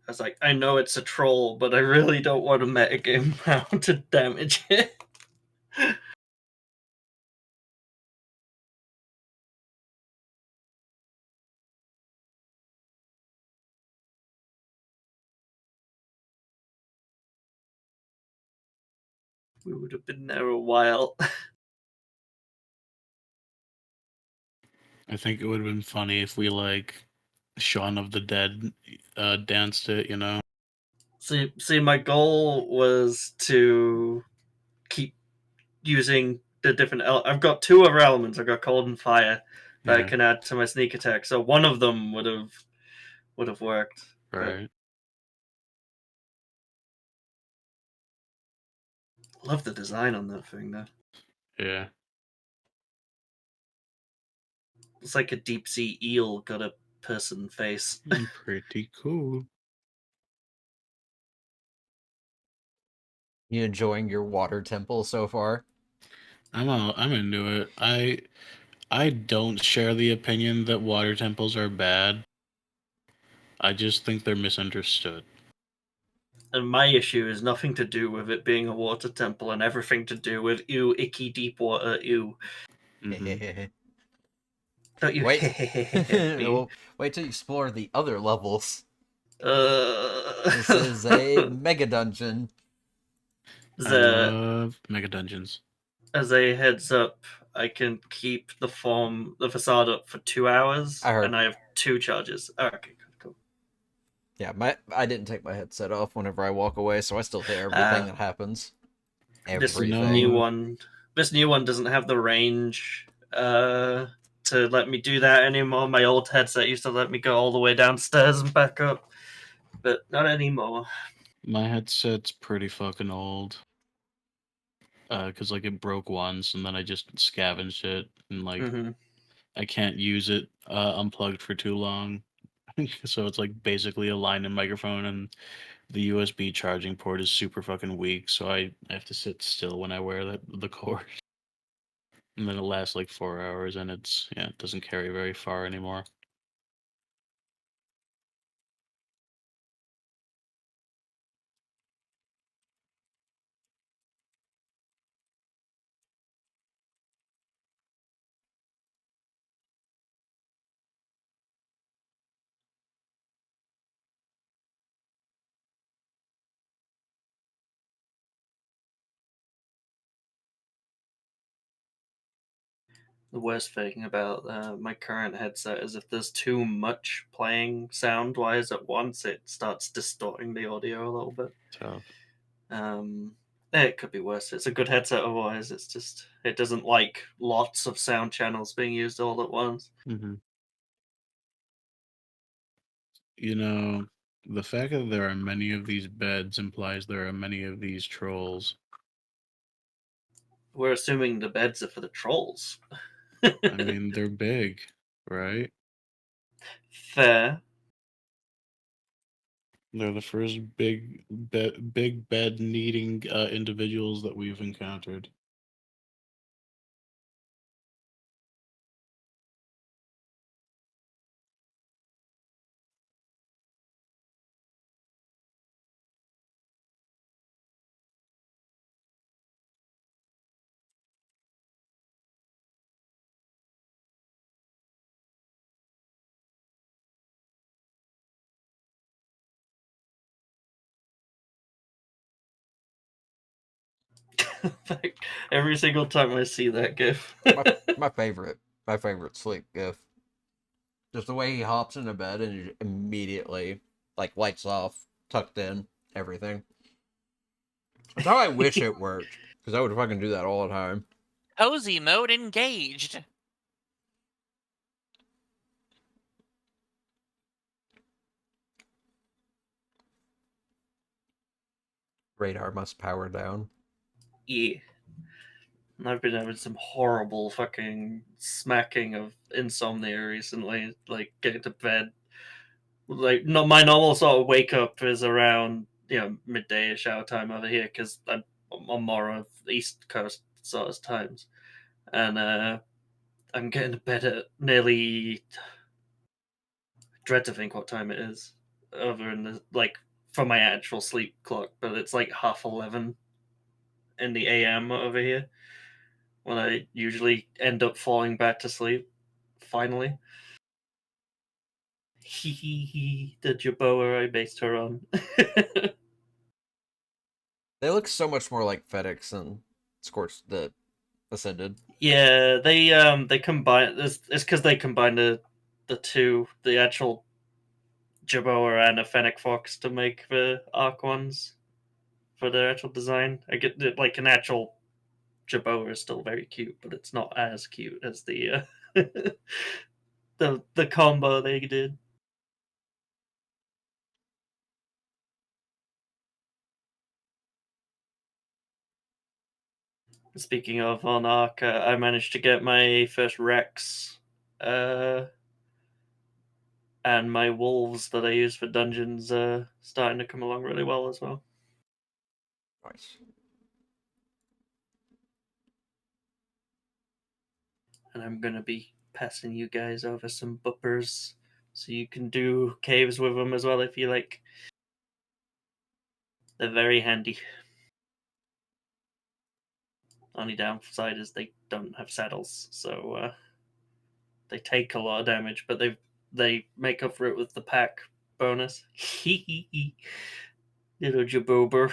I was like, I know it's a troll, but I really don't want to metagame how to damage it. We would have been there a while. I think it would have been funny if we, like, Shaun of the Dead danced it, you know? See, my goal was to keep using the different. I've got 2 other elements. I've got cold and fire that I Yeah. can add to my sneak attack. So one of them would have worked. But Right. love the design on that thing though. Yeah. It's like a deep sea eel got a person face. Pretty cool. You enjoying your water temple so far? I'm into it. I don't share the opinion that water temples are bad. I just think they're misunderstood. And my issue is nothing to do with it being a water temple and everything to do with ew, icky deep water, ew. Mhm. Don't you Wait. me? Well, wait till you explore the other levels. This Uh, is a mega dungeon. I the love mega dungeons. as a heads up, I can keep the facade up for 2 hours, I heard. and I have 2 charges. Okay, cool. Yeah, I didn't take my headset off whenever I walk away, so I still hear everything that happens. This Everything. new one, doesn't have the range to let me do that anymore. My old headset used to let me go all the way downstairs and back up, but not anymore. My headset's pretty fucking old. Cause like it broke once and then I just scavenged it and like Mm-hmm. I can't use it unplugged for too long. So it's like basically a line and microphone and the USB charging port is super fucking weak, so I have to sit still when I wear the cord. And then it lasts like 4 hours and it doesn't carry very far anymore. The worst thing about my current headset is if there's too much playing sound-wise at once, it starts distorting the audio a little bit. Tough. It could be worse. It's a good headset otherwise. It's just it doesn't like lots of sound channels being used all at once. Mm-hmm. You know, the fact that there are many of these beds implies there are many of these trolls. We're assuming the beds are for the trolls. I mean, they're big, right? Fair. They're the first big bed needing individuals that we've encountered. Every single time I see that gif. My favorite sleep gif. Just the way he hops into bed and immediately, like, lights off, tucked in, everything. That's how I wish it worked, because I would fucking do that all the time. Cozy mode engaged. Radar must power down. Yeah. I've been having some horrible fucking smacking of insomnia recently, like getting to bed. Like, no, my normal sort of wake up is around midday shower time over here because I'm on more of East Coast sort of times, and I'm getting to bed at nearly. Dread to think what time it is over in the like for my actual sleep clock, but it's like 11:30 in the AM over here when I usually end up falling back to sleep. Finally. Hee hee hee, the Jaboa I based her on. They look so much more like FedEx and Scorched the Ascended. Yeah, they combine. It's because they combine the two, the actual Jaboa and a Fennec Fox to make the Arc ones for their actual design. I get like an actual Jaboa is still very cute, but it's not as cute as the the combo they did. Speaking of on Arc, I managed to get my first Rex, and my wolves that I use for dungeons starting to come along really well as well. Nice. And I'm gonna be passing you guys over some buppers so you can do caves with them as well if you like. They're very handy. Only downside is they don't have saddles, so they take a lot of damage, but they make up for it with the pack bonus. Little Jabober.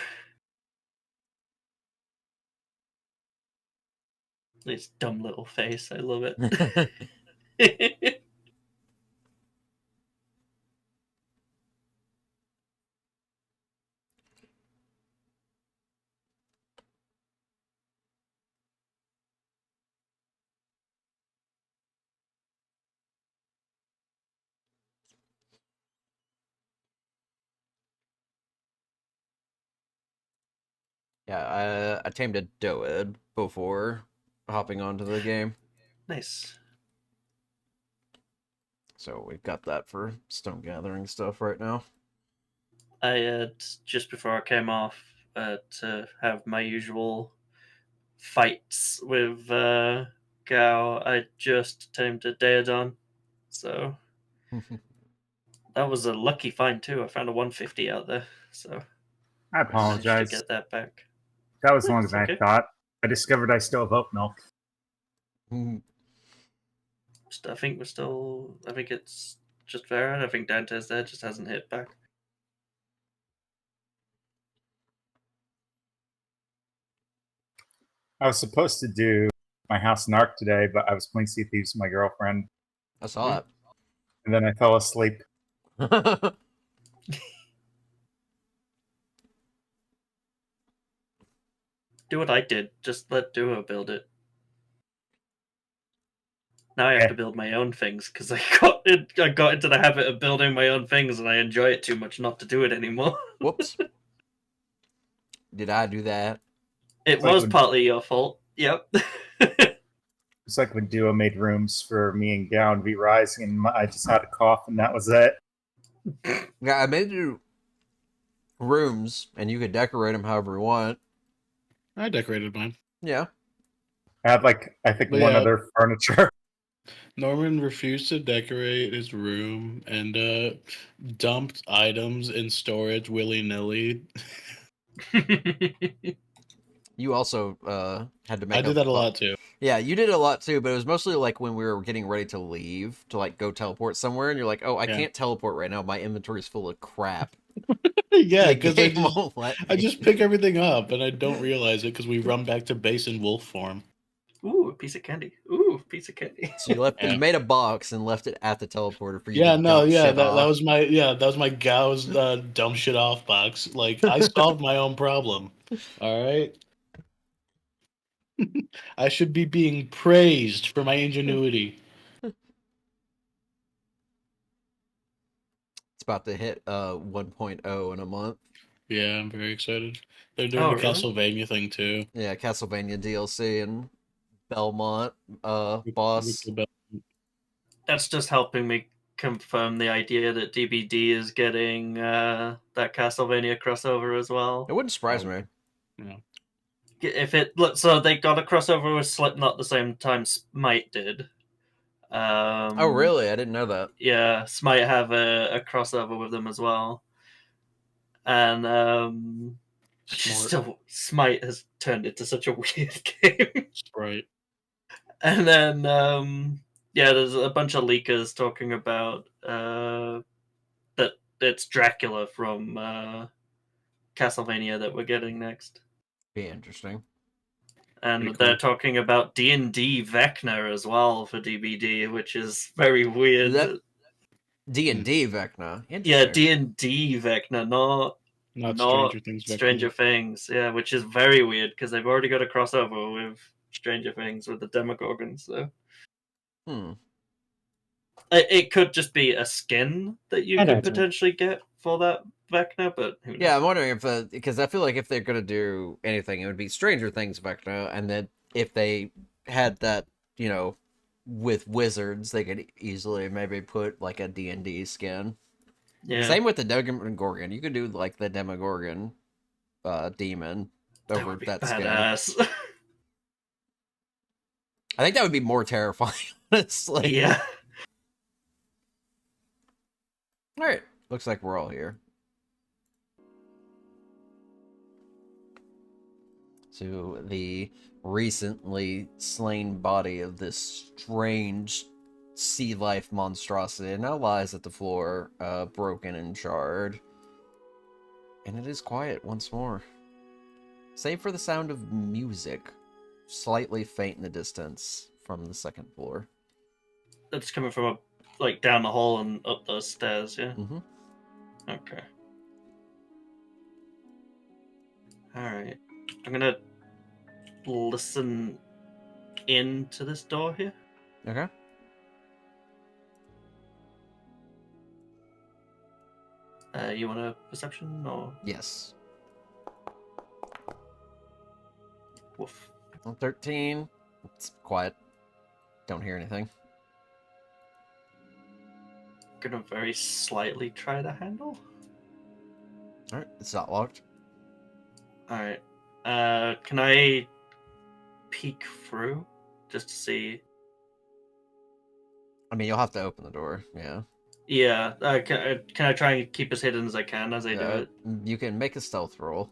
This dumb little face. I love it. Yeah, I tamed a Doed before hopping onto the game. Nice. So we've got that for stone gathering stuff right now. I had, just before I came off, to have my usual fights with Gao, I just tamed a Daedon. So that was a lucky find too. I found a 150 out there. So I managed to apologize. get that back. That was longer than Okay. I thought. I discovered I still have oat milk. I think we're still. I think it's just Vera. I think Dante's there, just hasn't hit back. I was supposed to do my house in Ark today, but I was playing Sea of Thieves with my girlfriend, I saw and then I fell asleep. it. Do what I did. Just let Duo build it. Now I have to build my own things because I got into the habit of building my own things, and I enjoy it too much not to do it anymore. Whoops. Did I do that? It It's like was when- partly your fault. Yep. It's like when Duo made rooms for me and Gown to be rising, and I just had a cough, and that was it. Yeah, I made you rooms, and you could decorate them however you want. I decorated mine. Yeah. I had I think But one yeah. other furniture. Norman refused to decorate his room and dumped items in storage willy nilly. You also had to make. I did that a lot too. Yeah, you did a lot too, but it was mostly like when we were getting ready to leave to like go teleport somewhere, and you're like, "Oh, I can't teleport right now. My inventory's full of crap." Yeah, The because game won't let I me. just pick everything up and I don't realize it because we run back to base in wolf form. Ooh, a piece of candy. Ooh, a piece of candy. So you Yeah. you made a box and left it at the teleporter for you Yeah, to no, dump yeah, shit that off. was my Gauss dumb shit off box. Like I solved my own problem. All right. I should be being praised for my ingenuity. It's about to hit 1.0 in a month. Yeah, I'm very excited. They're doing Oh, the really? Castlevania thing too. Yeah, Castlevania DLC and Belmont boss. That's just helping me confirm the idea that DBD is getting that Castlevania crossover as well. It wouldn't surprise me. Yeah. If it so they got a crossover with Slipknot the same time Smite did. Oh, really? I didn't know that. Yeah, Smite have a crossover with them as well, and still Smite has turned into such a weird game. Right. And then yeah, there's a bunch of leakers talking about that it's Dracula from Castlevania that we're getting next. Be interesting. And Pretty they're cool. talking about D&D Vecna as well for DBD, which is very weird. That D&D Vecna. Yeah, Interesting. D&D Vecna, not Stranger Things. Stranger Things. Yeah, which is very weird because they've already got a crossover with Stranger Things with the Demogorgon. So it could just be a skin that you could potentially get for that Vecna, but who knows? Yeah, I'm wondering if because I feel like if they're gonna do anything, it would be Stranger Things Vecna, and then if they had that, with wizards, they could easily maybe put like a D&D skin. Yeah. Same with the Demogorgon. You could do like the Demogorgon demon over that skin. Badass. I think that would be more terrifying, honestly. Yeah. All right. Looks like we're all here. So the recently slain body of this strange sea life monstrosity now lies at the floor, broken and charred. And it is quiet once more. Save for the sound of music, slightly faint in the distance from the second floor. That's coming from down the hall and up those stairs, yeah? Mm-hmm. Okay. Alright. I'm gonna listen into this door here. Okay. You want a perception or? Yes. Woof. On 13. It's quiet. Don't hear anything. Gonna very slightly try the handle. Alright, it's not locked. Alright. Can I peek through just to see? I mean, you'll have to open the door, yeah. Yeah. Can I try and keep as hidden as I can as I do it? You can make a stealth roll.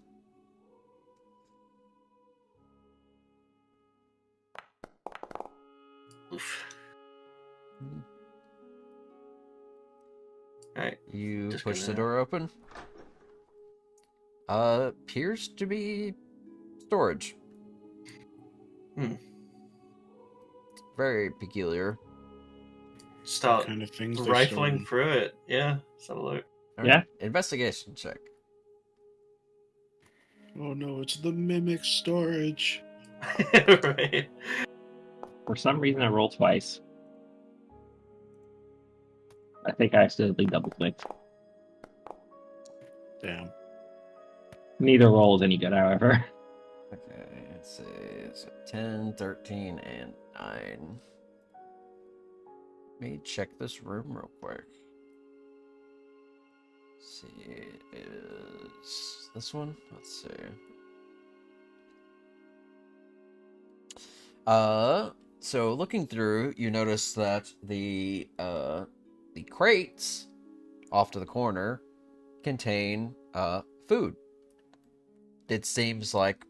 Oof. Alright. You Just push the gonna- door open. Appears to be storage. very peculiar. Start kind of things they're rifling storing. through it. Yeah, let's have a look. All Yeah. Investigation check. Oh no, it's the mimic storage. Right. For some reason, I rolled twice. I think I accidentally double clicked. Damn. Neither roll is any good, however. Okay, let's see. So 10, 13, and 9. Let me check this room real quick. Let's see, is this one? Let's see. So looking through, you notice that the crates off to the corner contain food. It seems like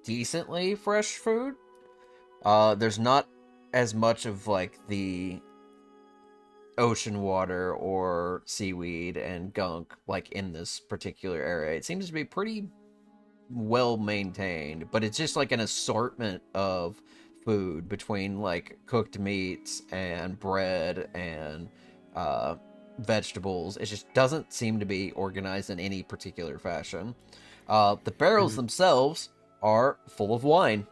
decently fresh food. There's not as much of like the ocean water or seaweed and gunk like in this particular area. It seems to be pretty well maintained, but it's just like an assortment of food between like cooked meats and bread and vegetables. It just doesn't seem to be organized in any particular fashion. The barrels themselves are full of wine.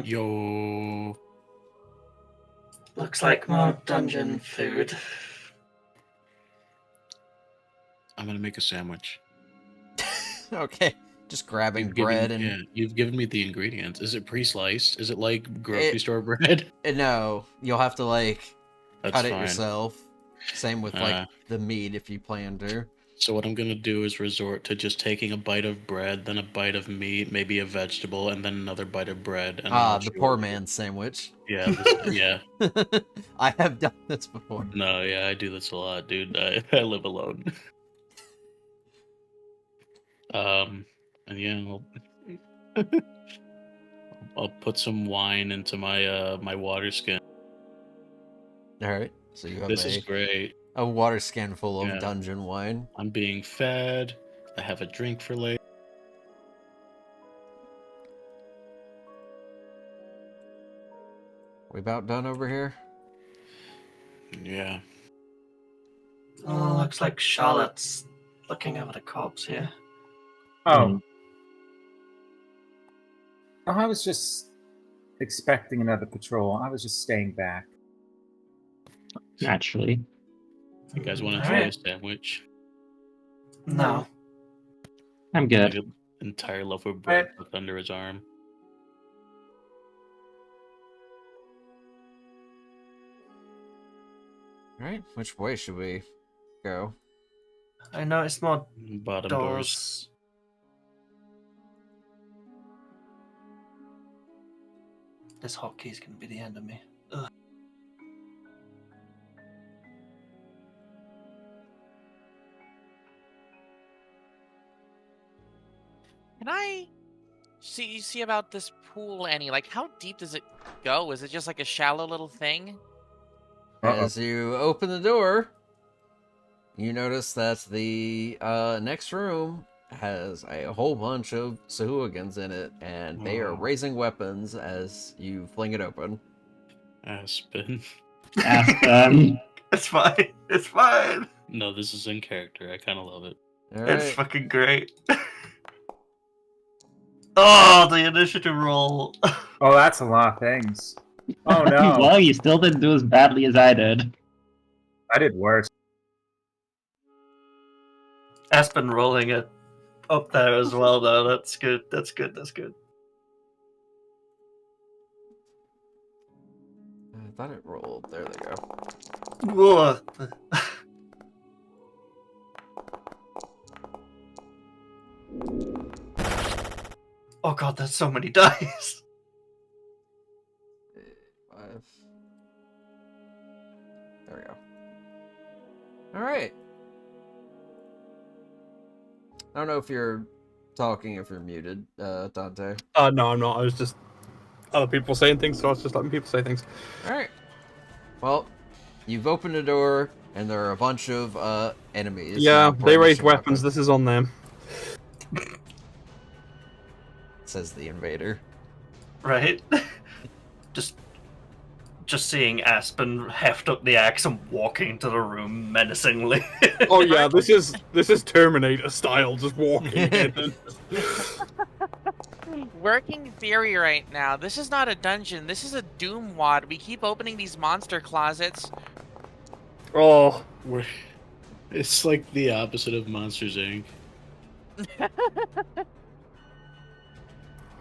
Yo. Looks like more dungeon food. I'm gonna make a sandwich. Okay, just grabbing You've given- bread and yeah, you've given me the ingredients. Is it pre-sliced? Is it like grocery store bread? no, you'll have to like That's cut it fine. yourself. Same with like the meat if you plan to. So what I'm gonna do is resort to just taking a bite of bread, then a bite of meat, maybe a vegetable, and then another bite of bread. And The poor man's sandwich. Yeah, yeah. I have done this before. No, yeah, I do this a lot, dude. I live alone. And yeah, I'll put some wine into my my water skin. All right, so you have This is great. a water skin full of Yeah. dungeon wine. I'm being fed. I have a drink for later. We about done over here? Yeah. Oh, looks like Charlotte's looking over the corpse here. Oh. Oh, I was just expecting another patrol. I was just staying back. Naturally. You guys want to All try a right. sandwich? No. I'm Like good. an entire loaf of bread tucked under his arm. All right, which way should we go? I noticed more Bottom doors. doors. This hotkey's gonna be the end of me. Ugh. Can I see about this pool, Annie? Like, how deep does it go? Is it just like a shallow little thing? As you open the door, you notice that the next room has a whole bunch of Sahooligans in it, and they are Oh. raising weapons as you fling it open. Aspen. Aspen. It's fine. It's fine. No, this is in character. I kind of love it. All It's right. fucking great. Oh, the initiative roll. Oh, that's a lot of things. Oh no. Well, you still didn't do as badly as I did. I did worse. Aspen rolling it up there as well, though. That's good. That's good. That's good. I thought it rolled. There they go. Whoa. Oh god, there's so many dice. 5. There we go. All right. I don't know if you're talking, if you're muted, Dante. No, I'm not. I was just other people saying things, so I was just letting people say things. All right. Well, you've opened a door, and there are a bunch of enemies. Yeah, they raised brandishing weapons. This is on them. says the invader. Right? Just just seeing Aspen heft up the axe and walk into the room menacingly. Oh yeah, this is Terminator style, just walking in. And... Working theory right now. This is not a dungeon. This is a doom wad. We keep opening these monster closets. Oh, It's like the opposite of Monsters Inc.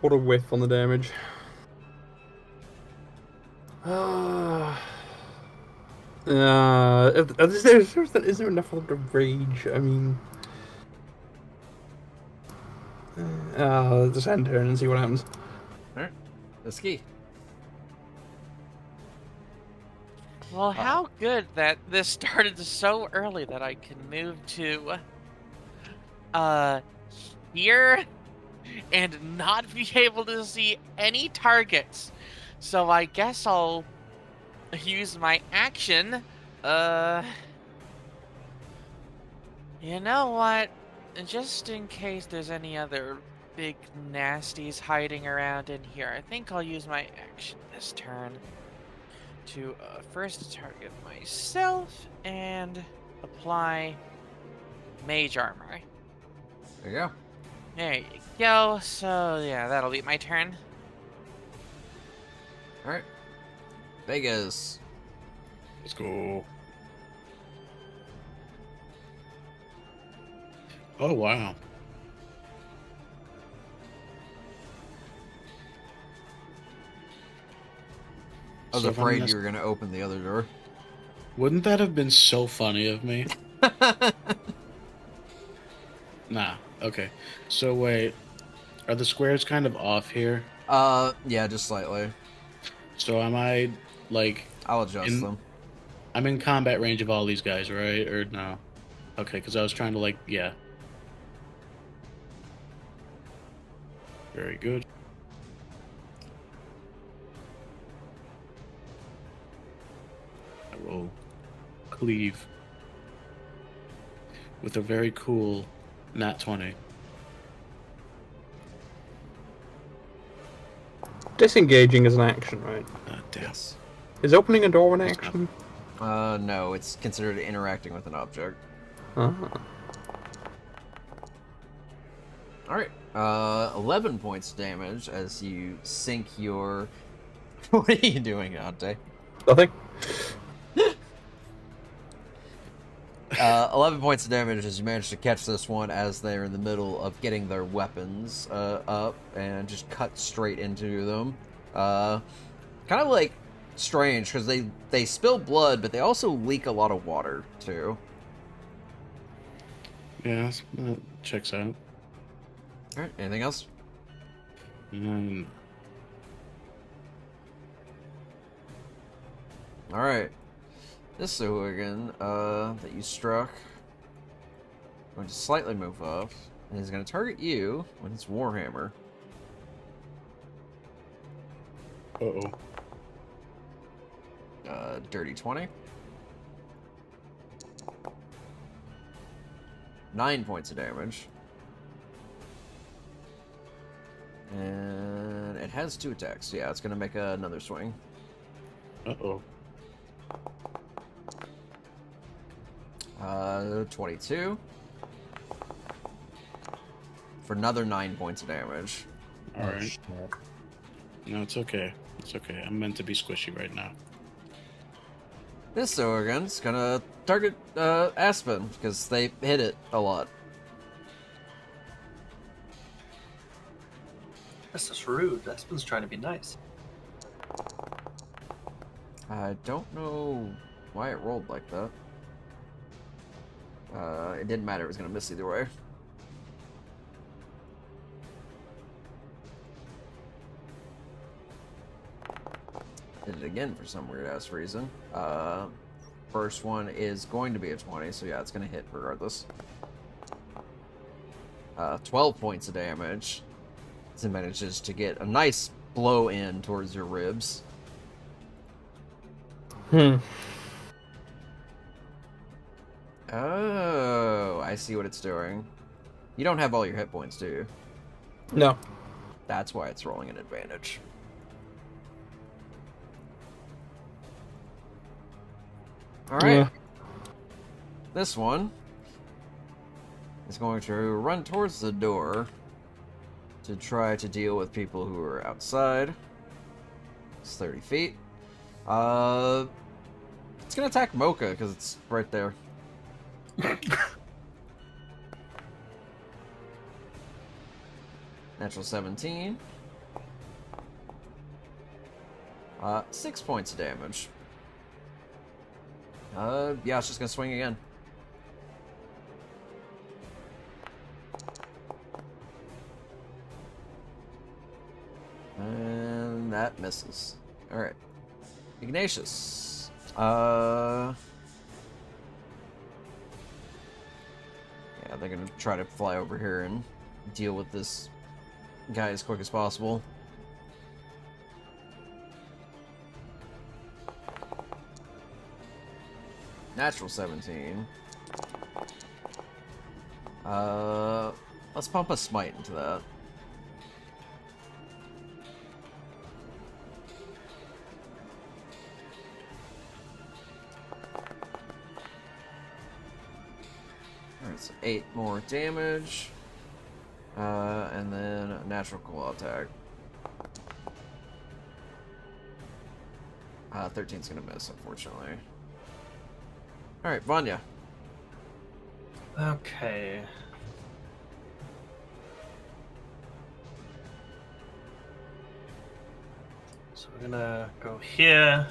what a whiff on the damage. Is there enough of the rage? I mean, just end turn and see what happens. Alright. The ski. Well, how good that this started so early that I can move to here and not be able to see any targets. So I guess I'll use my action. You know what? Just in case there's any other big nasties hiding around in here, I think I'll use my action this turn to first target myself and apply mage armor. There you go. There you go. So yeah, that'll be my turn. Alright. Vegas. Let's go. Oh, wow. I was So if I'm afraid gonna- you were going to open the other door. Wouldn't that have been so funny of me? Nah. Okay. So wait, are the squares kind of off here? Yeah, just slightly. So am I like I'll adjust them. I'm in combat range of all these guys, right? Or no? Okay, because I was trying to like yeah. Very good. I will cleave with a very cool nat 20. Disengaging is an action, right? Damn. Yes. Is opening a door an action? No, it's considered interacting with an object. Alright. 11 points of damage as you sink your... What are you doing, Ante? Nothing. 11 points of damage as you manage to catch this one as they're in the middle of getting their weapons up and just cut straight into them. Kind of like strange because they spill blood, but they also leak a lot of water too. Yeah, that checks out. Alright, anything else? Alright. This hooligan that you struck going to slightly move up, and he's going to target you with his warhammer. Uh-oh. Dirty 20. 9 points of damage. And it has 2 attacks. Yeah, it's going to make another swing. Uh-oh. 22. For another 9 points of damage. Alright. No, it's okay. It's okay. I'm meant to be squishy right now. This Oregon's gonna target Aspen because they hit it a lot. This is rude. Aspen's trying to be nice. I don't know why it rolled like that. It didn't matter. It was gonna miss either way. Did it again for some weird ass reason. First one is going to be a 20, so yeah, it's gonna hit regardless. 12 points of damage. As it manages to get a nice blow in towards your ribs. Oh, I see what it's doing. You don't have all your hit points, do you? No. That's why it's rolling an advantage. All right. Yeah. This one is going to run towards the door to try to deal with people who are outside. It's 30 feet. It's gonna attack Mocha because it's right there. Natural 17. 6 points of damage. Yeah, it's just gonna swing again. And that misses. Alright. Ignatius. Yeah, they're gonna try to fly over here and deal with this guy as quick as possible. Natural 17. Let's pump a smite into that. Alright, so 8 more damage. And then a natural claw attack. 13's gonna miss, unfortunately. Alright, Vanya. Okay. So we're gonna go here.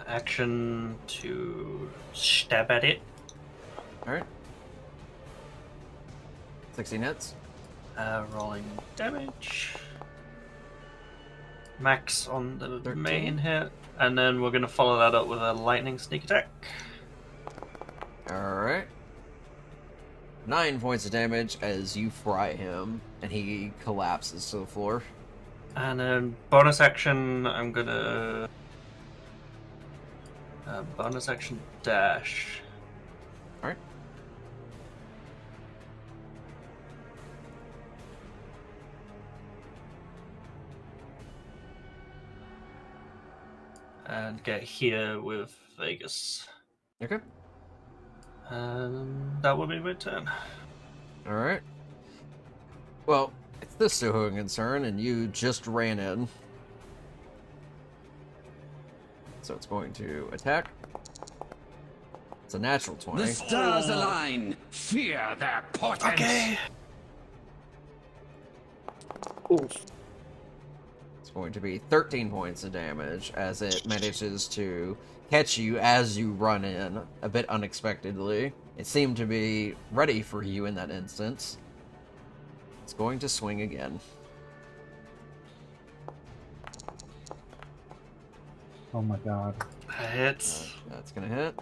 Action to stab at it. Alright. 16 hits. Rolling damage. Max on the 13. main hit. And then we're gonna follow that up with a lightning sneak attack. Alright. 9 points of damage as you fry him, and he collapses to the floor. And then bonus action, I'm gonna... bonus action dash. Alright. And get here with Vegas. Okay. And that will be my turn. Alright. Well, it's this Suhogan's turn, and you just ran in. So it's going to attack. It's a natural 20. The stars align. Fear their portents. Okay. It's going to be 13 points of damage as it manages to catch you as you run in, a bit unexpectedly. It seemed to be ready for you in that instance. It's going to swing again. Oh my god. Hits. That's gonna hit.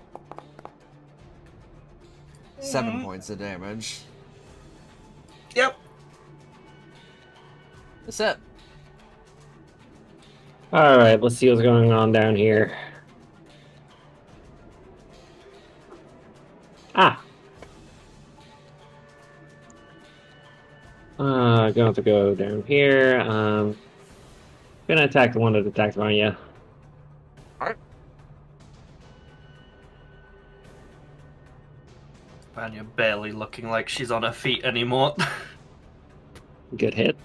7 points of damage. Yep. That's it. Alright, let's see what's going on down here. Ah! Gonna have to go down here. Gonna attack the one that attacked Vanya. Man, you're barely looking like she's on her feet anymore. Good hit.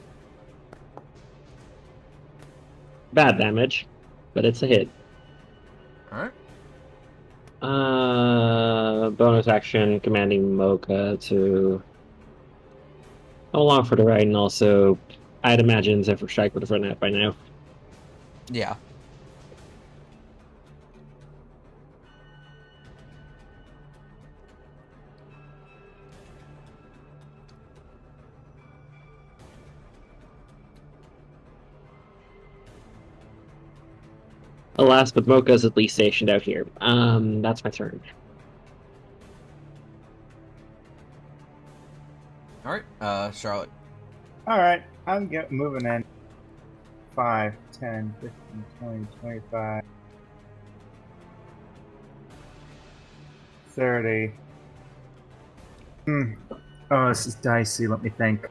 Bad damage, but it's a hit. Alright. Bonus action commanding Mocha to go along for the ride, and also, I'd imagine Zephyr Strike would have run out by now. Yeah. Alas, but Mocha's at least stationed out here. That's my turn. Alright, Charlotte. Alright, I'm moving in. 5, 10, 15, 20, 25, 30. Oh, this is dicey, let me think.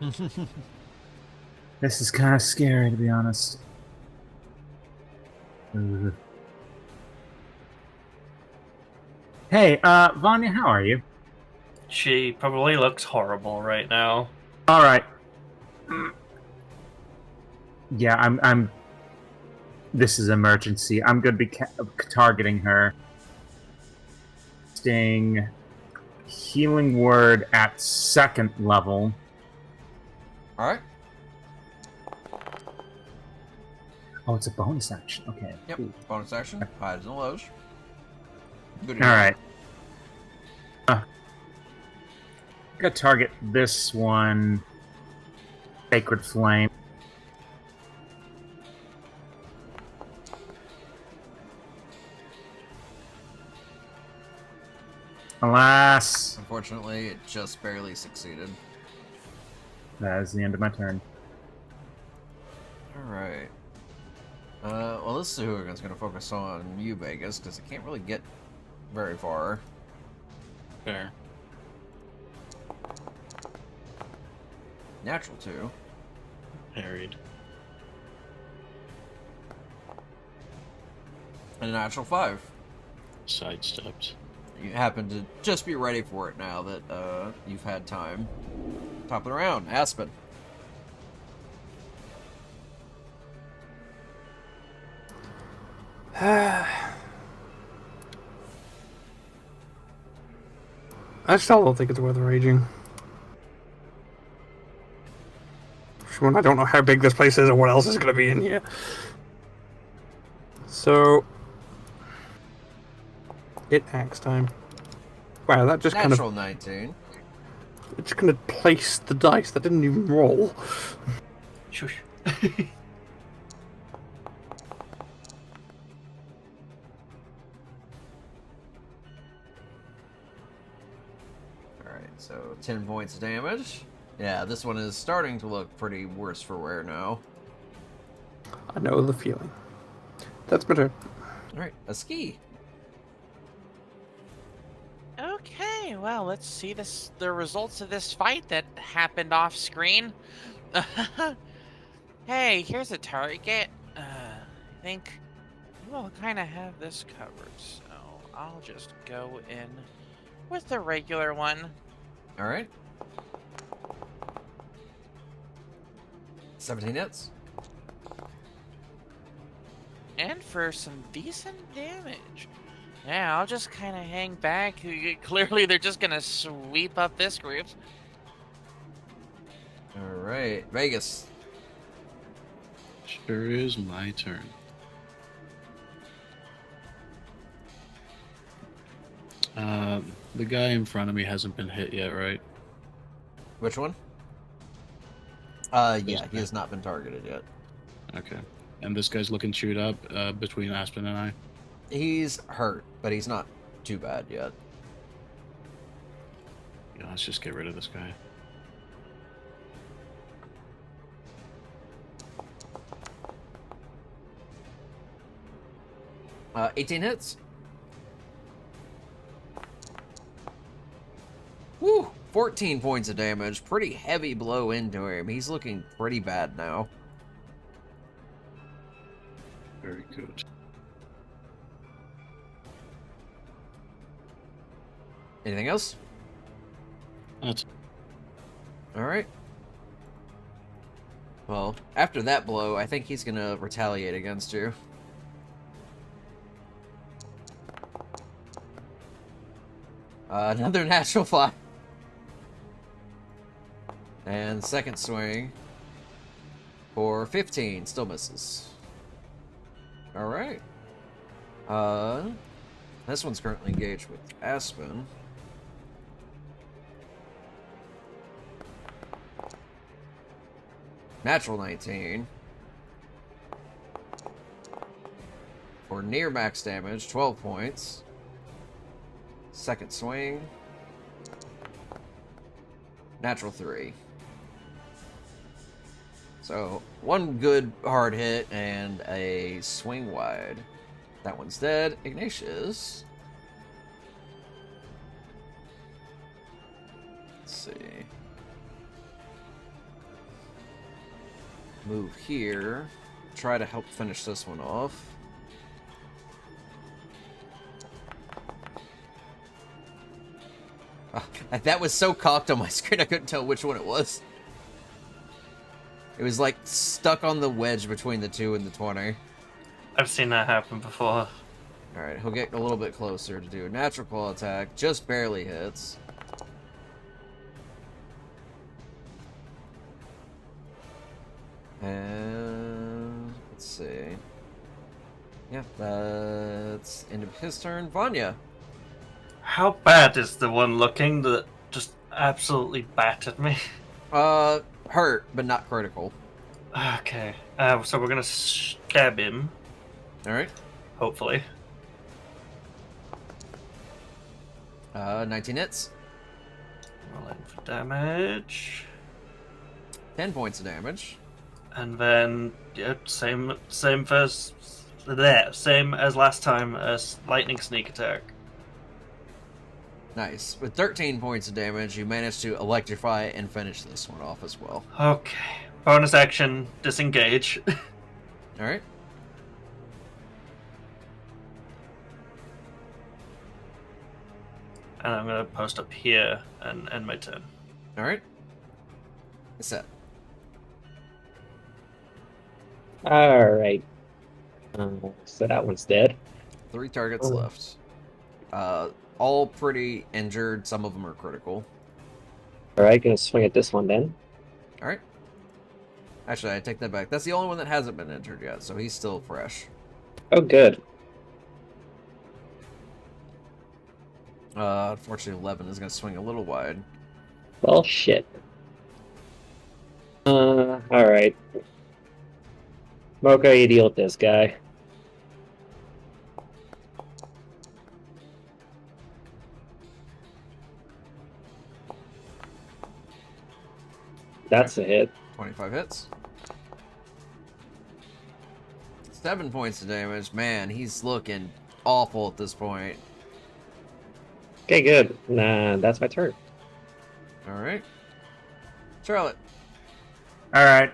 This is kind of scary, to be honest. Hey, Vanya, how are you? She probably looks horrible right now. All right. Yeah, I'm. This is emergency. I'm going to be targeting her. Sting. Healing word at 2nd level. All right. Oh, it's a bonus action. Okay. Yep. Cool. Bonus action. Highs and lows. Good. All right. I'm gonna target this one. Sacred Flame. Alas, Unfortunately, it just barely succeeded. that is the end of my turn. All right. Well, this Suhogun's going to focus on you, Vegas, because it can't really get very far. Fair. Natural 2. Parried. And a natural 5. Sidestepped. You happen to just be ready for it now that you've had time. Top of the round, Aspen. I still don't think it's worth raging. When I don't know how big this place is or what else is going to be in here. So, it axe time. Wow, that just Natural kind of... 19. It's going to place the dice. That didn't even roll. Shush. Alright, so 10 points of damage. Yeah, this one is starting to look pretty worse for wear now. I know the feeling. That's my turn. Alright, a ski. Okay, well, let's see the results of this fight that happened off screen. Hey, here's a target. I think we'll kind of have this covered, so I'll just go in with the regular one. Alright. 17 hits. And for some decent damage. Yeah, I'll just kind of hang back. Clearly, they're just gonna sweep up this group. Alright, Vegas. Sure is my turn. The guy in front of me hasn't been hit yet, right? Which one? Yeah, he has not been targeted yet. Okay. And this guy's looking chewed up between Aspen and I. He's hurt, but he's not too bad yet. Yeah, let's just get rid of this guy. 18 hits. Woo! 14 points of damage. Pretty heavy blow into him. He's looking pretty bad now. Very good. Anything else? That's Alright. Well, after that blow, I think he's gonna retaliate against you. Another natural 5. And second swing for 15. Still misses. Alright. This one's currently engaged with Aspen. Natural 19. For near max damage, 12 points. Second swing. Natural 3. So, one good hard hit and a swing wide. That one's dead. Ignatius. Let's see. Move here. Try to help finish this one off. That was so cocked on my screen, I couldn't tell which one it was. It was like stuck on the wedge between the 2 and the 20. I've seen that happen before. Alright, he'll get a little bit closer to do a natural claw attack. Just barely hits. And let's see. Yeah, that's end of his turn. Vanya. How bad is the one looking that just absolutely battered me? Hurt, but not critical. Okay, so we're gonna stab him. Alright. Hopefully. 19 hits. Roll in for damage. 10 points of damage. And then, yeah, same as last time, as lightning sneak attack. Nice. With 13 points of damage, you managed to electrify and finish this one off as well. Okay. Bonus action, disengage. Alright. And I'm gonna post up here and end my turn. Alright. It's set. Alright. So that one's dead. 3 targets left. All pretty injured. Some of them are critical. Alright, gonna swing at this one then. Alright. Actually, I take that back. That's the only one that hasn't been injured yet, so he's still fresh. Oh, good. Unfortunately, 11 is going to swing a little wide. Well, shit. Alright. Mocha, you deal with this guy. That's a hit. 25 hits. 7 points of damage. Man, he's looking awful at this point. Okay, good. Nah, that's my turn. Alright. Charlotte. Alright.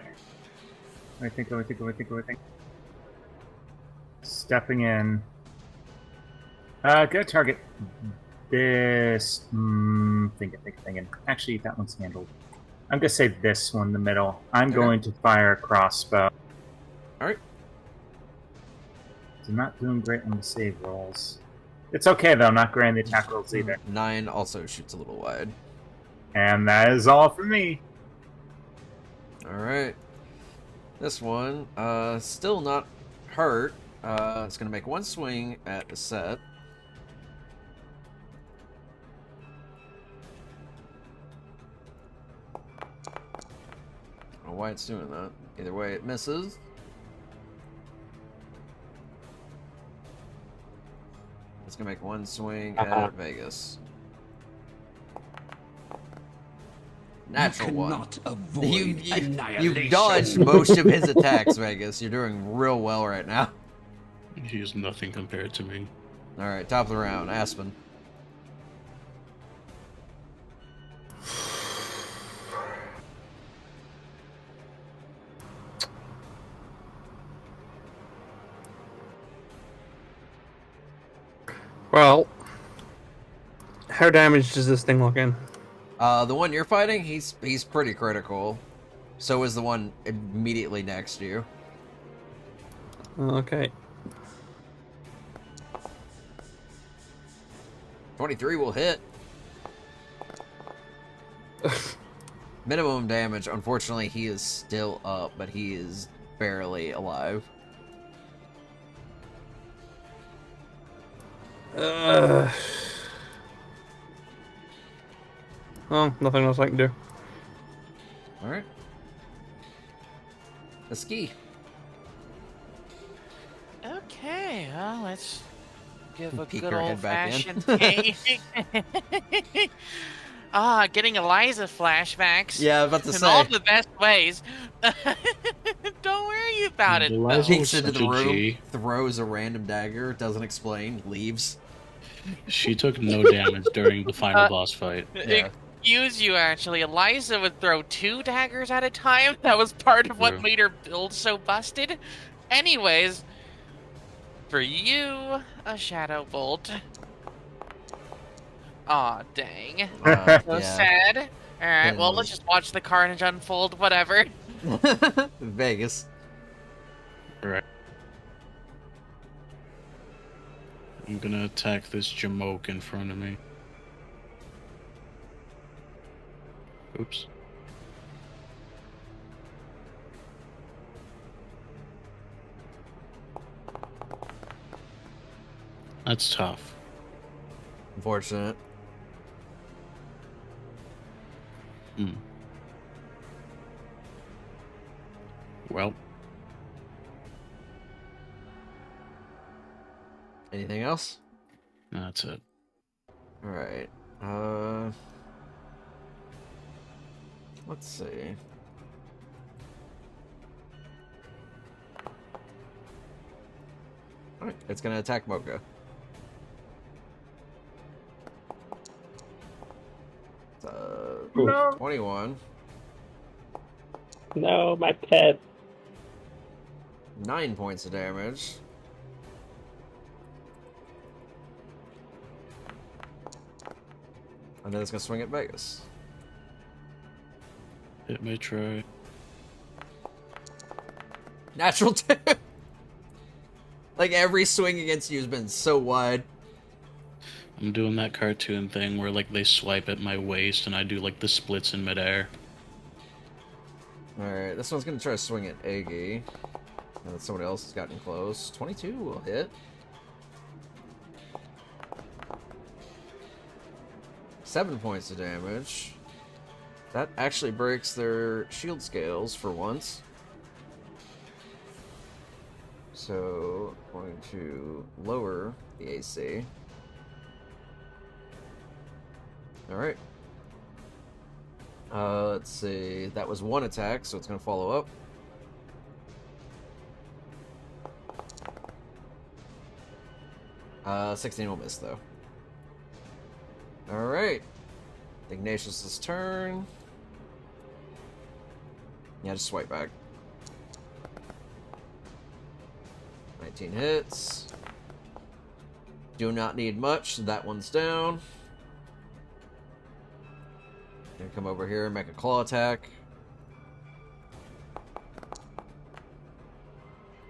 I think. Stepping in. Gonna target this. Thinking. Actually, that one's handled. I'm gonna say this one in the middle. I'm going to fire a crossbow. Alright. I'm not doing great on the save rolls. It's okay though, I'm not great on the attack rolls either. 9 also shoots a little wide. And that is all for me. Alright. This one, still not hurt. It's going to make 1 swing at the set. I don't know why it's doing that. Either way, it misses. It's going to make 1 swing at Vegas. Natural you one. cannot avoid annihilation. You've dodged most of his attacks, Vegas. You're doing real well right now. He is nothing compared to me. Alright, top of the round. Aspen. Well, how damaged does this thing look in? The one you're fighting, he's pretty critical. So is the one immediately next to you. Okay. 23 will hit. Minimum damage. Unfortunately, he is still up, but he is barely alive. Well, nothing else I can do. Alright. A ski. Okay, well, let's give a Peek good her head back in. old-fashioned getting Eliza flashbacks. Yeah, I was about to in say. all the best ways. Don't worry about it, though. Eliza- Peeks into Such the a room, G. throws a random dagger, doesn't explain, leaves. She took no damage during the final boss fight. Yeah. Excuse you, actually. Eliza would throw 2 daggers at a time. That was part of what True. made her build so busted. Anyways, for you, a shadow bolt. Aw, dang. So Yeah. sad. Alright, well, Pain let's just watch the carnage unfold, whatever. Vegas. Right. I'm gonna attack this Jamoke in front of me. Oops. That's tough. Unfortunate. Well, Anything else? that's it. Alright. Let's see. Alright, it's gonna attack Mocha. No. 21. No, my pet. 9 points of damage. And then it's gonna swing at Vegas. Hit may try. Natural 2! Like, every swing against you has been so wide. I'm doing that cartoon thing where like they swipe at my waist and I do like the splits in midair. Alright, this one's gonna try to swing at Iggy. And then somebody else has gotten close. 22 will hit. 7 points of damage. That actually breaks their shield scales for once. So, going to lower the AC. Alright. Let's see. That was one attack, so it's going to follow up. 16 will miss, though. Alright. Ignatius' turn. Yeah, just swipe back. 19 hits. Do not need much. That one's down. Gonna come over here and make a claw attack.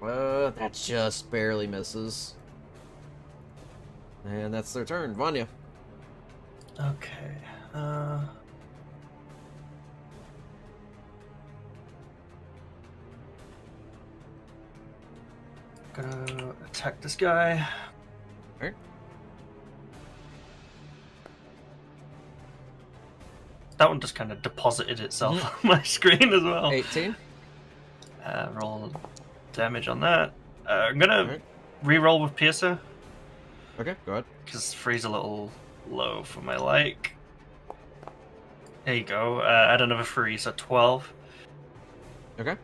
That just barely misses. And that's their turn. Vanya. Okay. Gonna attack this guy. Alright. That one just kind of deposited itself on my screen as well. 18. Roll damage on that. I'm gonna Alright. re-roll with Piercer Okay, go ahead. because 3's a little low for my like. There you go. Add another 3, so 12. Okay.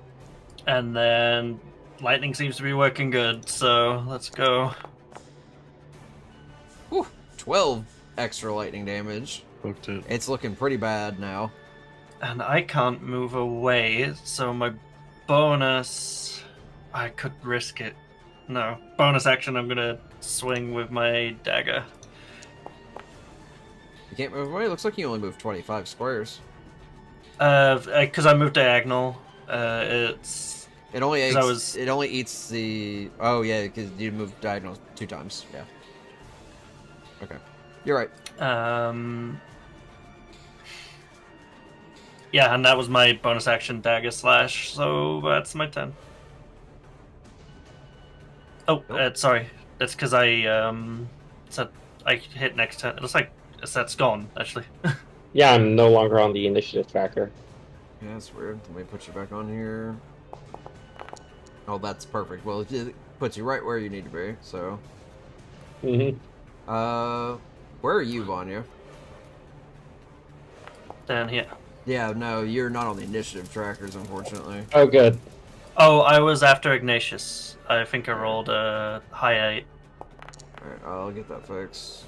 And then lightning seems to be working good, so let's go. Whew, 12 extra lightning damage. Booked it. It's looking pretty bad now. And I can't move away, so my bonus... I could risk it. No. Bonus action, I'm gonna swing with my dagger. You can't move away? Looks like you only moved 25 squares. Because I moved diagonal. It's... It only 'Cause eats, I was- it only eats the... Oh, yeah, because you moved diagonal 2 times. Yeah. Okay. You're right. Yeah, and that was my bonus action dagger slash, so that's my turn. Oh, Nope. sorry. That's because I said I hit next turn. It looks like that's gone, actually. Yeah, I'm no longer on the initiative tracker. Yeah, that's weird. Let me put you back on here. Oh, that's perfect. Well, it puts you right where you need to be, so... Where are you, Vanya? Down here. Yeah, no, you're not on the initiative trackers, unfortunately. Oh, good. Oh, I was after Ignatius. I think I rolled a high 8 Alright, I'll get that fixed.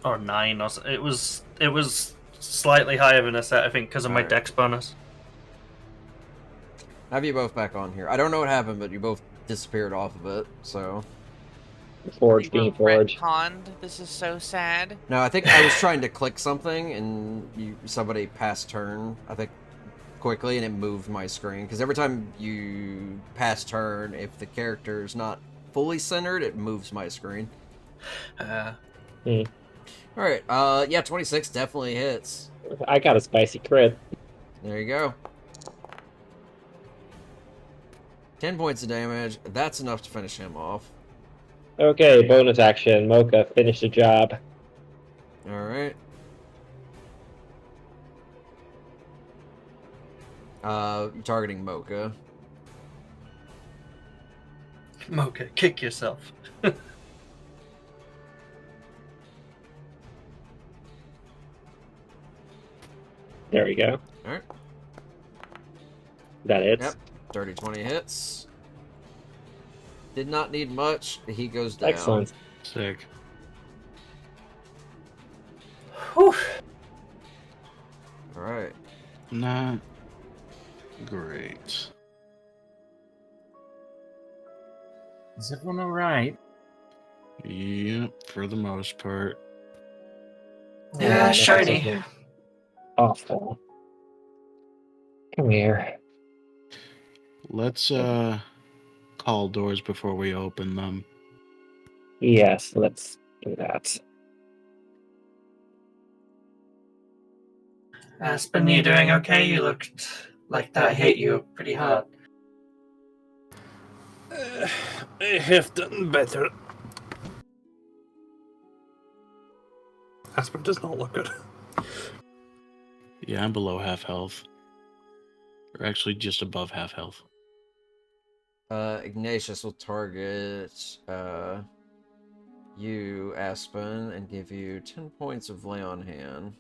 or 9 or so. It was slightly higher than a set, I think, because of my Alright. dex bonus. Have you both back on here. I don't know what happened, but you both disappeared off of it, so... The forge We were being forged. retconned. This is so sad. No, I think I was trying to click something and somebody passed turn, I think, quickly, and it moved my screen. Because every time you pass turn, if the character's not fully centered, it moves my screen. Alright, yeah, 26 definitely hits. I got a spicy crit. There you go. 10 points of damage. That's enough to finish him off. Okay, bonus action. Mocha, finish the job. Alright. You're targeting Mocha. Mocha, kick yourself. There we go. Alright. That hits. Yep. Dirty 20 hits. Did not need much. He goes down. Excellent. Sick. Whew. Alright. Not great. Is everyone alright? Yep, for the most part. Yeah, that's shiny. something awful. Come here. Let's call doors before we open them. Yes, let's do that. Aspen, you doing okay? You looked like that hit you pretty hard. I have done better. Aspen does not look good. Yeah, I'm below half health. Or actually just above half health. Ignatius will target you, Aspen, and give you 10 points of lay on hand.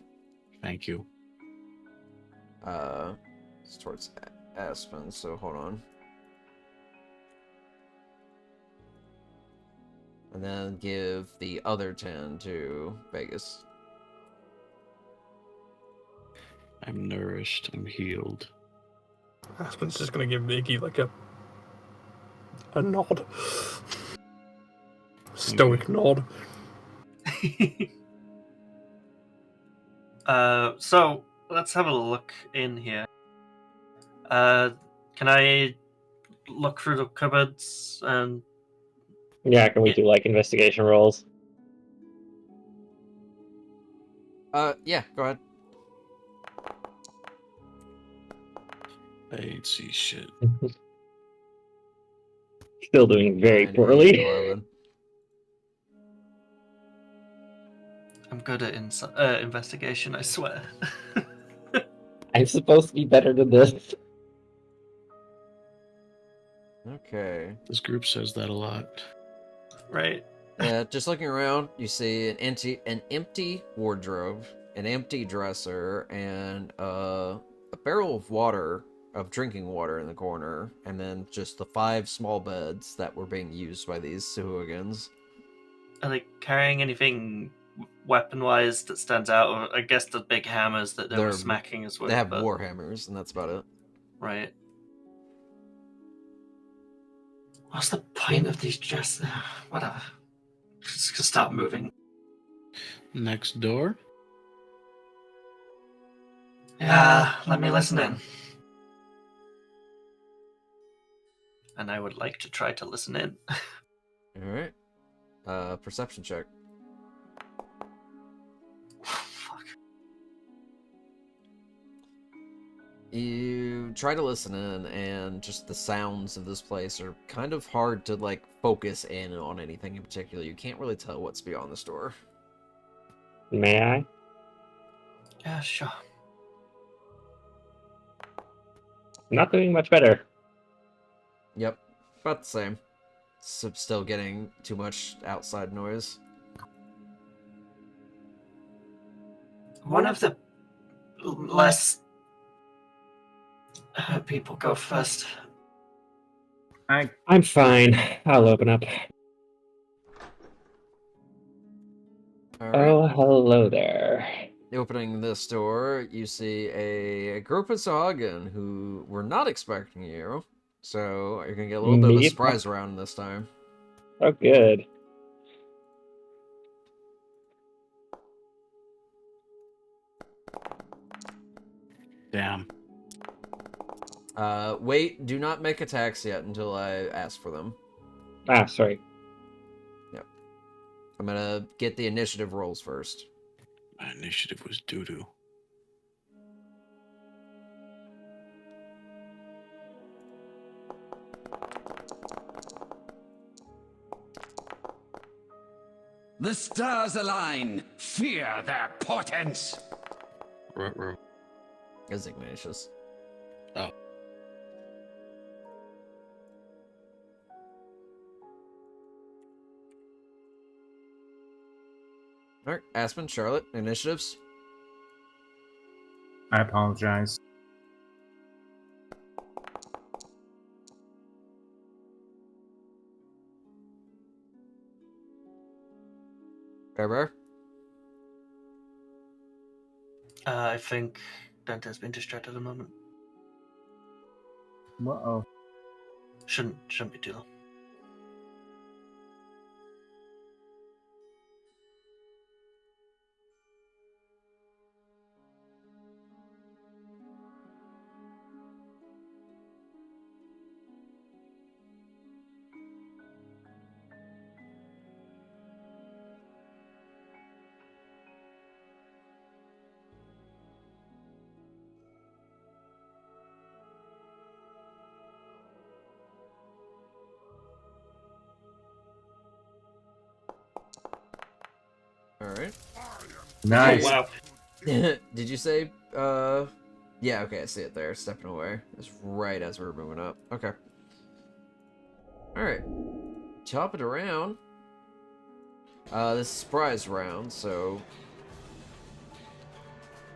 Thank you. It's towards Aspen, so hold on. And then give the other 10 to Vegas. I'm nourished. I'm healed. Aspen's just gonna give Iggy like a nod. Stoic nod. So let's have a look in here. Can I look through the cupboards and Yeah, can we do like investigation rolls? Yeah, go ahead. I ain't see shit. Still doing very 9, 8, poorly. 11. I'm good at investigation, I swear. I'm supposed to be better than this. Okay. This group says that a lot. Right. Yeah, just looking around, you see an empty wardrobe, an empty dresser, and a barrel of drinking water in the corner, and then just the 5 small beds that were being used by these hooligans. Are they carrying anything weapon-wise that stands out? Or I guess the big hammers that they were smacking as well. They have war hammers, and that's about it. Right. What's the point of these dresses? Whatever. Just gonna stop moving. Next door? Yeah, let me listen in. And I would like to try to listen in. Alright. Perception check. Fuck. You try to listen in, and just the sounds of this place are kind of hard to, like, focus in on anything in particular. You can't really tell what's beyond this door. May I? Yeah, sure. Not doing much better. Yep, about the same. Still getting too much outside noise. One of the less people go first. I'm fine. I'll open up. Alright. Oh, hello there. Opening this door, you see a group of Sahagin who were not expecting you. So you're gonna get a little bit of a Me? surprise round this time. Oh, good. Damn. Wait, do not make attacks yet until I ask for them. Ah, sorry. Yep. I'm gonna get the initiative rolls first. My initiative was doo-doo. The stars align. Fear their portents. As Ignatius. Oh. Alright, Aspen, Charlotte, initiatives. I apologize. Bear. I think Dante's been distracted a moment. Uh-oh. Shouldn't be too long. Alright. Nice. Oh, wow. Did you say, yeah, okay, I see it there, stepping away. It's right as we're moving up. Okay. Alright. Chop it around. This is surprise round, so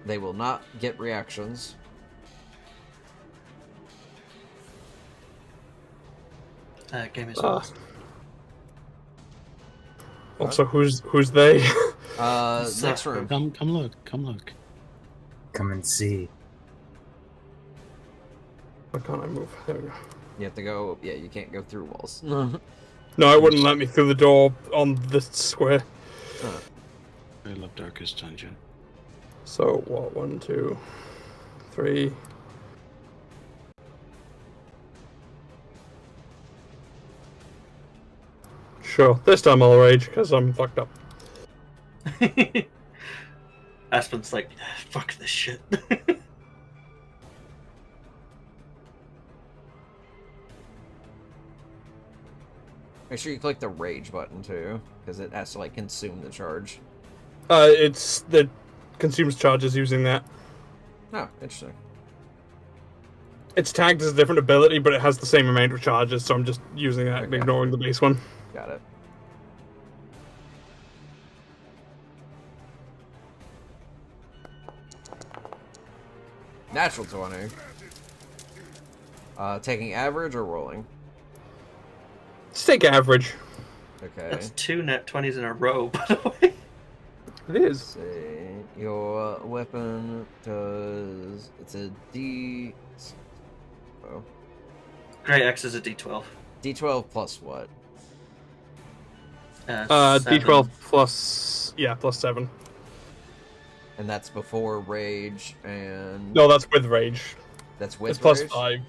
they will not get reactions. Game is Also, who's they? Next room. Come look. Come and see. Why can't I move? There we go. You have to go, yeah, you can't go through walls. No, it wouldn't let me through the door on this square. I love Darkest Dungeon. So, what? 1, 2, 3. Sure, this time I'll rage, because I'm fucked up. Aspen's like, fuck this shit. Make sure you click the rage button too, because it has to like consume the charge. It consumes charges using that. Oh, interesting. It's tagged as a different ability, but it has the same amount of charges, so I'm just using that, Okay. ignoring the base one. Got it. Natural 20. Taking average or rolling? Let's take average. Okay. That's 2 net 20s in a row, by the way. It is. See, your weapon does. It's a D. Oh. Great X is a D12. D12 plus what? D12 plus, plus 7. And that's before rage and. No, that's with rage. That's with It's plus rage? 5.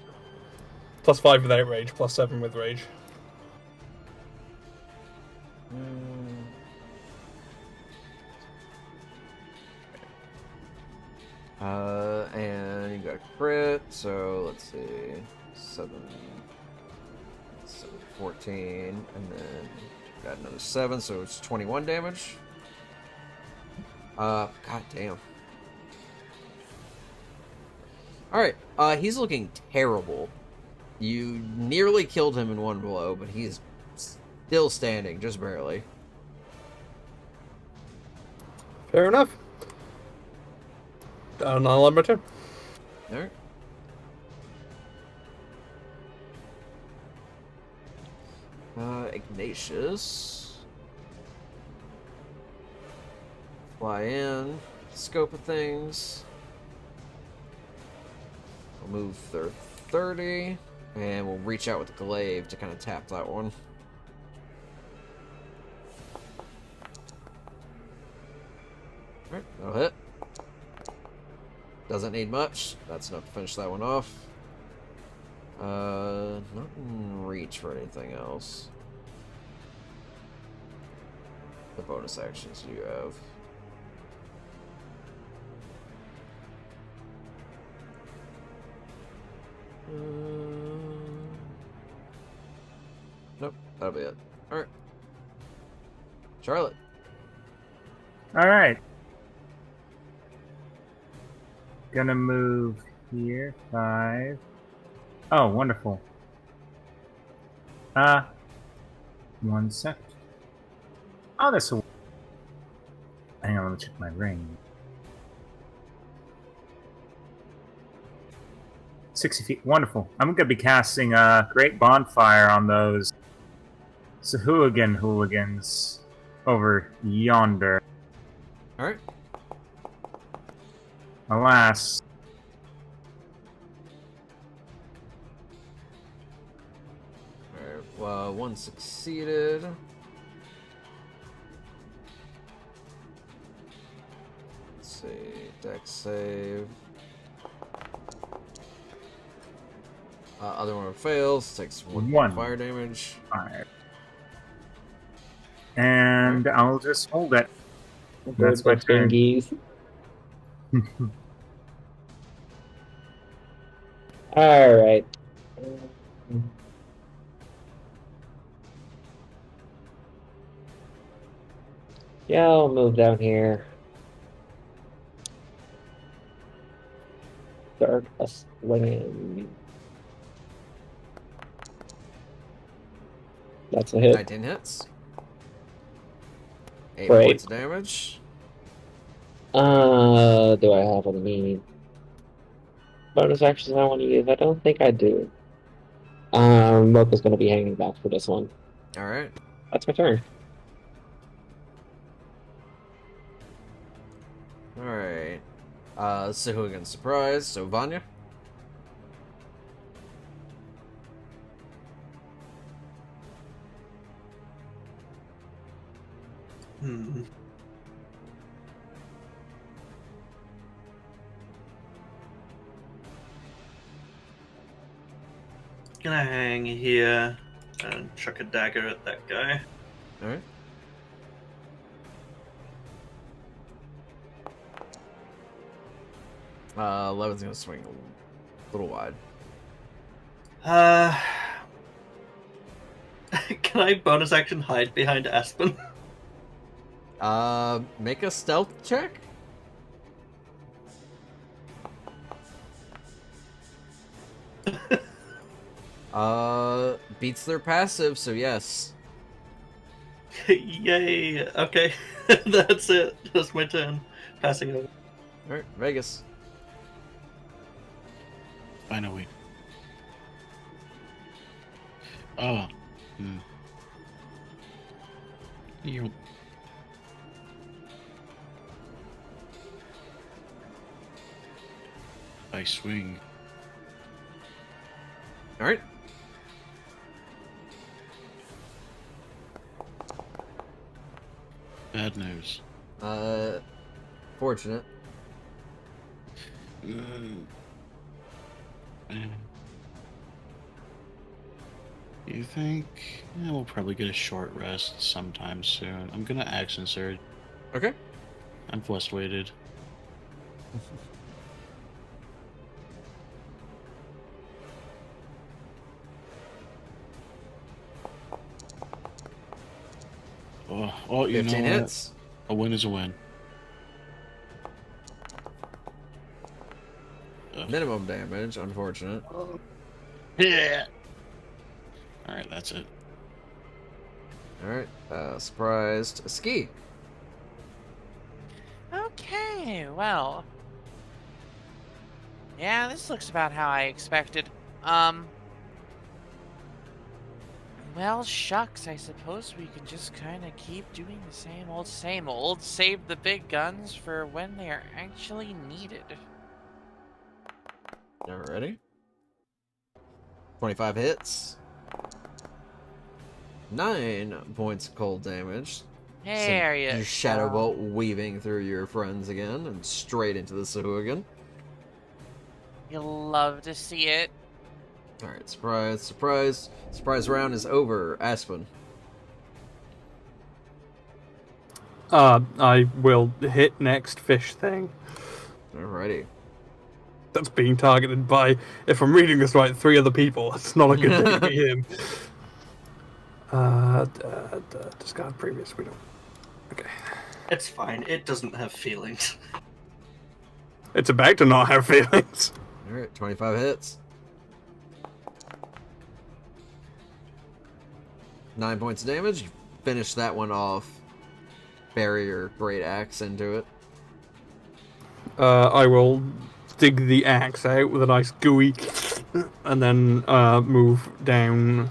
Plus 5 without rage, plus 7 with rage. And you got crit, so let's see. 14, and then got another 7, so it's 21 damage. God damn. Alright, he's looking terrible. You nearly killed him in one blow, but he's still standing, just barely. Fair enough. I'll end my turn. Alright. Ignatius. Fly in. Scope of things. We'll move 30. And we'll reach out with the glaive to kind of tap that one. Alright, that'll hit. Doesn't need much. That's enough to finish that one off. Not in reach for anything else. The bonus actions do you have? Nope, that'll be it. Alright. Charlotte. All right. Gonna move here. 5. Oh, wonderful. 1 sec. Oh, this will. Hang on, let me check my ring. 60 feet. Wonderful. I'm gonna be casting a great bonfire on those hooligans over yonder. Alright. Alas. Alright, well, one succeeded. Let's see, dex save. Other one fails, takes 1 fire damage. Alright. And I'll just hold it. That's my turn. Fingies. Alright. Yeah, I'll move down here. Start a swing. That's a hit. 19 hits. 8 Great. points of damage. Do I have any bonus actions I want to use? I don't think I do. Mocha's gonna be hanging back for this one. Alright. That's my turn. Alright. Sahuagin surprise, so Vanya. Gonna hang here and chuck a dagger at that guy. Alright. Uh, 11's gonna swing a little wide. Can I bonus action hide behind Aspen? Make a stealth check? Beats their passive, so yes. Yay! Okay, that's it. That's my turn. Passing over. Alright, Vegas. Finally. Oh. You. I swing. Alright. Bad news. Fortunate. You think? Yeah, we'll probably get a short rest sometime soon. I'm gonna action surge. Okay. I'm frustrated. Oh, you 15 know what? hits. A win is a win. Minimum damage, unfortunate. Yeah. Alright, that's it. Alright, surprised. Ski. Okay, well. Yeah, this looks about how I expected. Well, shucks, I suppose we can just kind of keep doing the same old, save the big guns for when they are actually needed. Alrighty. 25 hits. 9 points of cold damage. There you Your shadow bolt weaving through your friends again and straight into the Sahuagin. You'll love to see it. Alright, surprise, surprise. Surprise round is over. Aspen. I will hit next fish thing. Alrighty. That's being targeted by, if I'm reading this right, 3 other people. That's not a good thing to be him. Discard previous. We don't. Okay. It's fine. It doesn't have feelings. It's about to not have feelings. Alright, 25 hits. 9 points of damage. Finish that one off. Bury your great axe into it. I will dig the axe out with a nice gooey, and then move down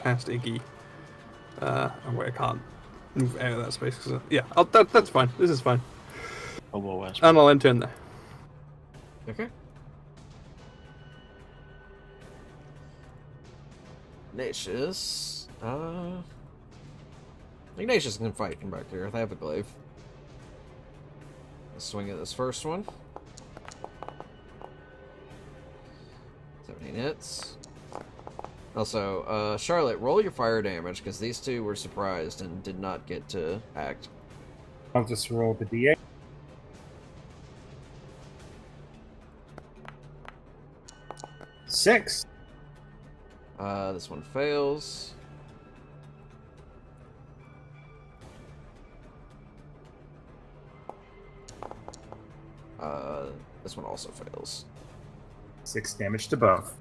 past Iggy. Oh wait, I can't move out of that space. Yeah, that's fine. This is fine. Oh, whoa, Aspen. And I'll enter in there. Okay. Ignatius. Ignatius can fight from back here. I have a glaive. Let's swing at this first one. 17 hits. Also, Charlotte, roll your fire damage, because these two were surprised and did not get to act. I'll just roll the d8. Six. This one fails. This one also fails. 6 damage to both.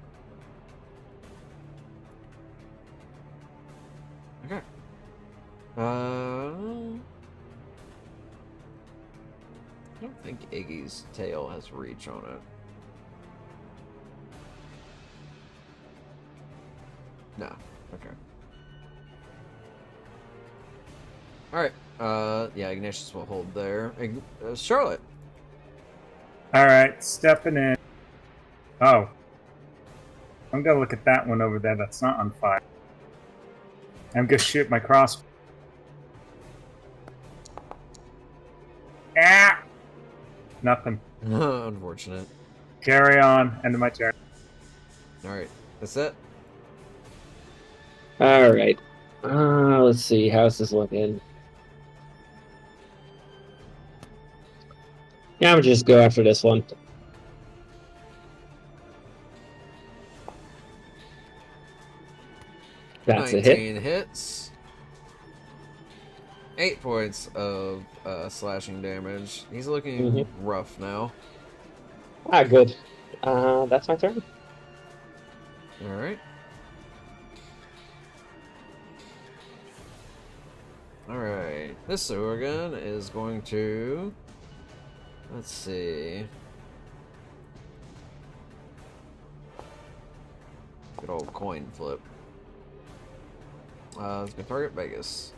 Okay. I don't think Iggy's tail has reach on it. No. Okay. Alright. Yeah, Ignatius will hold there. Charlotte. Alright, stepping in. Oh. I'm gonna look at that one over there that's not on fire. I'm gonna shoot my crossbow. Ah! Nothing. Unfortunate. Carry on. End of my turn. Alright. That's it. Alright. Let's see. How's this looking? Yeah, I'm just go after this one. That's a hit. 19 hits. 8 points of slashing damage. He's looking rough now. Ah, good. That's my turn. Alright. Alright. This Urgan is going to... Let's see. Good old coin flip. It's going to target Vegas.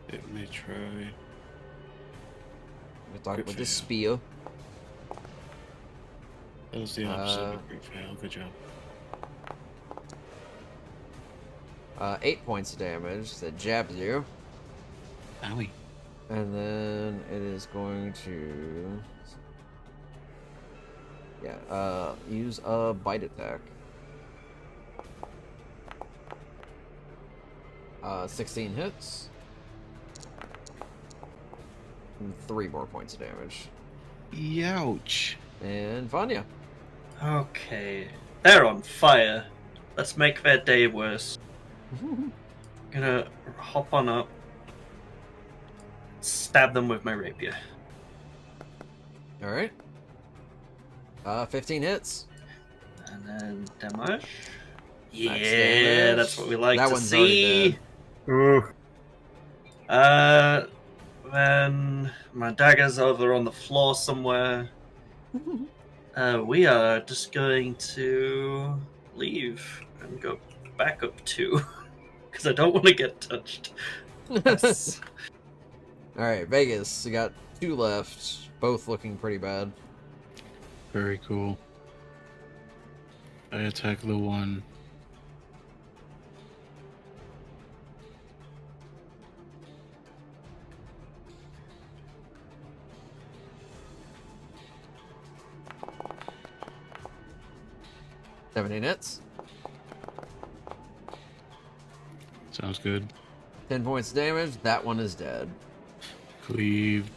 It may try. We talk Crit with this fail. spear. That was the opposite of a crit fail. Good job. 8 points of damage that jabs you. Owie. And then it is going to... Yeah, use a bite attack. 16 hits. And 3 more points of damage. Youch. And Vanya. Okay. They're on fire. Let's make their day worse. Gonna hop on up. Stab them with my rapier. Alright. 15 hits. And then damage. Yeah, damage. that's what we like That to one's already see. dead. Ooh. Then my dagger's over on the floor somewhere. We are just going to leave and go back up 2 because I don't want to get touched. Alright, Vegas. You got 2 left. Both looking pretty bad. Very cool. I attack the one. 17 hits. Sounds good. 10 points of damage. That one is dead. Cleave.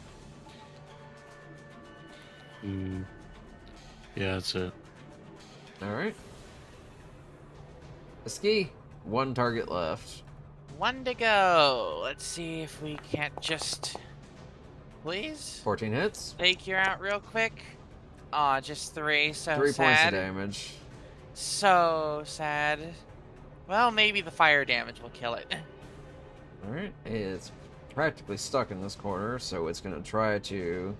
Yeah, that's it. Alright. Ski. One target left. One to go. Let's see if we can't just... Please? 14 hits. Take you out real quick. Aw, just 3, so 3 points of sad. damage. So sad. Well, maybe the fire damage will kill it. Alright. It's practically stuck in this corner, so it's going to try to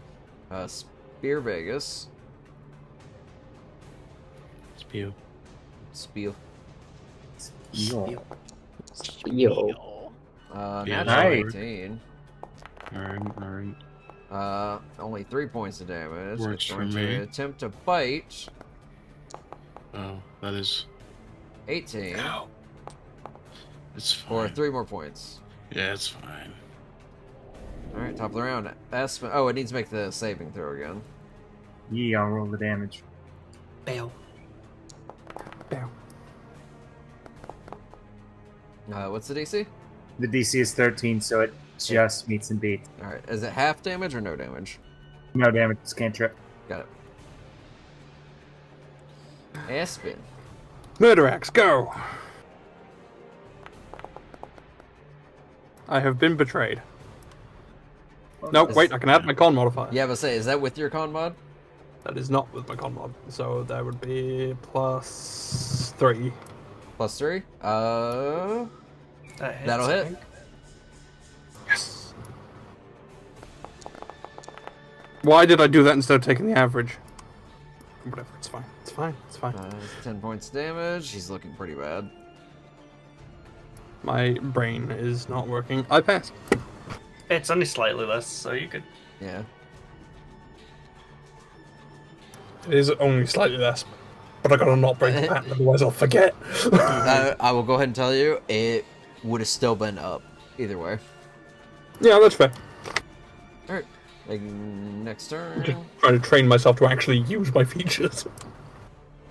spear Vegas. Spew. Spew. Yo. Yo. Yeah, Natural nice. 18. Alright. Only 3 points of damage. Works It's for going me. to attempt to bite. Oh, that is... 18. It's For fine. 3 more points. Yeah, it's fine. Alright, top of the round. Aspen. Oh, it needs to make the saving throw again. Yeah, I'll roll the damage. Bail. Bam. What's the DC? The DC is 13, so it just meets and beats. Alright, is it half damage or no damage? No damage, it's cantrip. Got it. Aspen. Murder axe, go! I have been betrayed. Nope, Is- wait, I can add my con modifier. Yeah, but say, is that with your con mod? That is not with my con mod, so that would be +3. +3? That hits, That'll I hit. think. Yes. Why did I do that instead of taking the average? Whatever, it's fine. It's fine. It's fine. 10 points of damage. He's looking pretty bad. My brain is not working. I pass. It's only slightly less, so you could. Yeah. It is only slightly less, but I gotta not break the pattern, otherwise I'll forget. I will go ahead and tell you, it would have still been up either way. Yeah, that's fair. Alright. Next Just turn. trying to train myself to actually use my features.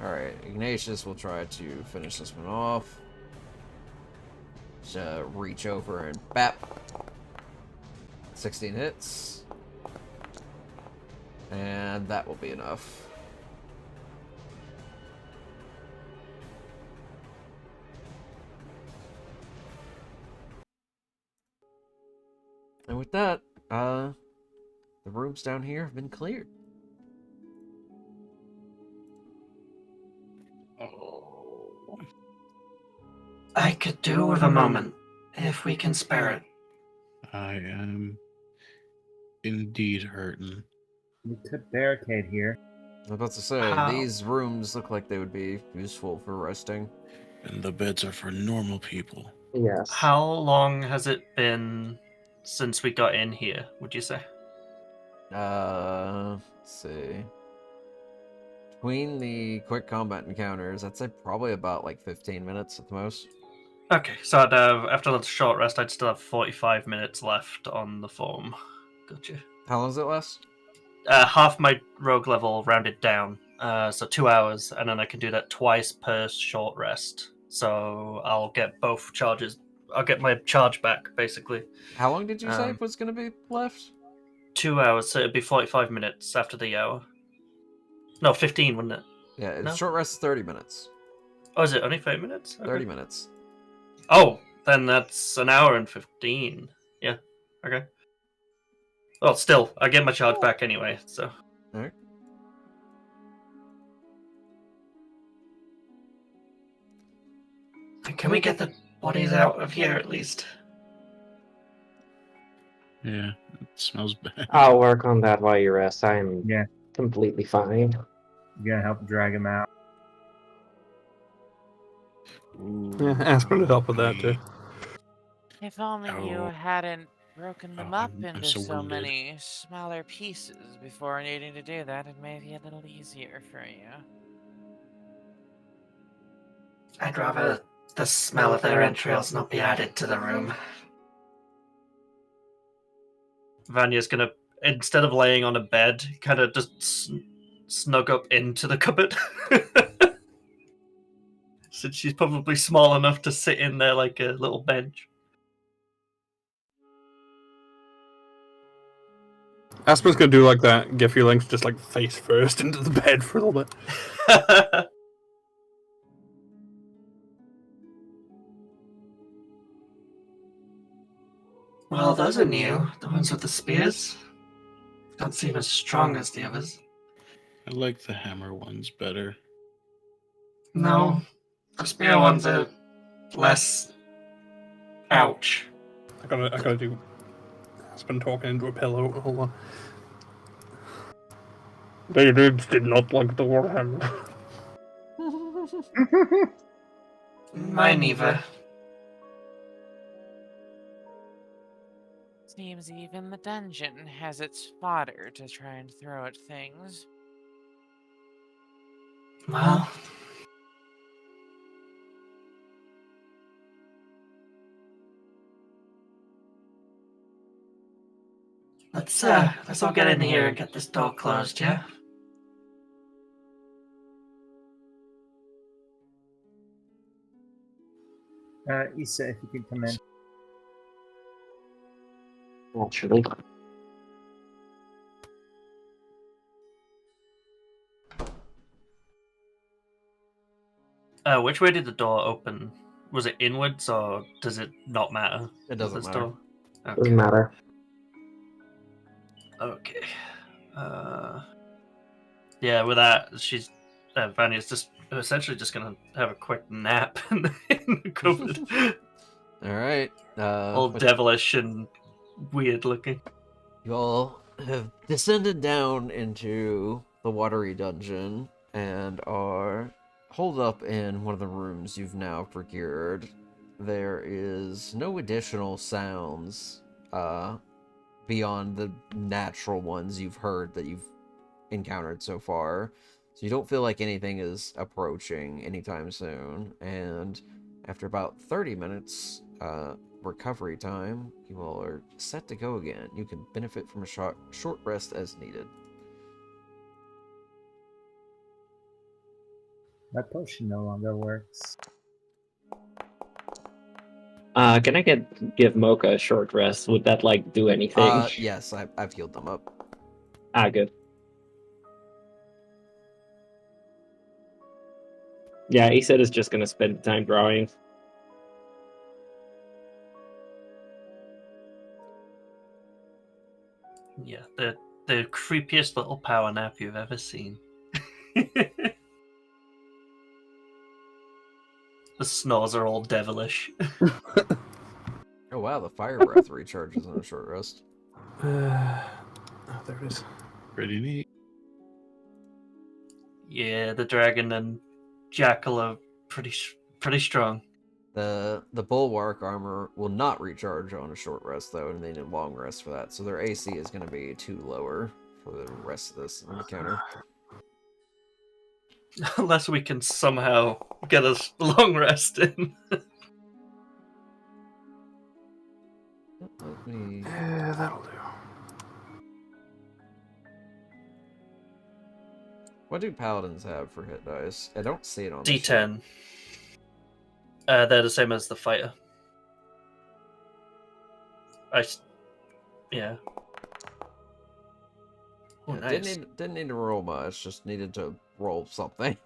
Alright, Ignatius will try to finish this one off. Just reach over and bap. 16 hits. And that will be enough. And with that, the rooms down here have been cleared. Oh. I could do with a moment, if we can spare it. I am indeed hurting. We could barricade here. I was about to say, How? these rooms look like they would be useful for resting. And the beds are for normal people. Yes. How long has it been since we got in here, would you say? Let's see. Between the quick combat encounters, I'd say probably about like 15 minutes at the most. Okay, so I'd have, after the short rest, I'd still have 45 minutes left on the form. Gotcha. How long does it last? Half my rogue level rounded down, so 2 hours, and then I can do that twice per short rest. So I'll get both charges. I'll get my charge back, basically. How long did you say Um, was going to be left? 2 hours, so it'd be 45 minutes after the hour. No, 15, wouldn't it? Yeah, no. short rest is 30 minutes. Oh, is it only 30 minutes? Okay. 30 minutes. Oh, then that's an hour and 15. Yeah, okay. Well, still, I get my charge back anyway, so. Alright. Can we get the bodies out of here at least? Yeah, it smells bad. I'll work on that while you rest. I'm Yeah. completely fine. You gotta help drag him out. Yeah, Aspen would help with that too. If only you Oh. hadn't broken them Oh, up I'm into so so wounded. many smaller pieces before needing to do that, it may be a little easier for you. I'd rather the smell of their entrails not be added to the room. Vanya's gonna, instead of laying on a bed, kind of just snug up into the cupboard. since she's probably small enough to sit in there like a little bench. Aspen's gonna do like that Giffy Link's just like face first into the bed for a little bit. Well, those are new. The ones with the spears don't seem as strong as the others. I like the hammer ones better. No, the spear ones are less. Ouch. I gotta do. Aspen talking into a pillow. Hold on. They did not like the warhammer. Mine neither. Seems even the dungeon has its fodder to try and throw at things. Well, let's all get in here and get this door closed, yeah? Issa, if you could come in. Naturally. Which way did the door open? Was it inwards or does it not matter? It doesn't This matter. door? Doesn't Okay. matter. Okay. Yeah, with that, she's Vanya's just essentially just gonna have a quick nap in the cupboard. All right. All devilish and weird looking. You all have descended down into the watery dungeon and are holed up in one of the rooms you've now procured. There is no additional sounds beyond the natural ones you've heard that you've encountered so far. So you don't feel like anything is approaching anytime soon. And after about 30 minutes recovery time, you all are set to go again. You can benefit from a short rest as needed. My potion no longer works. Can I give Mocha a short rest? Would that like do anything? Yes, I've healed them up. Good. Yeah, he said he's just gonna spend time drawing. Yeah, the creepiest little power nap you've ever seen. The snores are all devilish. Oh wow, the fire breath recharges on a short rest. Oh, there it is. Pretty neat. Yeah, the dragon and jackal are pretty strong. The bulwark armor will not recharge on a short rest though, and they need a long rest for that. So their AC is going to be 2 lower for the rest of this encounter. Unless we can somehow get a long rest in. Let me... Yeah, that'll do. What do paladins have for hit dice? I don't see it on D10. They're the same as the fighter. Yeah. Oh, Yeah, nice. didn't need to roll much, just needed to roll something.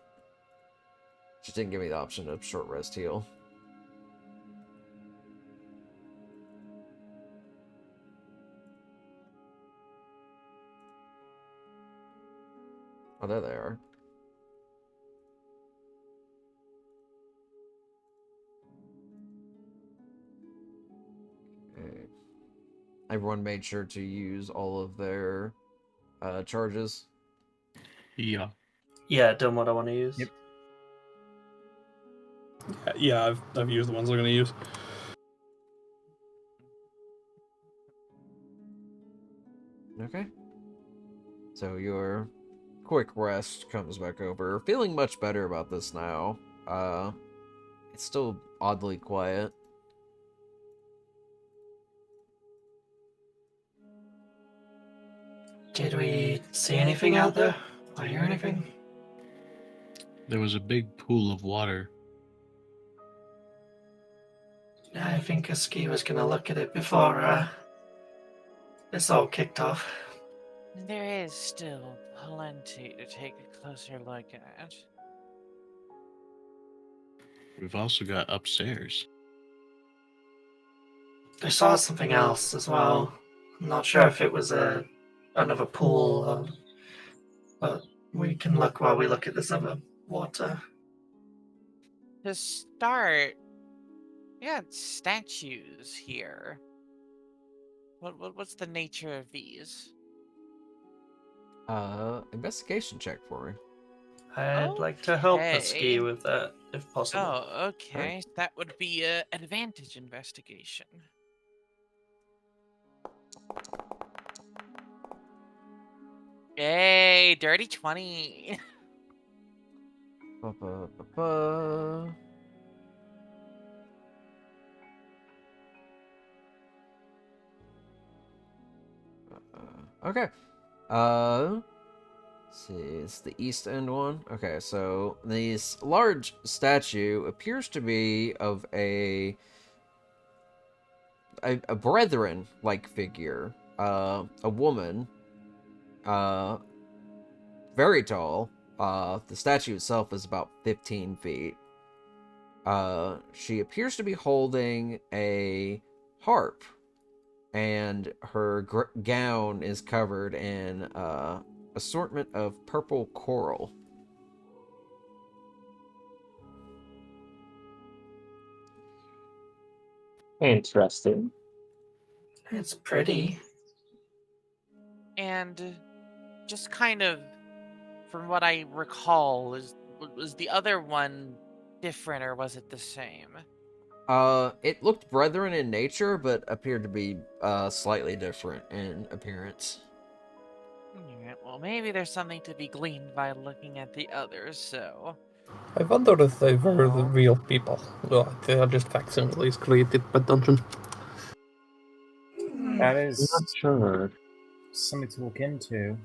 Just didn't give me the option of short rest heal. Oh, there they are. Okay. Everyone made sure to use all of their charges. Yeah. Yeah, done what I want to use. Yep. Yeah, I've used the ones I'm gonna use. Okay. So your quick rest comes back over. Feeling much better about this now. It's still oddly quiet. Did we see anything out there? Or hear anything? There was a big pool of water I think Aski was going to look at it before this all kicked off. There is still plenty to take a closer look at. We've also got upstairs. I saw something else as well. I'm not sure if it was another pool, but we can look while we look at this other water. To start, we got statues here. What's the nature of these? Investigation check for me. I'd like to help Okay. Aski with that, if possible. Oh, okay. That would be an advantage investigation. Yay, dirty 20. Ba-ba-ba-ba. Okay. Let's see, it's the East End one. Okay, so this large statue appears to be of a brethren-like figure. A woman. Very tall. The statue itself is about 15 feet. She appears to be holding a harp, and her gown is covered in assortment of purple coral. Interesting. It's pretty. And just kind of, from what I recall, was the other one different or was it the same? It looked brethren in nature, but appeared to be slightly different in appearance. Alright, well, maybe there's something to be gleaned by looking at the others, so... I wonder if they were the real people. Well, they are just facsimiles created by Dungeon. That I'm is not sure. something to look into.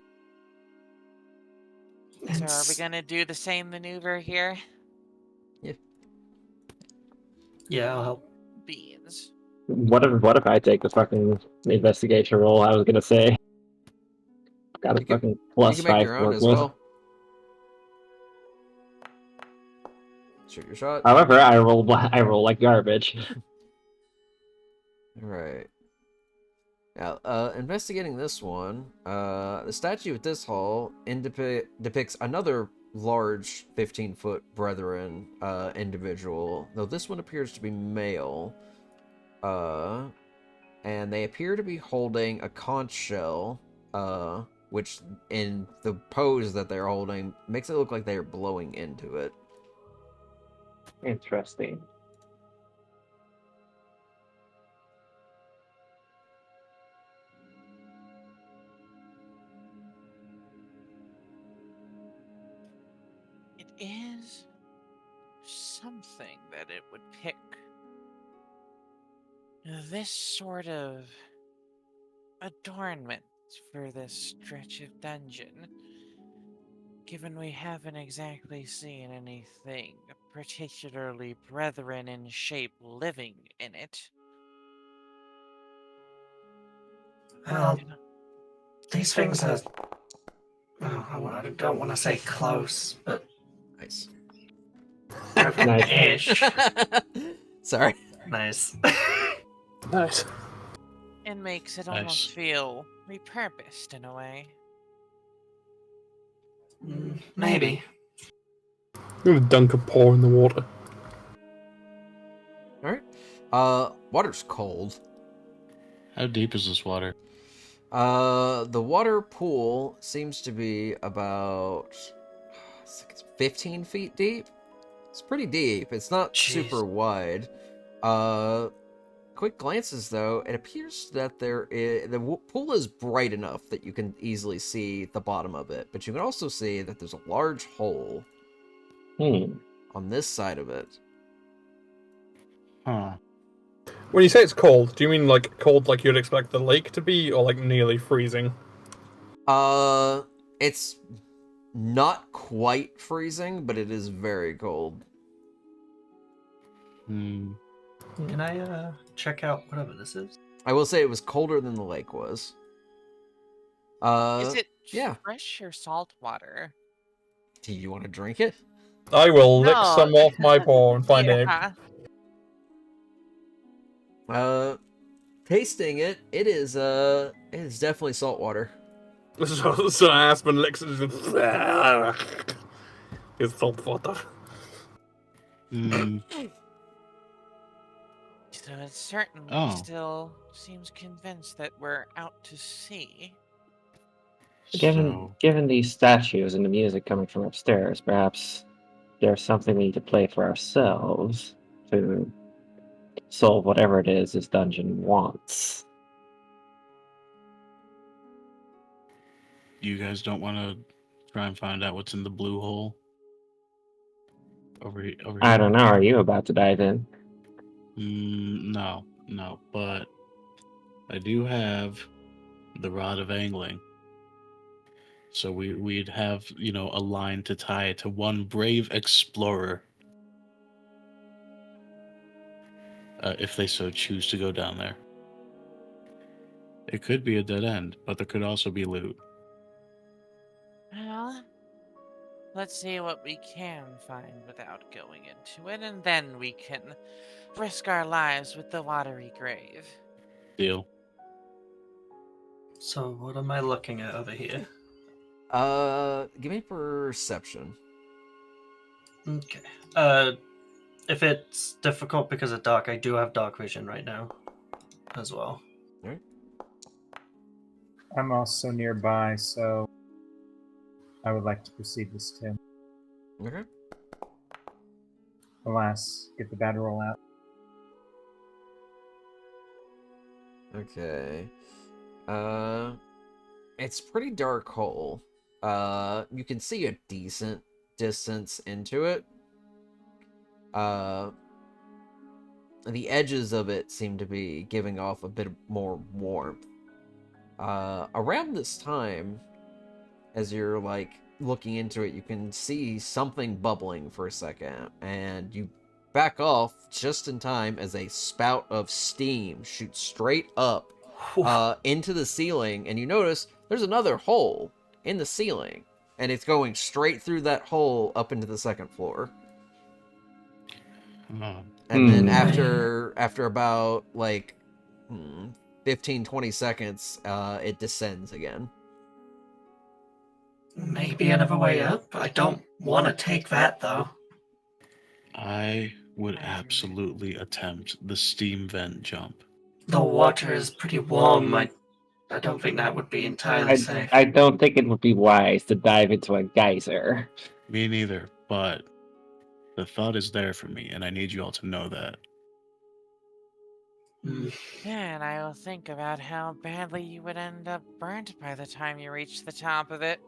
So are we gonna do the same maneuver here? Yeah, I'll help. Beans. What if I take the fucking investigation roll? I was gonna say. Got a You can- fucking You plus can make 5 your to own work as with. well. Shoot your shot. However, I roll like garbage. Alright. Now, investigating this one, the statue at this hall depicts another large 15-foot brethren individual, though this one appears to be male. And they appear to be holding a conch shell, which in the pose that they're holding makes it look like they are blowing into it. Interesting. It is something that it would pick this sort of adornment for this stretch of dungeon, given we haven't exactly seen anything particularly brethren in shape living in it. Well, these things are... I don't want to say close, but... Nice. Ish. Sorry. Nice. Nice. It makes it Nice. almost feel repurposed in a way. Maybe. I'm gonna dunk a paw in the water. Alright. Water's cold. How deep is this water? The water pool seems to be about... I think it's 15 feet deep. It's pretty deep. It's not Jeez. super wide. Quick glances, though, it appears that the pool is bright enough that you can easily see the bottom of it, but you can also see that there's a large hole on this side of it. Huh. When you say it's cold, do you mean like cold like you'd expect the lake to be, or like nearly freezing? It's not quite freezing, but it is very cold. Can I check out whatever this is? I will say it was colder than the lake was. Is it yeah. fresh or salt water? Do you want to drink it? I will lick No. some off my paw and find out. Yeah. Tasting it, it is definitely salt water. So Aspen licks it and it's salt water. Hmm. So it certainly Oh. still seems convinced that we're out to sea. So, Given these statues and the music coming from upstairs, perhaps there's something we need to play for ourselves to solve whatever it is this dungeon wants. you guys don't want to try and find out what's in the blue hole? Over here? I don't know, are you about to dive in? No, but I do have the rod of angling. So we'd have, a line to tie it to one brave explorer. If they so choose to go down there. It could be a dead end, but there could also be loot. Well, let's see what we can find without going into it, and then we can risk our lives with the watery grave. Deal. So what am I looking at over here? Give me perception. Okay. If it's difficult because of dark, I do have dark vision right now as well. Alright. I'm also nearby, so I would like to proceed this too. Okay. Alas, get the bad roll out. Okay. It's pretty dark hole. You can see a decent distance into it. The edges of it seem to be giving off a bit more warmth. Around this time, as you're looking into it, you can see something bubbling for a second, and you back off just in time as a spout of steam shoots straight up into the ceiling, and you notice there's another hole in the ceiling, and it's going straight through that hole up into the second floor. And then after about 15-20 seconds, it descends again. Maybe another way up? I don't want to take that, though. I would absolutely attempt the steam vent jump. The water is pretty warm. I don't think that would be entirely safe. I don't think it would be wise to dive into a geyser. Me neither, but the thought is there for me, and I need you all to know that. And I will think about how badly you would end up burnt by the time you reach the top of it.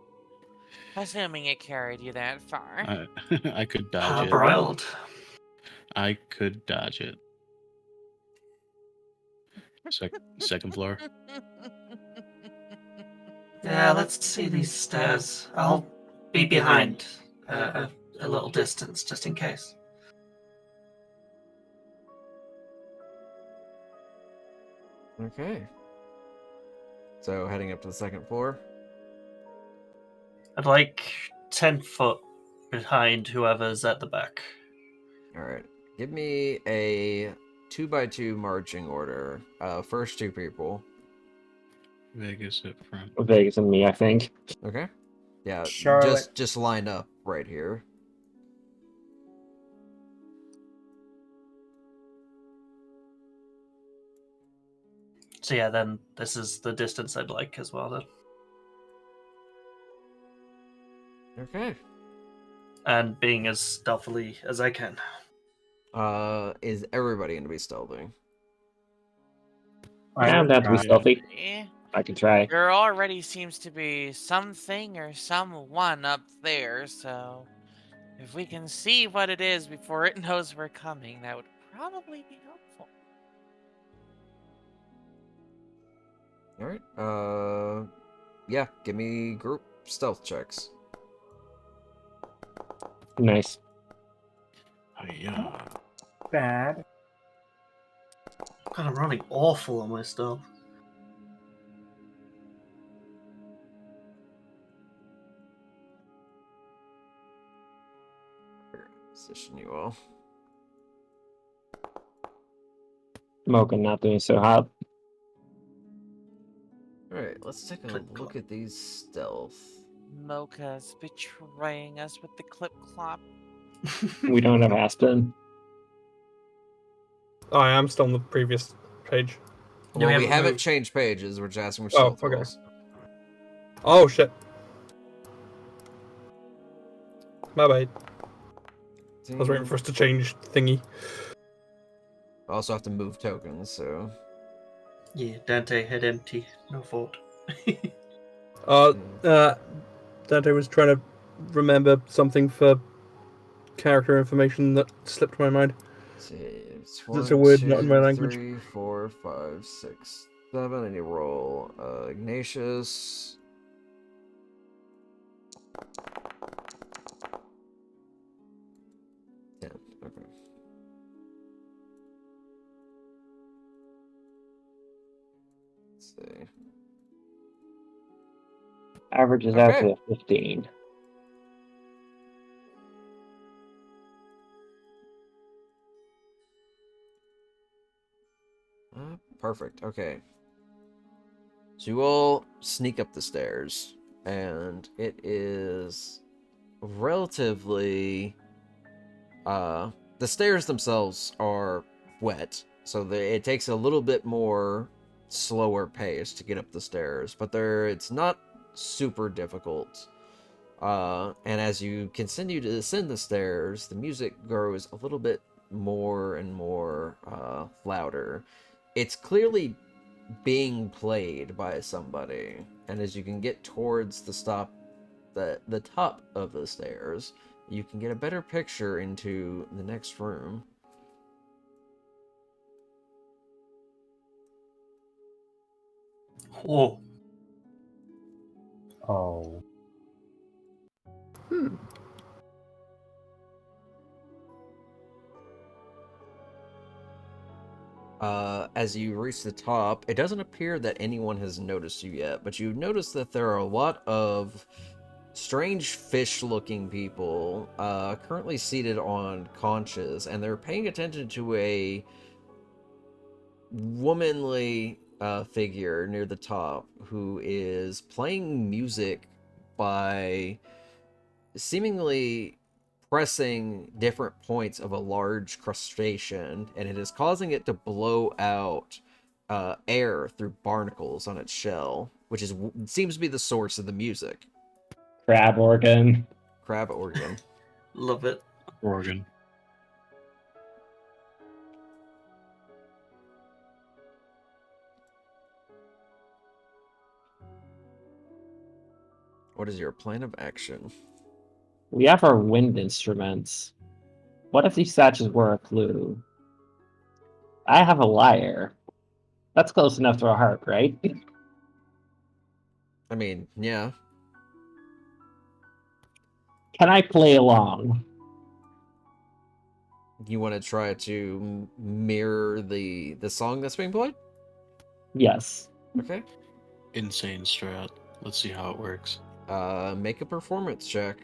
Assuming it carried you that far. I could dodge it. Broiled. I could dodge it. Second floor. Yeah, let's see these stairs. I'll be behind a little distance, just in case. Okay. So heading up to the second floor. I'd like 10 foot behind whoever's at the back. Alright. Give me a 2x2 marching order. First two people. Vegas up front. Vegas and me, I think. Okay. Yeah, Charlotte. just line up right here. So yeah, then this is the distance I'd like as well, then. Okay. And being as stealthily as I can. Is everybody going to be stealthing? I'm down to be stealthy. Eh, I can try. There already seems to be something or someone up there, so if we can see what it is before it knows we're coming, that would probably be helpful. Alright. Yeah, give me group stealth checks. Nice. Yeah. Bad. God, I'm running awful on my stuff. Position you all. Mocha not doing so hot. Alright, let's take a Clip look clop. at these stealth. Mocha's betraying us with the clip clop. We don't have Aspen. Oh, I am still on the previous page. Yeah, Well, we we haven't haven't moved. changed pages. We're just asking which Oh, stealth okay. rolls. Oh shit. My bad. I was waiting for us to change thingy. I also have to move tokens, so. Yeah, Dante head empty. No fault. Dante was trying to remember something for character information that slipped my mind. Let's see. It's It's a 1, word not in my 2, language. 3, 4, 5, 6, 7. And you roll Ignatius. Yeah, okay. Let's see. Averages out Okay. to 15. Perfect. Okay. So you all sneak up the stairs, and it is relatively. The stairs themselves are wet, so it takes a little bit more slower pace to get up the stairs, but it's not super difficult. And as you continue to ascend the stairs, the music grows a little bit more and more louder. It's clearly being played by somebody, and as you can get towards the top of the stairs, you can get a better picture into the next room. Whoa. Oh. As you reach the top, it doesn't appear that anyone has noticed you yet, but you notice that there are a lot of strange fish-looking people currently seated on conches, and they're paying attention to a womanly figure near the top who is playing music by seemingly pressing different points of a large crustacean, and it is causing it to blow out air through barnacles on its shell, which seems to be the source of the music. Crab organ. Crab organ. Love it. Oregon. What is your plan of action? We have our wind instruments. What if these statues were a clue? I have a lyre. That's close enough to a harp, right? I mean, yeah. Can I play along? You want to try to mirror the song that's being played? Yes. Okay. Insane strat. Let's see how it works. Make a performance check.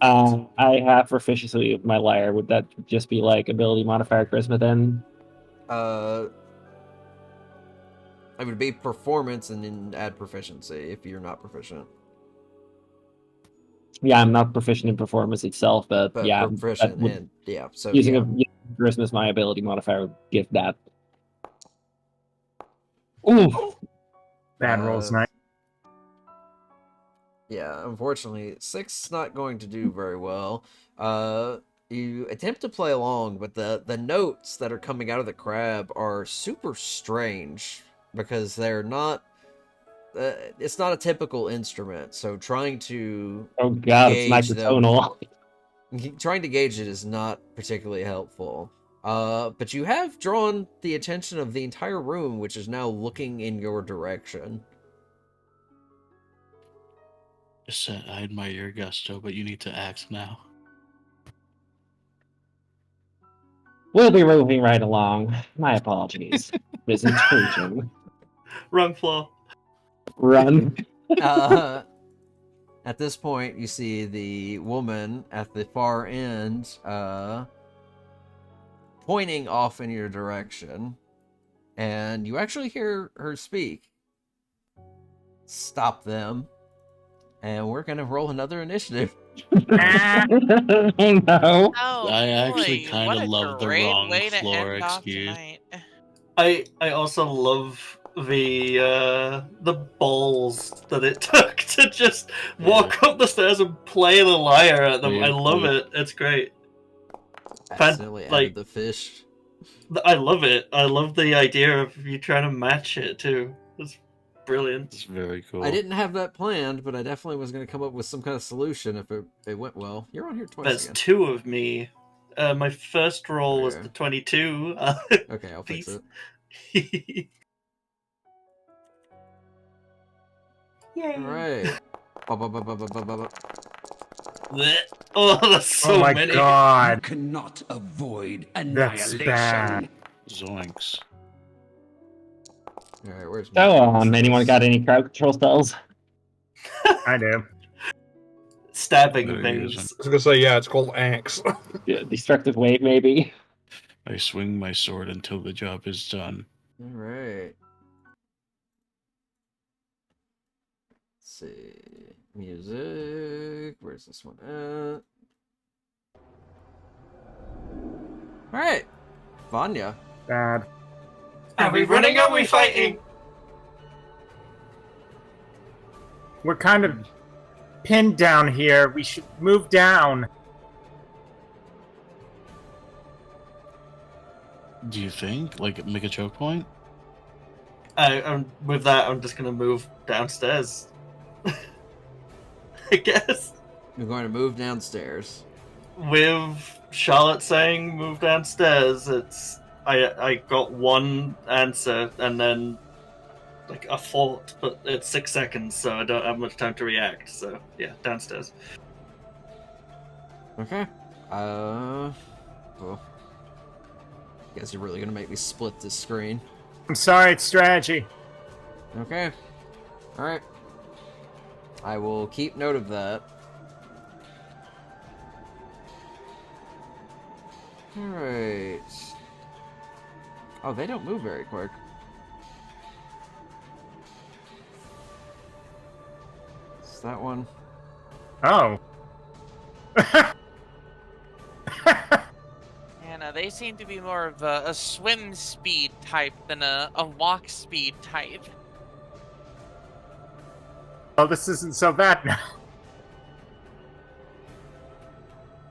I have proficiency with my lyre. Would that just be like ability modifier charisma then? It would be performance and then add proficiency if you're not proficient. Yeah, I'm not proficient in performance itself, but But yeah, proficient and yeah, so using yeah. charisma as my ability modifier would give that. Ooh. Bad rolls, night. Yeah, unfortunately, 6 is not going to do very well. You attempt to play along, but the notes that are coming out of the crab are super strange because they're not. It's not a typical instrument, so trying to Oh god, it's gauge them, microtonal. trying to gauge it is not particularly helpful. But you have drawn the attention of the entire room, which is now looking in your direction. Just said I admire your gusto, but you need to act now. We'll be moving right along. My apologies. This intrusion. Wrong floor. Run. At this point, you see the woman at the far end pointing off in your direction, and you actually hear her speak. Stop them, and we're gonna roll another initiative. No. Oh, I actually boy, kinda what a love the great wrong way to floor end off excuse. tonight. I also love the balls that it took to just walk up the stairs and play the lyre at them. I love it. It's great. Accidentally added like- the fish. I love it. I love the idea of you trying to match it too. It's brilliant. It's very cool. I didn't have that planned, but I definitely was going to come up with some kind of solution if it went well. You're on here twice There's again. 2 of me. My first roll was Okay. the 22. Okay, I'll fix Peace. it. Yay. All right. Blech. Oh, that's so oh my many. You god. cannot avoid That's annihilation. bad. Zoinks. All right, where's So, anyone got any crowd control spells? I do. Stabbing Better use things. I was gonna say, yeah, it's called axe. Yeah, destructive wave, maybe. I swing my sword until the job is done. All right. Let's see. Music. Where's this one at? All right. Vanya. Bad. Are we running or are we fighting? We're kind of pinned down here. We should move down. Do you think? Like, make a choke point? With that, I'm just gonna move downstairs. I guess. We're going to move downstairs. With Charlotte saying move downstairs, I got one answer and then like a thought, but it's 6 seconds, so I don't have much time to react. So yeah, downstairs. Okay. Well, guess you're really gonna make me split this screen. I'm sorry, it's strategy. Okay. All right. I will keep note of that. All right. Oh, they don't move very quick. It's that one. Oh. And they seem to be more of a swim speed type than a walk speed type. Oh, this isn't so bad now.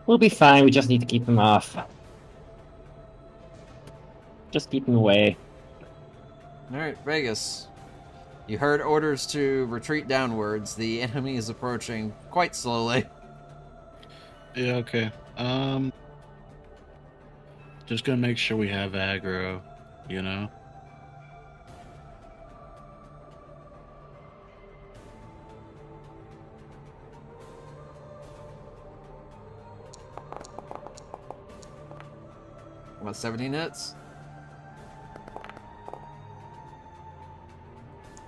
We'll be fine, we just need to keep them off. Just keep them away. Alright, Vegas. You heard orders to retreat downwards. The enemy is approaching quite slowly. Yeah, okay. Just gonna make sure we have aggro, you know? What, 17 hits?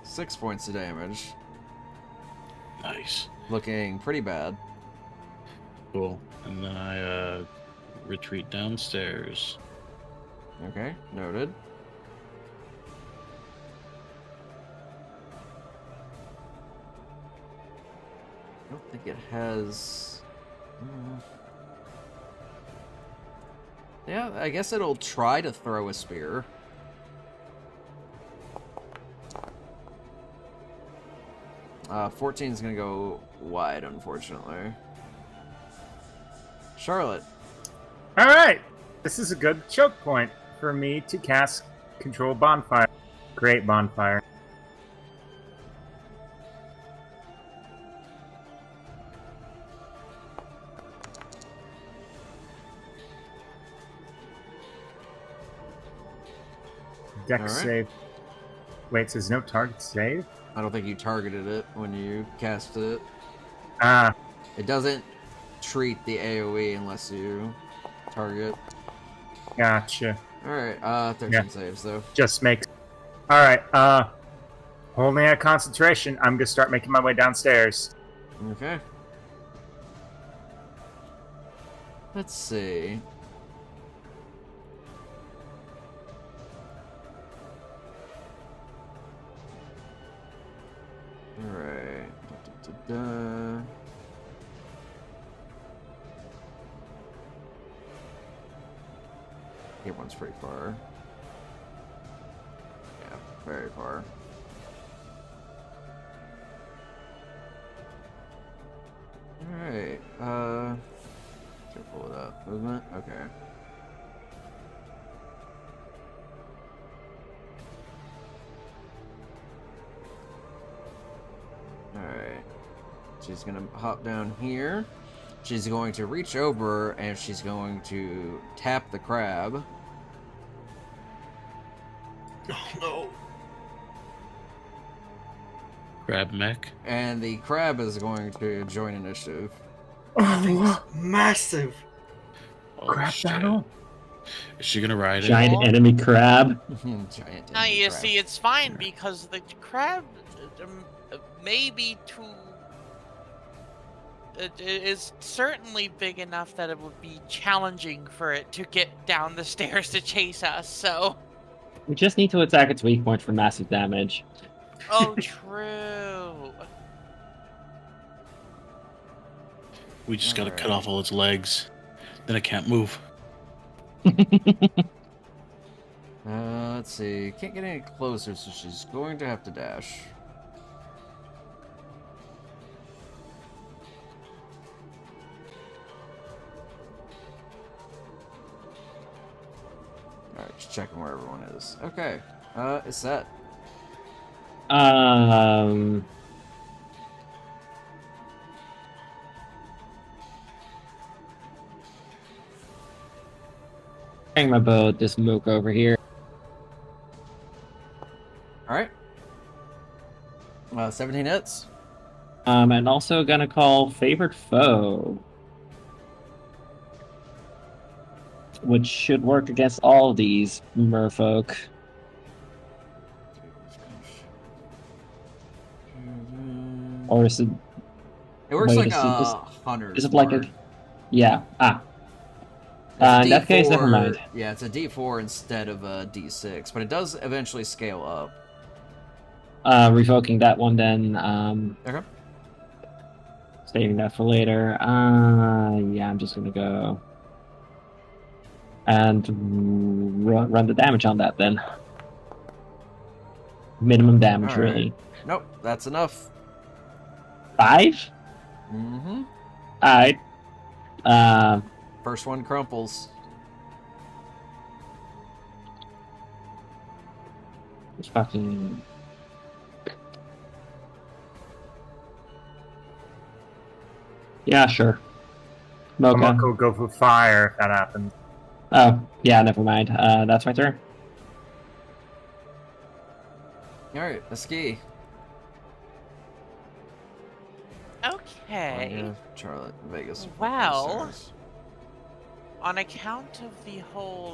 6 points of damage. Nice. Looking pretty bad. Cool. And then I, retreat downstairs. Okay, noted. I don't think it has... Yeah, I guess it'll try to throw a spear. 14 is gonna go wide, unfortunately. Charlotte. All right. This is a good choke point for me to cast Control Bonfire. Great bonfire. Dex All right. save. Wait, so there's no target save? I don't think you targeted it when you cast it. Ah, It doesn't treat the AoE unless you target. Gotcha. Alright, 13 Yeah. saves, though. Just makes. All right. Holding at concentration. I'm gonna start making my way downstairs. Okay. Let's see. Alright. Here one's pretty far. Yeah, very far. Alright, should pull it up. Movement? Okay. Alright. She's gonna hop down here. She's going to reach over and she's going to tap the crab. Oh no. Crab mech. And the crab is going to join initiative. Oh, Massive. Oh, crap shit. battle. Is she gonna ride it? Giant enemy crab. Giant. Now enemy you crab. see, it's fine because the crab may be too. It is certainly big enough that it would be challenging for it to get down the stairs to chase us. So. We just need to attack its weak point for massive damage. Oh, true. We just gotta cut Alright. off all its legs. Then it can't move. Let's see. Can't get any closer, so she's going to have to dash. Alright, just checking where everyone is. Okay. It's set. Bring my bow at this mook over here. Alright. 17 hits. And also gonna call Favored Foe. Which should work against all these merfolk. Or is it... It works Wait, like is it a just- hunter's Is it like a... mark. Yeah. It's a In that case, never D4 mind. Yeah, it's a D4 instead of a D6, but it does eventually scale up. Revoking that one then. Okay. Saving that for later. Yeah, I'm just gonna go... And run the damage on that then. Minimum damage, All right. really. Nope, that's enough. 5? Mm-hmm. Alright. First one crumples. It's fucking... Yeah, sure. Mocha. Mocha will go for fire if that happens. Oh, yeah, never mind. That's my turn. Alright, a ski. Okay. Charlotte, Vegas. Well, Stairs. on account of the whole,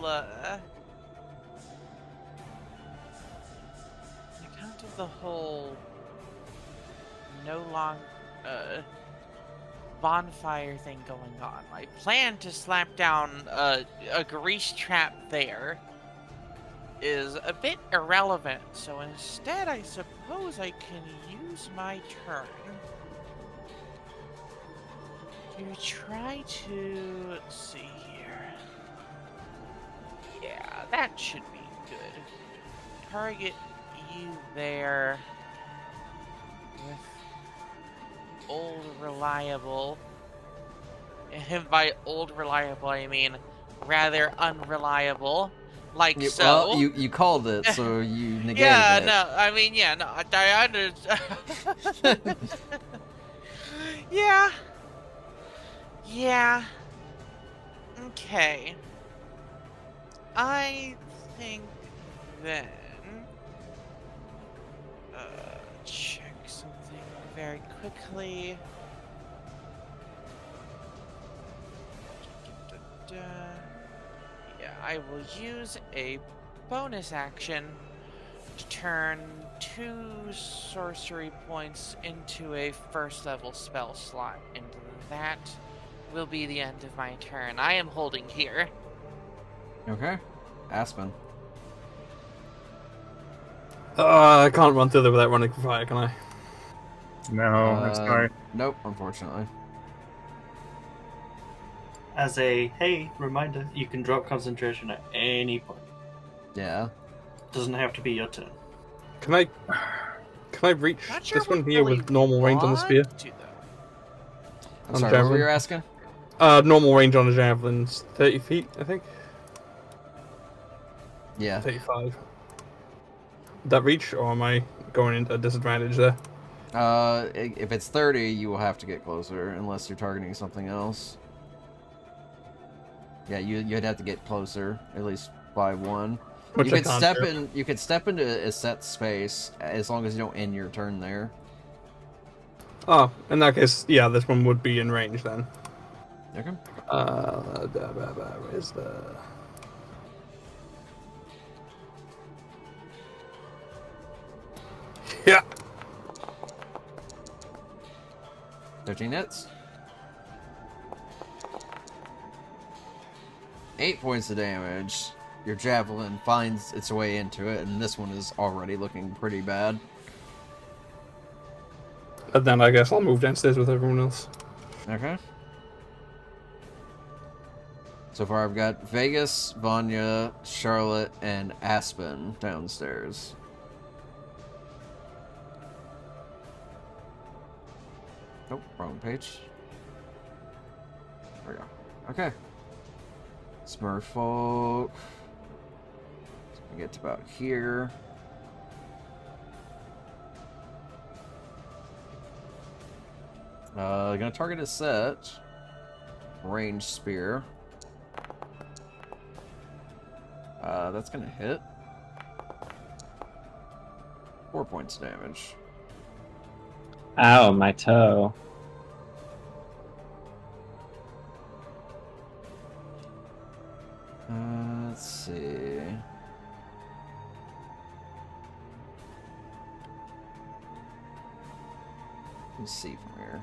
no long, bonfire thing going on, I plan to slap down a grease trap there is a bit irrelevant, so instead I suppose I can use my turn to try to, let's see here. Yeah, that should be good. Target you there with old reliable. And by old reliable, I mean rather unreliable. Like You, so. well, you called it, so you negated Yeah, it. no, I mean, yeah, no, I understand. Yeah. Yeah. Okay. I think then... check something very quickly. Yeah. I will use a bonus action to turn 2 sorcery points into a first level spell slot, and that will be the end of my turn. I am holding here. Okay. Aspen. I can't run through there without running for fire, can I? No, I'm sorry. Nope, unfortunately. As a hey reminder, you can drop concentration at any point. Yeah. Doesn't have to be your turn. Can I reach Not sure this we one here really with normal range on the spear? want to, though. I'm On sorry, what were javelin? you asking? Normal range on a javelin's 30 feet, I think. Yeah. 35. Would that reach, or am I going into a disadvantage there? If it's 30, you will have to get closer, unless you're targeting something else. Yeah, you'd have to get closer, at least by 1. Which you I could can't step do. in. You could step into a set space as long as you don't end your turn there. Oh, in that case, yeah, this one would be in range then. Okay. Where's the... Yeah. 13 hits. 8 points of damage. Your javelin finds its way into it, and this one is already looking pretty bad. And then I guess I'll move downstairs with everyone else. Okay. So far, I've got Vegas, Vanya, Charlotte, and Aspen downstairs. Nope, wrong page. There we go. Okay. Smurfolk. So we get to about here. Gonna target a set. Range spear. That's gonna hit. 4 points of damage. Ow, my toe. Let's see. Let's see from here.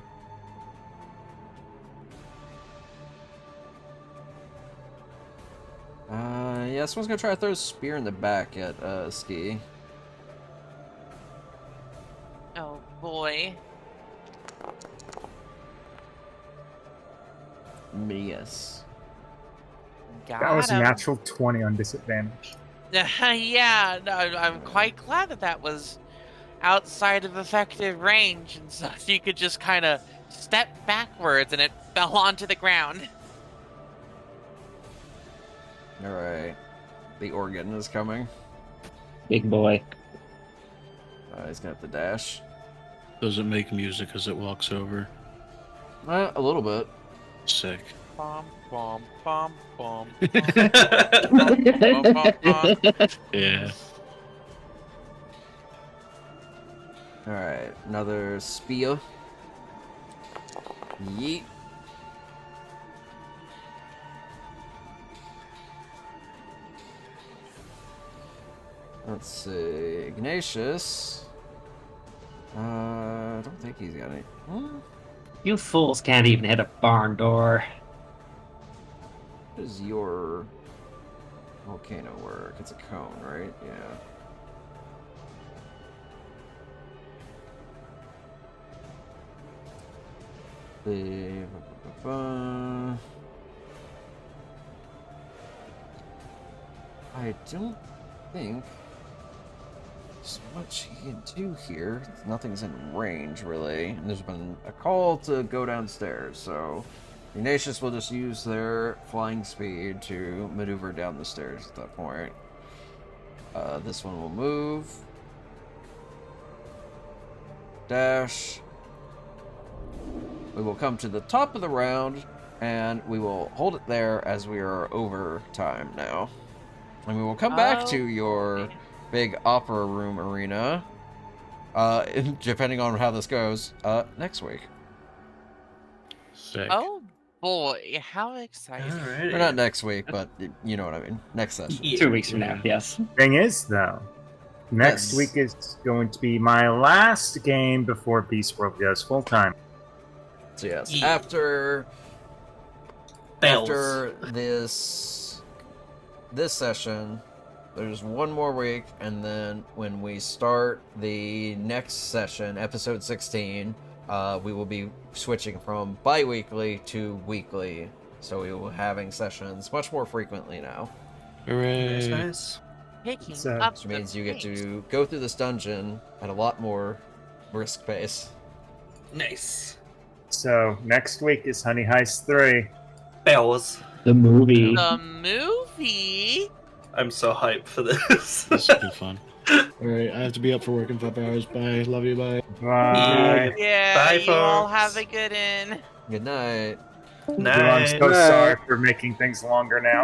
Yeah, someone's gonna try to throw a spear in the back at Ski. Oh boy. Miss. Got That was a him. natural 20 on disadvantage. Yeah, no, I'm quite glad that was outside of effective range, and so you could just kind of step backwards and it fell onto the ground. Alright. The organ is coming. Big boy. He's gonna have to dash. Does it make music as it walks over? A little bit. Sick. Bom, bom, bom, bom, bom, bom, bom. Yeah. Alright, another spear. Yeet. Let's see. Ignatius. I don't think he's got any. You fools can't even hit a barn door. What does your volcano work? It's a cone, right? Yeah. I don't think there's much he can do here. Nothing's in range, really. And there's been a call to go downstairs, so Ignatius will just use their flying speed to maneuver down the stairs at that point. This one will move. Dash. We will come to the top of the round, and we will hold it there as we are over time now. And we will come back to your big opera room arena, depending on how this goes, next week. Sick. Oh boy, how exciting. Alrighty. Or not next week, but you know what I mean. Next session. Yeah. 2 weeks from now, yes. Thing is, though, next Yes. week is going to be my last game before Beast World goes full time. So yes, Yeah. after Bells. this session, there's one more week, and then when we start the next session, episode 16, we will be switching from bi-weekly to weekly. So we will be having sessions much more frequently now. Hooray! Nice. Picking So- up Which means the you get pace. to go through this dungeon at a lot more brisk pace. Nice. So next week is Honey Heist 3. Bells. The movie. The movie? I'm so hyped for this. This should be fun. Alright, I have to be up for work in 5 hours. Bye. Love you. Bye. Bye. Yeah, Bye, you all folks. have a good one. Good night. Well, I'm Nice. so sorry for making things longer now.